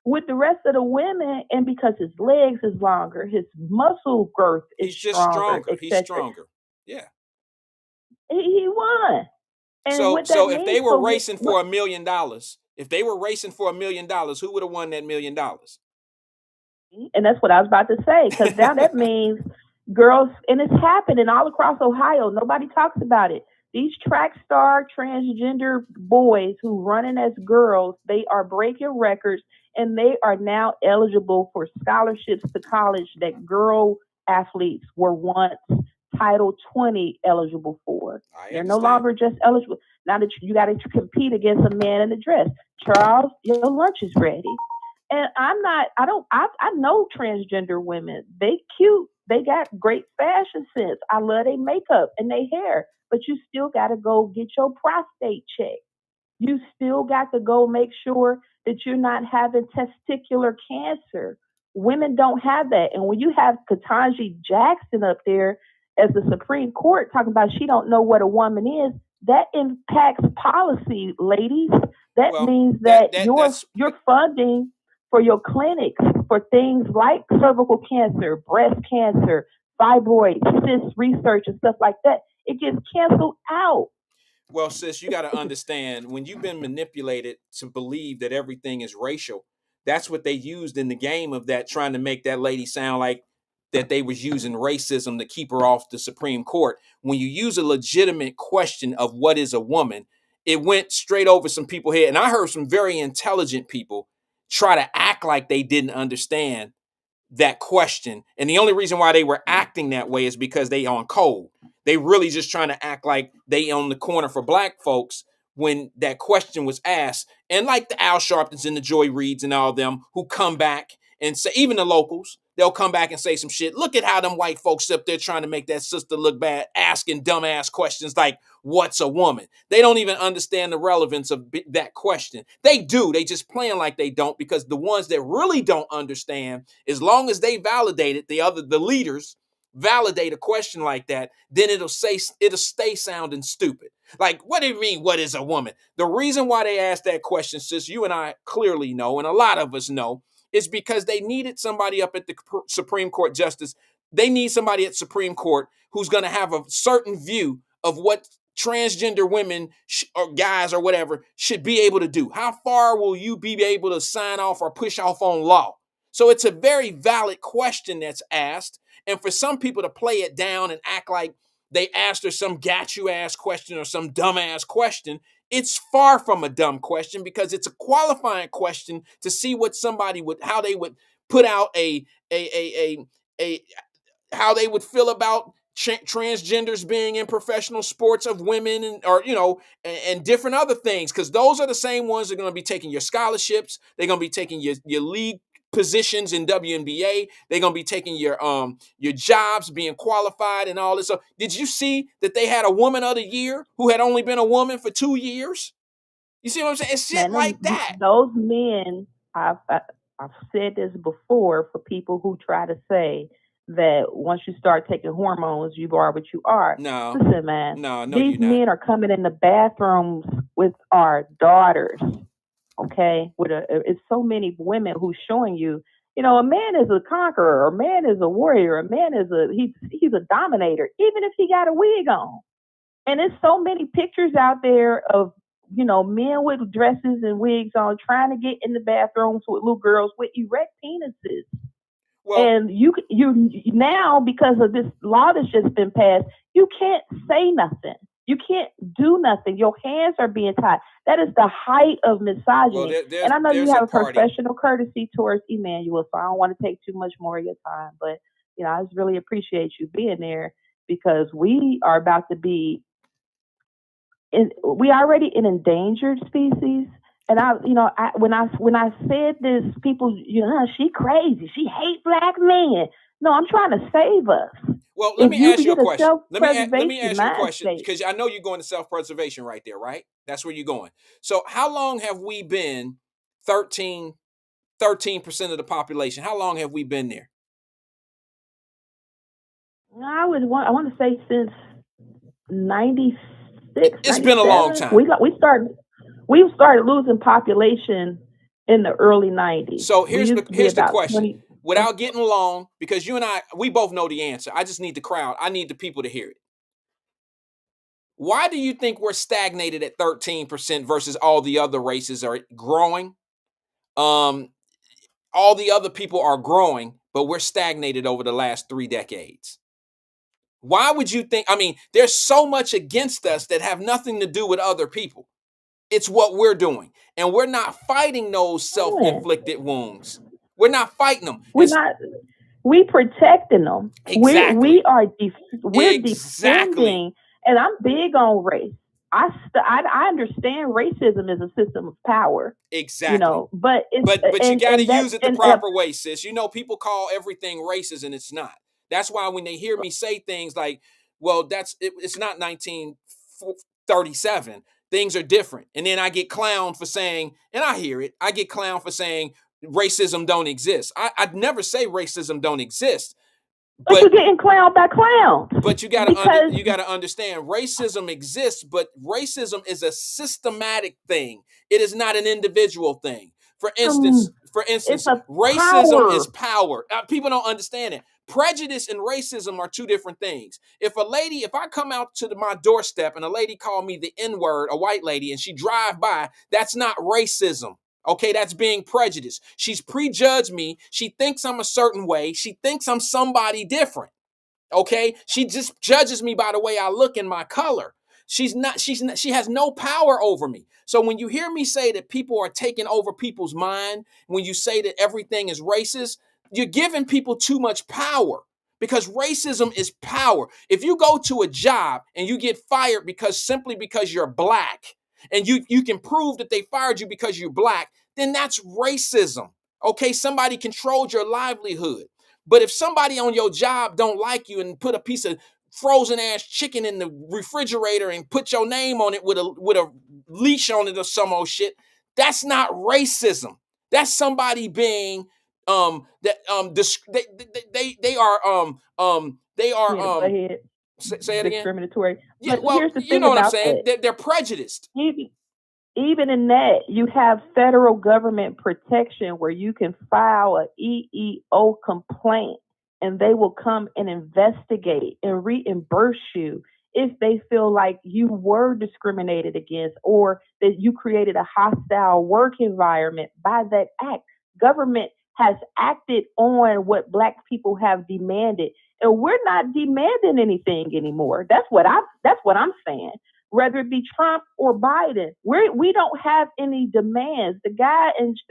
with the rest of the women, and because his legs is longer, his muscle girth is He's just stronger. He's etc. stronger. Yeah. He won. And So what that if means they were for racing for $1 million, who would have won that $1 million? And that's what I was about to say, because now that means girls, and it's happening all across Ohio. Nobody talks about it. These track star transgender boys who running as girls, they are breaking records, and they are now eligible for scholarships to college that girl athletes were once Title 20 eligible for. They're no longer just eligible. Now that you got to compete against a man in a dress. Charles, your lunch is ready. And I know transgender women. They cute. They got great fashion sense. I love their makeup and their hair. But you still got to go get your prostate checked. You still got to go make sure that you're not having testicular cancer. Women don't have that. And when you have Ketanji Jackson up there as the Supreme Court talking about she don't know what a woman is, that impacts policy, ladies. That means that you're funding for your clinics for things like cervical cancer, breast cancer, fibroids, cyst research, and stuff like that. It gets canceled out. Well, sis, you got to understand, when you've been manipulated to believe that everything is racial, that's what they used in the game of that, trying to make that lady sound like that they was using racism to keep her off the Supreme Court. When you use a legitimate question of what is a woman, it went straight over some people's head. And I heard some very intelligent people try to act like they didn't understand that question. And the only reason why they were acting that way is because they on code. They really just trying to act like they on the corner for black folks when that question was asked. And like the Al Sharptons and the Joy Reids and all them who come back and say, even the locals, they'll come back and say some shit. Look at how them white folks up there trying to make that sister look bad, asking dumbass questions like, what's a woman? They don't even understand the relevance of that question. They do. They just playing like they don't, because the ones that really don't understand, as long as they validate it, the leaders validate a question like that, then it'll stay sounding stupid. Like, what do you mean, what is a woman? The reason why they asked that question, sis, you and I clearly know, and a lot of us know, is because they needed somebody up at the Supreme Court justice. They need somebody at Supreme Court who's going to have a certain view of what transgender women or guys or whatever should be able to do. How far will you be able to sign off or push off on law? So it's a very valid question that's asked. And for some people to play it down and act like they asked her some got you ass question or some dumb ass question, it's far from a dumb question, because it's a qualifying question to see what somebody would, how they would put out how they would feel about transgenders being in professional sports of women, and or and different other things, because those are the same ones that are going to be taking your scholarships. They're going to be taking your league positions in WNBA. They're going to be taking your jobs, being qualified and all this. So did you see that they had a woman of the year who had only been a woman for 2 years? You see what I'm saying? It's shit like that. Those men, I've said this before, for people who try to say that once you start taking hormones, you are what you are. No. Listen, man. No, these men are coming in the bathrooms with our daughters, Okay, it's so many women who's showing you, a man is a conqueror, a man is a warrior, a man is he's a dominator, even if he got a wig on. And there's so many pictures out there of, men with dresses and wigs on trying to get in the bathrooms with little girls with erect penises. Well, and you now, because of this law that's just been passed, you can't say nothing. You can't do nothing. Your hands are being tied. That is the height of misogyny. Well, and I know you there's have a a party. professional courtesy towards Emmanuel, so I don't want to take too much more of your time. But I just really appreciate you being there, because we are about to be we already an endangered species. And when I said this, people, she crazy. She hate black men. No, I'm trying to save us. Well, let me ask you a get question. Let me self-preservation ask you a question, mindset. because I know you're going to self-preservation right there, right? That's where you're going. So how long have we been 13% of the population? How long have we been there? I want to say since 96. It's been a long time. We started losing population in the early 90s. So here's the question. 20, Without getting long, because you and I, we both know the answer. I just need the crowd. I need the people to hear it. Why do you think we're stagnated at 13% versus all the other races are growing? All the other people are growing, but we're stagnated over the last 3 decades. Why would you think? I mean, there's so much against us that have nothing to do with other people. It's what we're doing. And we're not fighting those self-inflicted wounds. We're not fighting them. We protecting them. Exactly. We're defending, and I'm big on race. I understand racism is a system of power. Exactly. But you got to use it the proper way, sis. People call everything racist, and it's not. That's why when they hear me say things like, well, it's not 1937. Things are different. And then I get clowned for saying, and I hear it, I get clowned for saying racism don't exist. I'd never say racism don't exist. But you're getting clowned by clowns. But you got to understand, racism exists, but racism is a systematic thing. It is not an individual thing. For instance, racism is power. People don't understand it. Prejudice and racism are two different things. If I come out to my doorstep and a lady call me the N-word, a white lady, and she drive by, that's not racism. Okay, that's being prejudiced. She's prejudged me. She thinks I'm a certain way. She thinks I'm somebody different. Okay, she just judges me by the way I look and my color. She has no power over me. So when you hear me say that people are taking over people's mind, when you say that everything is racist, you're giving people too much power, because racism is power. If you go to a job and you get fired simply because you're black, and you can prove that they fired you because you're black, then that's racism. Okay, somebody controlled your livelihood. But if somebody on your job don't like you and put a piece of frozen ass chicken in the refrigerator and put your name on it with a leash on it or some old shit, that's not racism. That's somebody being they are say it again. Discriminatory. Yeah, well, here's the thing, you know what I'm about saying? that. They're prejudiced. Even in that, you have federal government protection where you can file an EEO complaint, and they will come and investigate and reimburse you if they feel like you were discriminated against, or that you created a hostile work environment by that act. Government has acted on what Black people have demanded, and we're not demanding anything anymore. That's what I'm saying. Whether it be Trump or Biden, we don't have any demands. The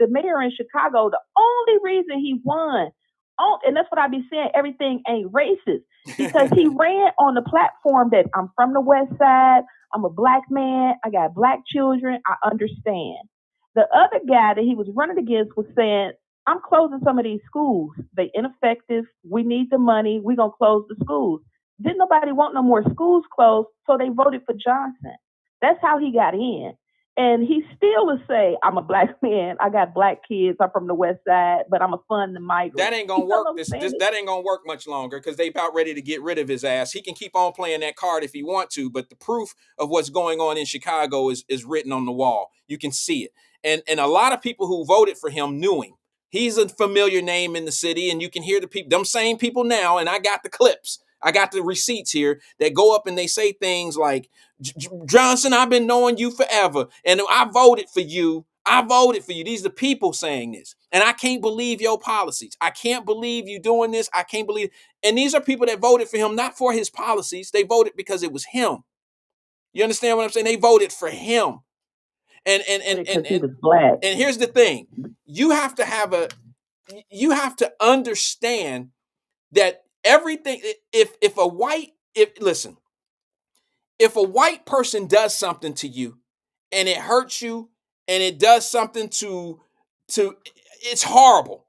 mayor in Chicago, the only reason he won, and that's what I be saying, everything ain't racist, because he ran on the platform that I'm from the West Side, I'm a Black man, I got Black children, I understand. The other guy that he was running against was saying, I'm closing some of these schools. They ineffective. We need the money. We're going to close the schools. Didn't nobody want no more schools closed, so they voted for Johnson. That's how he got in. And he still will say, I'm a black man, I got black kids, I'm from the West Side, but I'm a fund the migrant. That ain't gonna work. That ain't gonna work much longer because they about ready to get rid of his ass. He can keep on playing that card if he want to, but the proof of what's going on in Chicago is written on the wall. You can see it. And a lot of people who voted for him knew him. He's a familiar name in the city, and you can hear the people, them same people now, and I got the clips. I got the receipts here that go up and they say things like, Johnson, I've been knowing you forever, and I voted for you. I voted for you. These are the people saying this. And I can't believe your policies. I can't believe you doing this. I can't believe. And these are people that voted for him, not for his policies. They voted because it was him. You understand what I'm saying? They voted for him. And he was black. And here's the thing. You have to understand that everything, if a white person does something to you and it hurts you and it does something to it's horrible.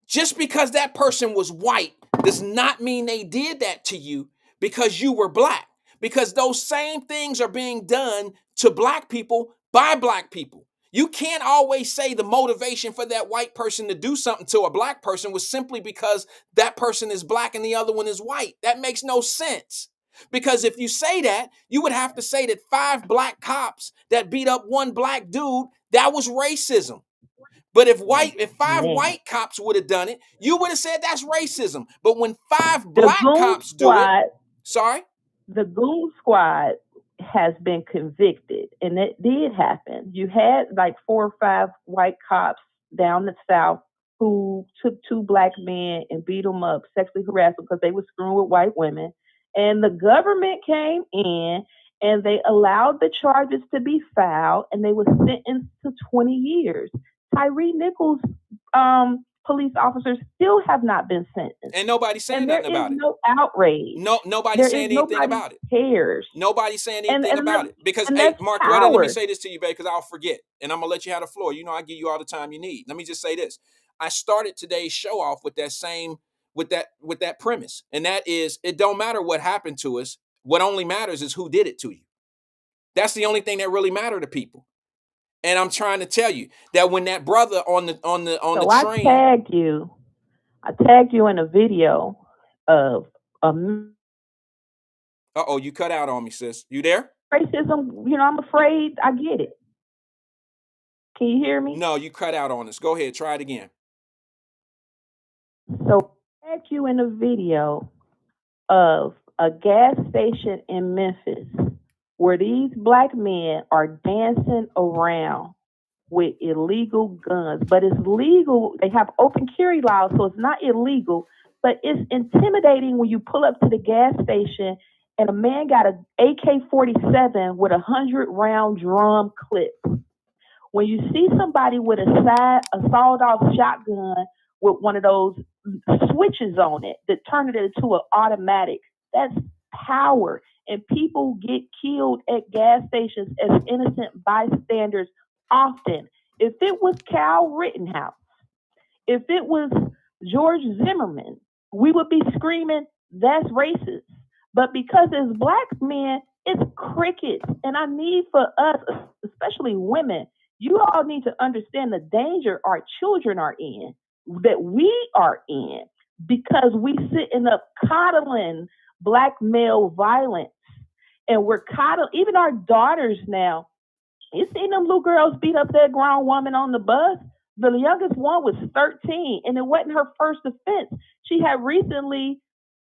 Just because that person was white does not mean they did that to you because you were black. Because those same things are being done to black people by black people. You can't always say the motivation for that white person to do something to a black person was simply because that person is black and the other one is white. That makes no sense. Because if you say that, you would have to say that 5 black cops that beat up 1 black dude, that was racism. But if 5 white cops would have done it, you would have said that's racism. But when 5 black cops do it, the Goon Squad has been convicted, and it did happen. You had like 4 or 5 white cops down the South who took 2 black men and beat them up, sexually harassed them because they were screwing with white women. And the government came in and they allowed the charges to be filed, and they were sentenced to 20 years. Tyree Nichols' police officers still have not been sentenced. And nobody's saying nothing about it. There is no outrage. Nobody's saying anything about it. Cares. Nobody's saying anything about it. Because, hey, Mark, let me say this to you, babe, because I'll forget. And I'm going to let you have the floor. You know, I give you all the time you need. Let me just say this. I started today's show off with that premise. And that is, it don't matter what happened to us. What only matters is who did it to you. That's the only thing that really mattered to people. And I'm trying to tell you that when that brother on the train, I tagged you in a video of you cut out on me, sis. You there? Racism. You know, I'm afraid. I get it. Can you hear me? No, you cut out on us. Go ahead, try it again. So I tagged you in a video of a gas station in Memphis where these black men are dancing around with illegal guns, but it's legal. They have open carry laws, so it's not illegal, but it's intimidating when you pull up to the gas station and a man got an AK-47 with 100-round drum clip. When you see somebody with a sawed-off shotgun with one of those switches on it that turn it into an automatic, that's power. And people get killed at gas stations as innocent bystanders often. If it was Kyle Rittenhouse, if it was George Zimmerman, we would be screaming, that's racist. But because it's black men, it's crickets. And I need for us, especially women, you all need to understand the danger our children are in, that we are in, because we sitting up coddling black male violence. And we're coddling, even our daughters now. You seen them little girls beat up that grown woman on the bus? The youngest one was 13, and it wasn't her first offense. She had recently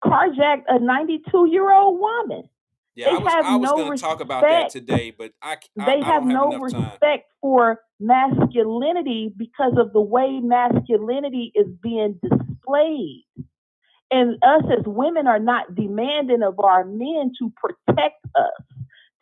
carjacked a 92-year-old woman. Yeah, I was going to talk about that today, but they have no respect for masculinity because of the way masculinity is being displayed. And us as women are not demanding of our men to protect us,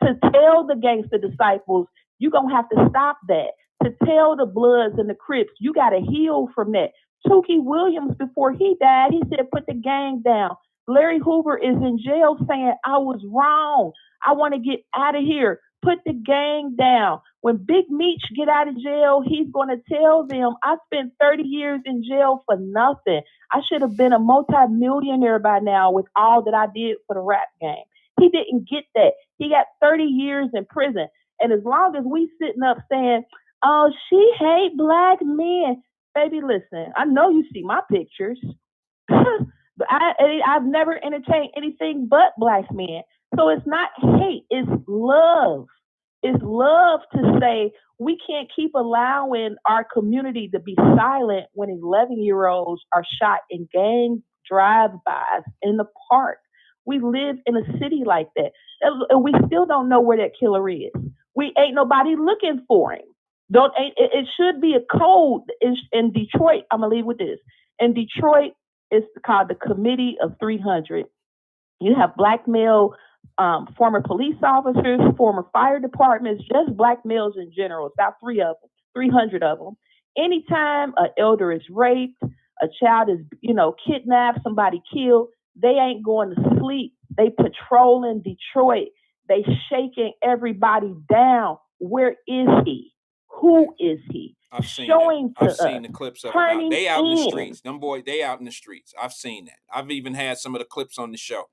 to tell the gangster disciples, you're going to have to stop that. To tell the Bloods and the Crips, you got to heal from that. Tookie Williams, before he died, he said, put the gang down. Larry Hoover is in jail saying, I was wrong. I want to get out of here. Put the gang down. When Big Meech get out of jail, he's going to tell them, I spent 30 years in jail for nothing. I should have been a multi-millionaire by now with all that I did for the rap game. He didn't get that. He got 30 years in prison. And as long as we sitting up saying, oh, she hate black men, baby, listen, I know you see my pictures. But I've never entertained anything but black men. So it's not hate, it's love. It's love to say we can't keep allowing our community to be silent when 11-year-olds are shot in gang drive-bys in the park. We live in a city like that. And we still don't know where that killer is. We ain't nobody looking for him. It should be a code in Detroit. I'm gonna leave with this. In Detroit, it's called the Committee of 300. You have black male former police officers, former fire departments, just black males in general, about 300 of them. Anytime an elder is raped, a child is, kidnapped, somebody killed, they ain't going to sleep. They patrolling Detroit. They shaking everybody down. Where is he? Who is he? I've seen Showing that. to I've seen us. the clips of Turning they out in the in. streets. Them boy, they out in the streets. I've seen that. I've even had some of the clips on the show.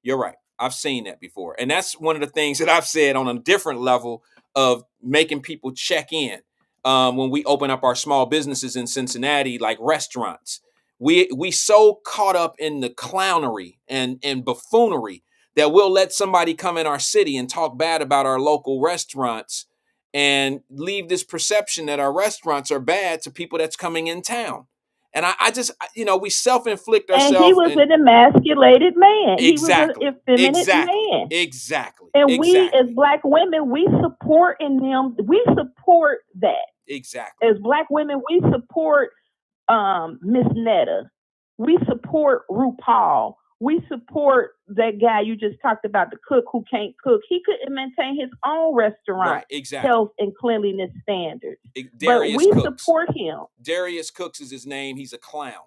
You're right. I've seen that before. And that's one of the things that I've said on a different level of making people check in when we open up our small businesses in Cincinnati, like restaurants. We so caught up in the clownery and buffoonery that we'll let somebody come in our city and talk bad about our local restaurants and leave this perception that our restaurants are bad to people that's coming in town. And I just, we self-inflict And ourselves. he was an emasculated man. Exactly. He was an effeminate man. Exactly. And we, as black women, we support in them. We support that. Exactly. As black women, we support Miss Netta. We support RuPaul. We support that guy you just talked about, the cook who can't cook. He couldn't maintain his own restaurant, right, exactly. health and cleanliness standards. Darius but we Cooks. support him. Darius Cooks is his name. He's a clown.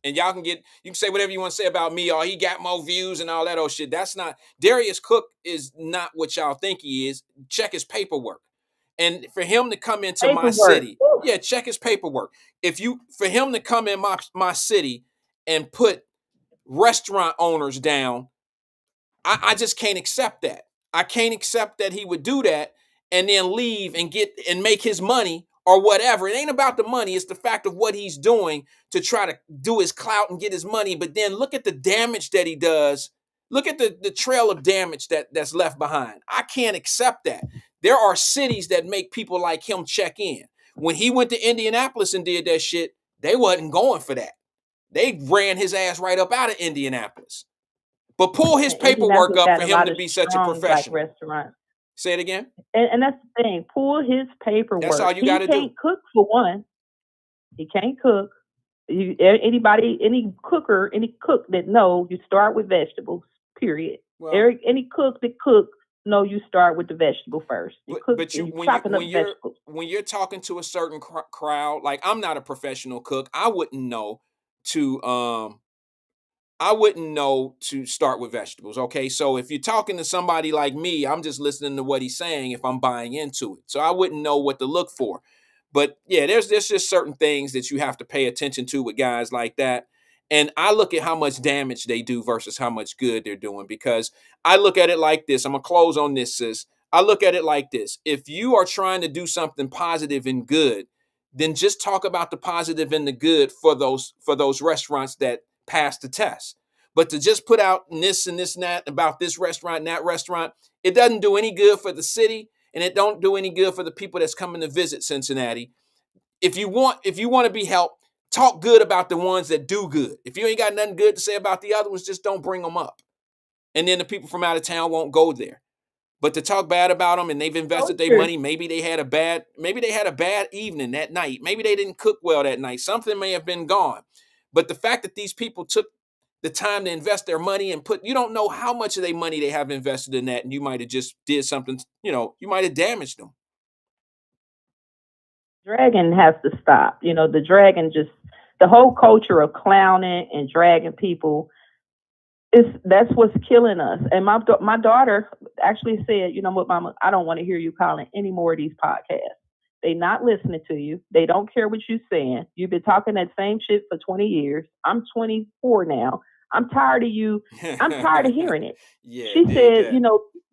And y'all you can say whatever you want to say about me, or he got more views and all that old shit. That's not, Darius Cook is not what y'all think he is. Check his paperwork. And for him to come into my city, check his paperwork. For him to come in my city and put restaurant owners down, I just can't accept that. I can't accept that he would do that and then leave and make his money or whatever. It ain't about the money. It's the fact of what he's doing to try to do his clout and get his money. But then look at the damage that he does. Look at the trail of damage that's left behind. I can't accept that. There are cities that make people like him check in. When he went to Indianapolis and did that shit, they wasn't going for that. They ran his ass right up out of Indianapolis. But pull his paperwork up for him to be such a professional. Restaurant. Say it again. And that's the thing. Pull his paperwork. That's all you got to do. He can't cook for one. He can't cook. Any cook that knows, you start with vegetables. Period. Well, any cook that cooks, no, you start with the vegetable first. When you're talking to a certain crowd, like I'm not a professional cook, I wouldn't know to start with vegetables. Okay, so if you're talking to somebody like me, I'm just listening to what he's saying if I'm buying into it. So I wouldn't know what to look for. But yeah, there's just certain things that you have to pay attention to with guys like that. And I look at how much damage they do versus how much good they're doing, because I look at it like this. I'm going to close on this, sis. I look at it like this. If you are trying to do something positive and good, then just talk about the positive and the good for those restaurants that pass the test. But to just put out this and that about this restaurant and that restaurant, it doesn't do any good for the city, and it don't do any good for the people that's coming to visit Cincinnati. If you want to be helped, talk good about the ones that do good. If you ain't got nothing good to say about the other ones, just don't bring them up. And then the people from out of town won't go there. But to talk bad about them and they've invested their money, maybe they had a bad evening that night. Maybe they didn't cook well that night. Something may have been gone. But the fact that these people took the time to invest their money and you don't know how much of their money they have invested in that, and you might have just did something, you might have damaged them. Dragging has to stop. The dragging, the whole culture of clowning and dragging people, that's what's killing us. And my daughter actually said, you know what, Mama, I don't want to hear you calling any more of these podcasts. They not listening to you. They don't care what you're saying. You've been talking that same shit for 20 years. I'm 24 now. I'm tired of you. I'm tired of hearing it. Yeah, she said,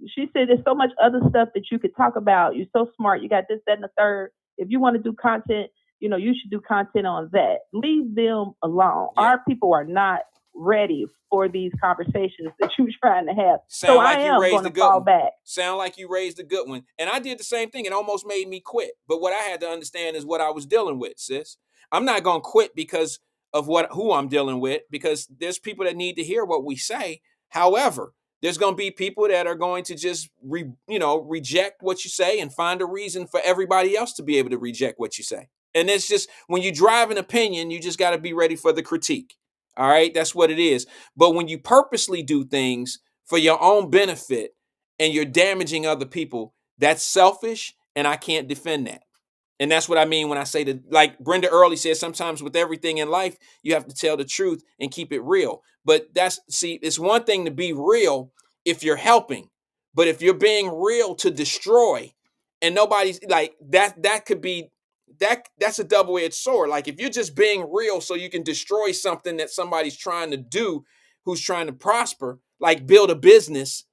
she said there's so much other stuff that you could talk about. You're so smart. You got this, that, and the third. If you want to do content, you should do content on that. Leave them alone. Yeah. Our people are not ready for these conversations that you're trying to have. Sound So like I you am raised going a to good fall one. back. Sound like you raised a good one. And I did the same thing. It almost made me quit. But what I had to understand is what I was dealing with, sis. I'm not going to quit because of who I'm dealing with, because there's people that need to hear what we say. However, there's going to be people that are going to just reject what you say and find a reason for everybody else to be able to reject what you say. And it's just, when you drive an opinion, you just got to be ready for the critique. All right, that's what it is. But when you purposely do things for your own benefit and you're damaging other people, that's selfish, and I can't defend that. And that's what I mean when I say that, like Brenda Early said, sometimes with everything in life, you have to tell the truth and keep it real. But it's one thing to be real if you're helping, but if you're being real to destroy and nobody's like that could be that's a double-edged sword. Like, if you're just being real so you can destroy something that somebody's trying to do, who's trying to prosper, like build a business,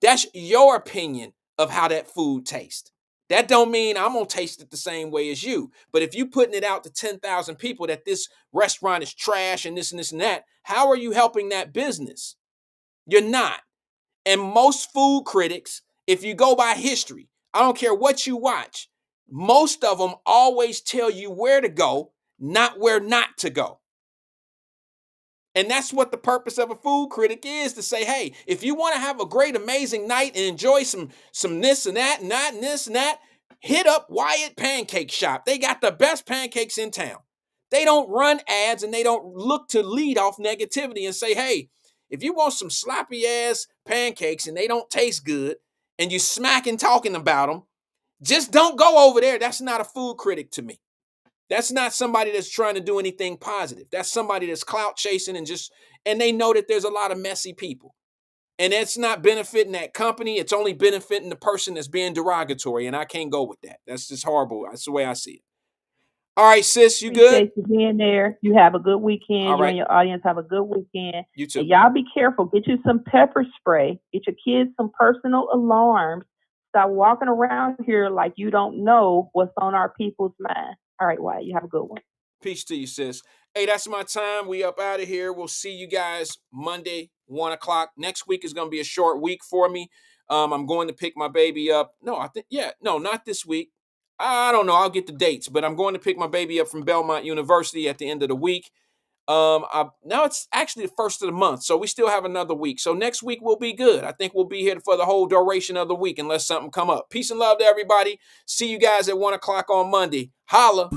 that's your opinion of how that food tastes. That don't mean I'm gonna taste it the same way as you. But if you putting it out to 10,000 people that this restaurant is trash and this and this and that, how are you helping that business? You're not. And most food critics, if you go by history, I don't care what you watch, most of them always tell you where to go, not where not to go. And that's what the purpose of a food critic is, to say, hey, if you want to have a great, amazing night and enjoy some this and that and that and this and that, hit up Wyatt Pancake Shop. They got the best pancakes in town. They don't run ads and they don't look to lead off negativity and say, hey, if you want some sloppy ass pancakes and they don't taste good and you smacking talking about them, just don't go over there. That's not a food critic to me. That's not somebody that's trying to do anything positive. That's somebody that's clout chasing and they know that there's a lot of messy people. And it's not benefiting that company. It's only benefiting the person that's being derogatory. And I can't go with that. That's just horrible. That's the way I see it. All right, sis, you good? Appreciate you being there. You have a good weekend. All right. You and your audience have a good weekend. You too. And y'all be careful. Get you some pepper spray. Get your kids some personal alarms. Stop walking around here like you don't know what's on our people's mind. All right, Wyatt, you have a good one. Peace to you, sis. Hey, that's my time. We up out of here. We'll see you guys Monday, 1 o'clock. Next week is going to be a short week for me. I'm going to pick my baby up. No, not this week. I don't know. I'll get the dates, but I'm going to pick my baby up from Belmont University at the end of the week. Now it's actually the first of the month, so we still have another week. So next week will be good. I think we'll be here for the whole duration of the week unless something come up. Peace and love to everybody. See you guys at 1 o'clock on Monday. Holla.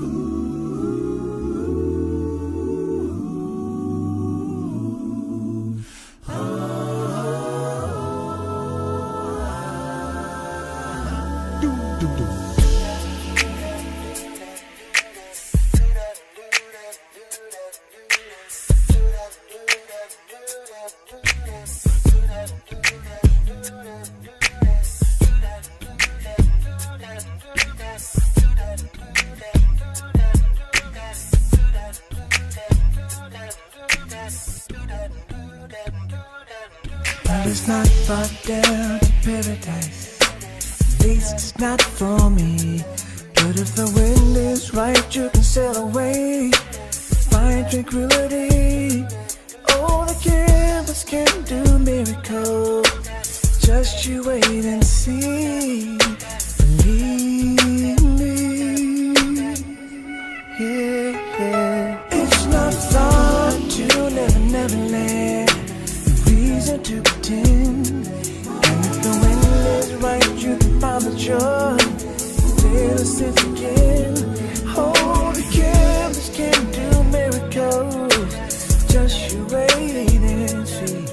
Well, it's not far down to paradise. At least it's not for me. But if the wind is right, you can sail away. Find tranquility. Oh, the canvas can do miracles. Just you wait and see. Believe me. Yeah. It's not far to never land. Reason to pretend. And if the wind is right, you can find the joy. Feel the sense again. Oh, the canvas can do miracles. Just you wait and see.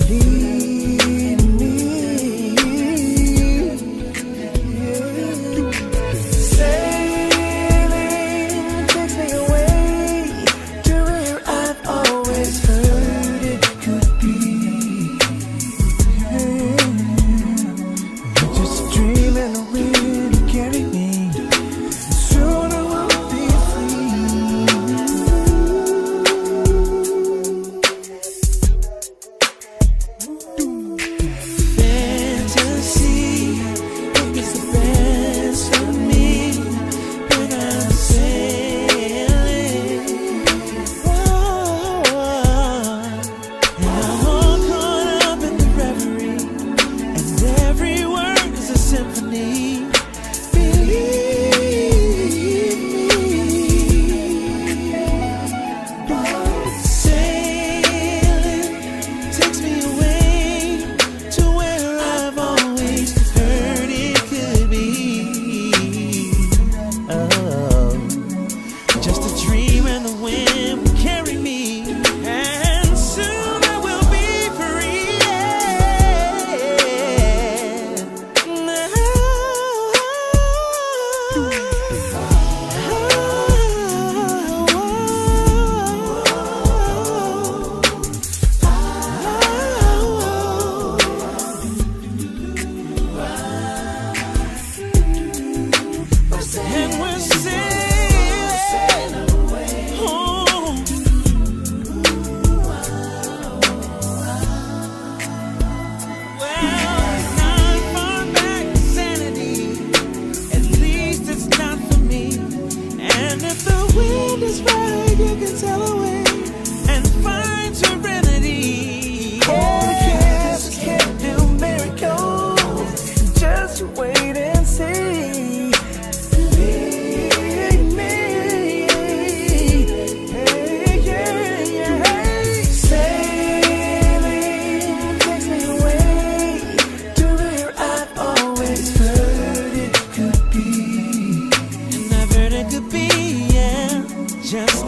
Believe me. Yeah. Sailing takes me away to where I've always heard it could be. Yeah. Just a dream and the wind carry me. Soon can tell away and find serenity. Forecast can't do miracles. Just wait and see. Believe me. Hey, yeah, yeah, hey. Sailing takes me away to where I've always heard it could be. And I've heard it could be, yeah, just